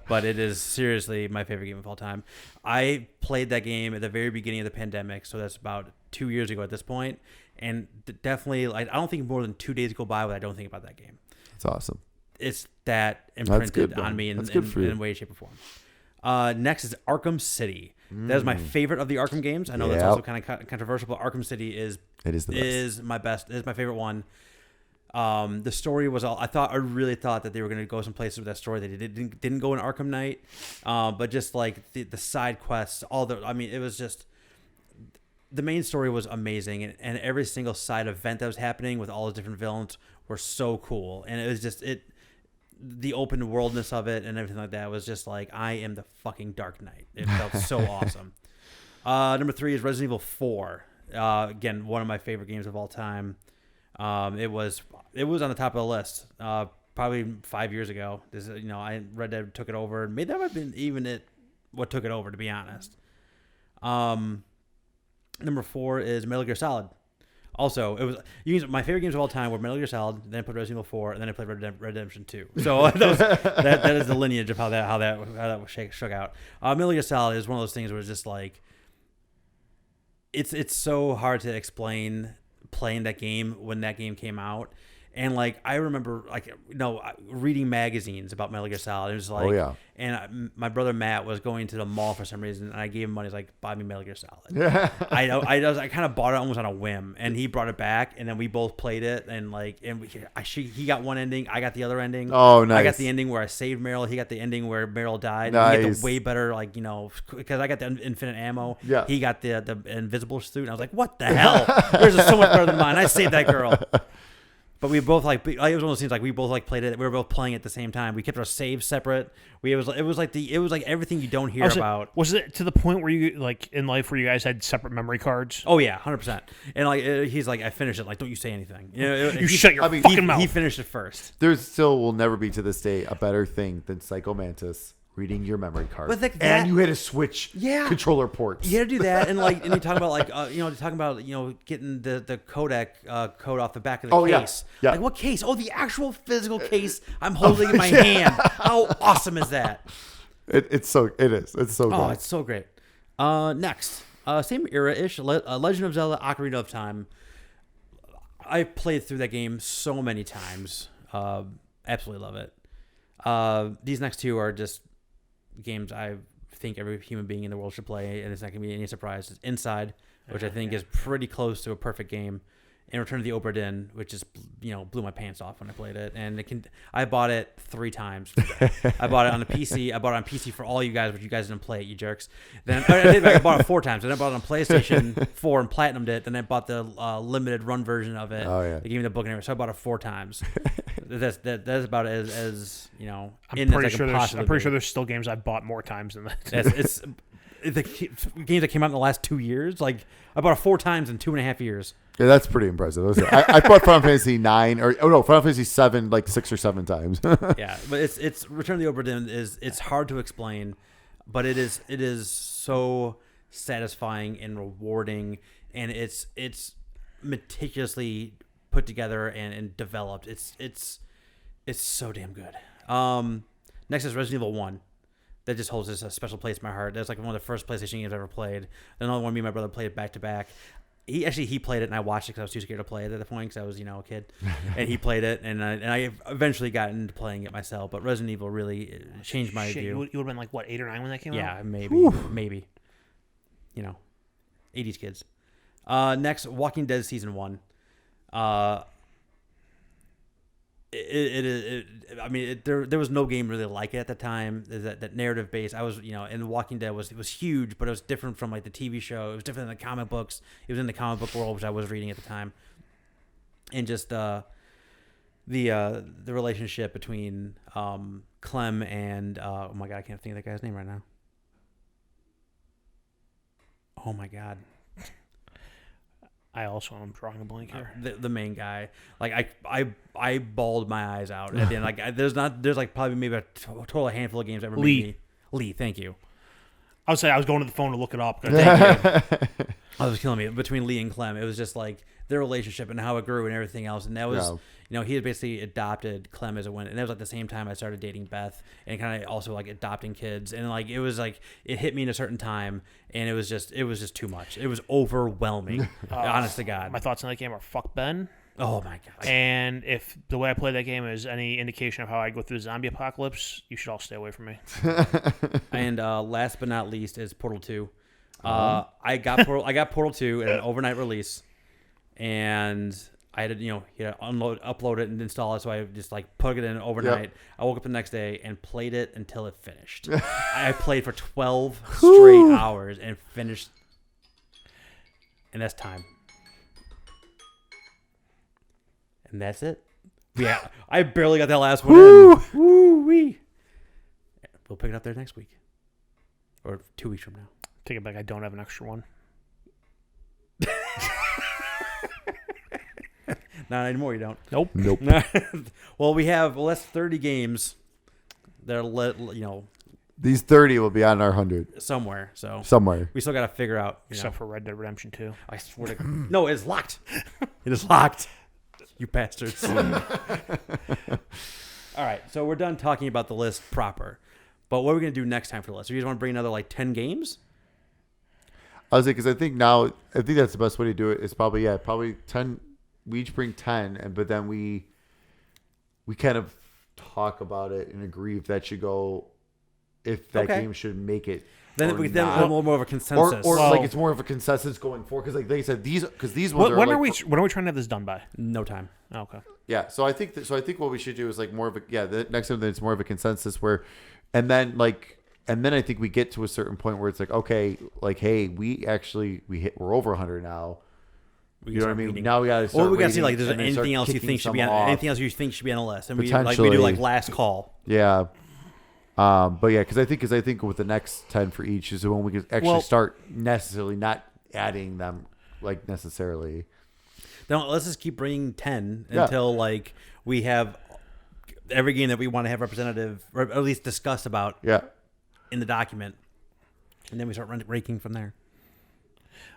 But it is seriously my favorite game of all time. I played that game at the very beginning of the pandemic, so that's about 2 years ago at this point. And definitely, like, I don't think more than 2 days go by where I don't think about that game. That's awesome. It's that imprinted good, on man. me in That's good for you. way, shape, or form. Next is Arkham City. That is my favorite of the Arkham games. I know that's Yep. also kind of controversial, but Arkham City is It is the best. is my best. It is my favorite one. The story was all. I really thought that they were going to go some places with that story. They didn't go in Arkham Knight, but just like the side quests, it was just. The main story was amazing, and every single side event that was happening with all the different villains were so cool, and it was just the open worldness of it and everything like that was just like, I am the fucking Dark Knight. It felt so awesome. Number 3 is Resident Evil 4. Again, one of my favorite games of all time. It was on the top of the list. Probably 5 years ago. I Red Dead took it over. Maybe that might have been even what took it over, to be honest. Number 4 is Metal Gear Solid. Also, my favorite games of all time were Metal Gear Solid, then I played Resident Evil 4, and then I played Red Redemption 2. So that is the lineage of how that was shook out. Metal Gear Solid is one of those things where it's just like it's so hard to explain playing that game when that game came out. And like I remember, reading magazines about Metal Gear Solid. It was like, Oh, yeah. And my brother Matt was going to the mall for some reason, and I gave him money. He's like, "Buy me Metal Gear Solid." I kind of bought it almost on a whim, and he brought it back, and then we both played it, and he got one ending, I got the other ending. Oh, nice. I got the ending where I saved Meryl. He got the ending where Meryl died. Nice. He got the way better, because I got the infinite ammo. Yeah. He got the invisible suit, and I was like, "What the hell? Yours is so much better than mine. I saved that girl." But we both it was one of those things we both played it. We were both playing at the same time. We kept our saves separate. It was like everything you don't hear about. Was it to the point where you in life where you guys had separate memory cards? Oh yeah, 100%. And he's like, I finished it. Like, don't you say anything. Shut your fucking mouth. He finished it first. There still will never be to this day a better thing than Psycho Mantis reading your memory card. But and you had to switch controller ports. You had to do that, and like, and you talk about like, talking about getting the codec code off the back of the case. Yeah. Like what case? Oh, the actual physical case I'm holding in my hand. How awesome is that? It's so good. Oh, it's so great. Next, same era-ish, Legend of Zelda: Ocarina of Time. I played through that game so many times. Absolutely love it. These next two are just games I think every human being in the world should play, and it's not going to be any surprise. It's Inside, which I think is pretty close to a perfect game, and Return to the Obra Dinn, which just blew my pants off when I played it. And I bought it 3 times. I bought it on the PC. I bought it on PC for all you guys, but you guys didn't play it, you jerks. Then I bought it 4 times. Then I bought it on PlayStation 4 and platinumed it. Then I bought the limited run version of it. Oh yeah. They gave me the book and everything. So I bought it 4 times. That's about as I'm pretty sure there's still games I've bought more times than that. It's the games that came out in the last 2 years. Like I bought it 4 times in 2.5 years. Yeah, that's pretty impressive. I bought Final Fantasy 9 Final Fantasy 7 like 6 or 7 times. Yeah, but it's Return to the Obra Dinn it's hard to explain, but it is so satisfying and rewarding, and it's meticulously put together and developed. It's so damn good. Next is Resident Evil 1. That just holds a special place in my heart. That's like one of the first PlayStation games I ever played. Another one, me and my brother played back to back. He played it and I watched it because I was too scared to play it at the point because I was a kid, and he played it and I eventually got into playing it myself. But Resident Evil really changed my view. You would have been like what, 8 or 9 when that came out? Yeah, maybe. 80s kids. Next, Walking Dead season 1. There was no game really like it at the time. That narrative base. I was, and Walking Dead was huge, but it was different from like the TV show. It was different than the comic books. It was in the comic book world, which I was reading at the time, and just the relationship between Clem and oh my god, I can't think of that guy's name right now. Oh my god. I also am drawing a blank here. The main guy, like I bawled my eyes out at the end. Like there's like probably maybe a total handful of games that ever made me. Lee, thank you. I would say I was going to the phone to look it up. Thank you. I was killing me between Lee and Clem. It was just like their relationship and how it grew and everything else. And that was, he had basically adopted Clem as a win. And that was like the same time I started dating Beth and kind of also like adopting kids. And like, it was like, it hit me in a certain time and it was just too much. It was overwhelming. Honest to God. My thoughts on that game are fuck Ben. Oh my God. And if the way I play that game is any indication of how I go through the zombie apocalypse, you should all stay away from me. And last but not least is Portal 2. I got Portal 2 at an overnight release, and I had to, upload it and install it. So I just like plug it in overnight. Yep. I woke up the next day and played it until it finished. I played for 12 straight hours and finished, and that's time. And that's it. Yeah, I barely got that last one in. Woo-wee. We'll pick it up there next week, or 2 weeks from now. Take it back. I don't have an extra one. Not anymore. You don't. Nope. Well, that's 30 games. They're These 30 will be on our 100 somewhere. So somewhere we still got to figure out. Except for Red Dead Redemption 2. I swear to God. No, it's locked. It is locked. You bastards. All right, so we're done talking about the list proper. But what are we going to do next time for the list? Do you just want to bring another like 10 games? I was like, because I think that's the best way to do it. Is probably 10. We each bring 10, but then we kind of talk about it and agree if that should go, if that game should make it. Then we then a little more of a consensus, or like it's more of a consensus going forward. Because like I said, these ones when are we trying to have this done by? No time. Oh, okay. Yeah, so I think what we should do is like more of a the next time it's more of a consensus where, and then I think we get to a certain point where it's like, okay, like hey, we're over 100 now. You know what I mean? Now we got to start. Or we got to see like there's anything else you think should be on the list, and we do like last call. Yeah. But yeah, because I think with the next 10 for each is when we can actually start necessarily not adding them like necessarily. No, let's just keep bringing 10 until like we have every game that we want to have representative or at least discuss about. Yeah. in the document, and then we start ranking from there.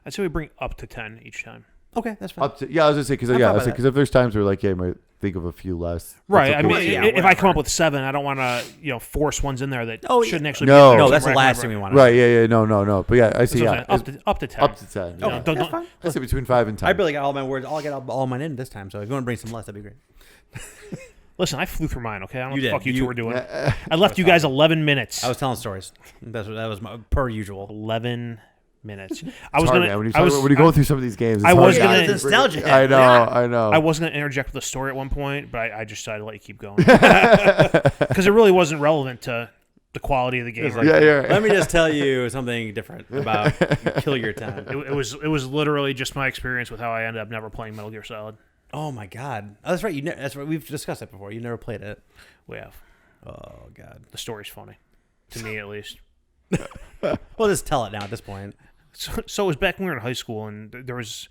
I'd say we bring up to 10 each time. Okay, that's fine. I was gonna say because if there's times where like, yeah, I might think of a few less. Right. I mean, Yeah, if I whatever. come up with 7, I don't want to force ones in there that shouldn't actually. No. be No, that's the last thing we want. Right. Yeah. No. But yeah, I see. Yeah, Up to 10. up to 10. You know, Yeah. don't- fine. I say between 5 and 10. I barely got all my words. I'll get all mine in this time. So if you want to bring some less, that'd be great. Listen, I flew through mine. Okay, I don't know You what the fuck did. you two were doing. I left you guys 11 minutes. I was telling stories. That was my per usual. 11 minutes. It's hard, man. When you go through some of these games, I it's was hard. gonna- It's nostalgia. I know. Yeah. I know. I was going to interject with a story at one point, but I just decided to let you keep going because it really wasn't relevant to the quality of the game. like- Yeah. Let me just tell you something different about Kill Your Time. It was literally just my experience with how I ended up never playing Metal Gear Solid. Oh my god, that's right. That's right. We've discussed that before. You never played it. We have. Oh god. The story's funny, to me at least. We'll just tell it now at this point. So it was back when we were in high school, and there was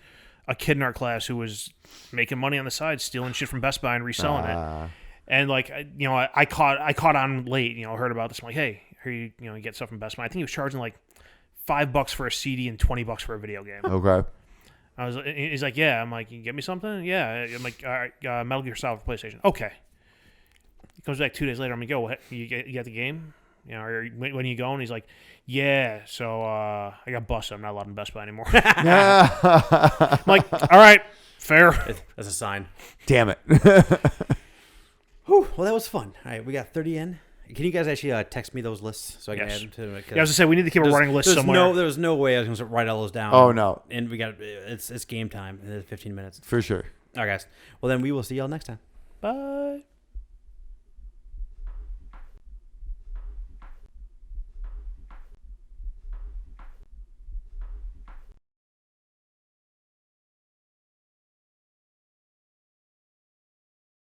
a kid in our class who was making money on the side, stealing shit from Best Buy and reselling it. And like, I caught on late. Heard about this. I'm like, hey, here you get stuff from Best Buy. I think he was charging like $5 for a CD and $20 for a video game. Okay. He's like, yeah. I'm like, you can get me something? Yeah. I'm like, all right, Metal Gear Solid for PlayStation. Okay. He comes back 2 days later. I'm like, yo, what, you got the game? When are you going? He's like, yeah. So I got busted. I'm not allowed in Best Buy anymore. I'm like, all right, fair. That's a sign. Damn it. Whew, well, that was fun. All right, we got 30 in. Can you guys actually text me those lists so I can Yes. add them to it? Yeah, I was gonna say we need to keep a running list somewhere. There was no way I was going to write all those down. Oh, no. And we got it's game time. It's 15 minutes. For sure. All right, guys. Well, then we will see y'all next time. Bye.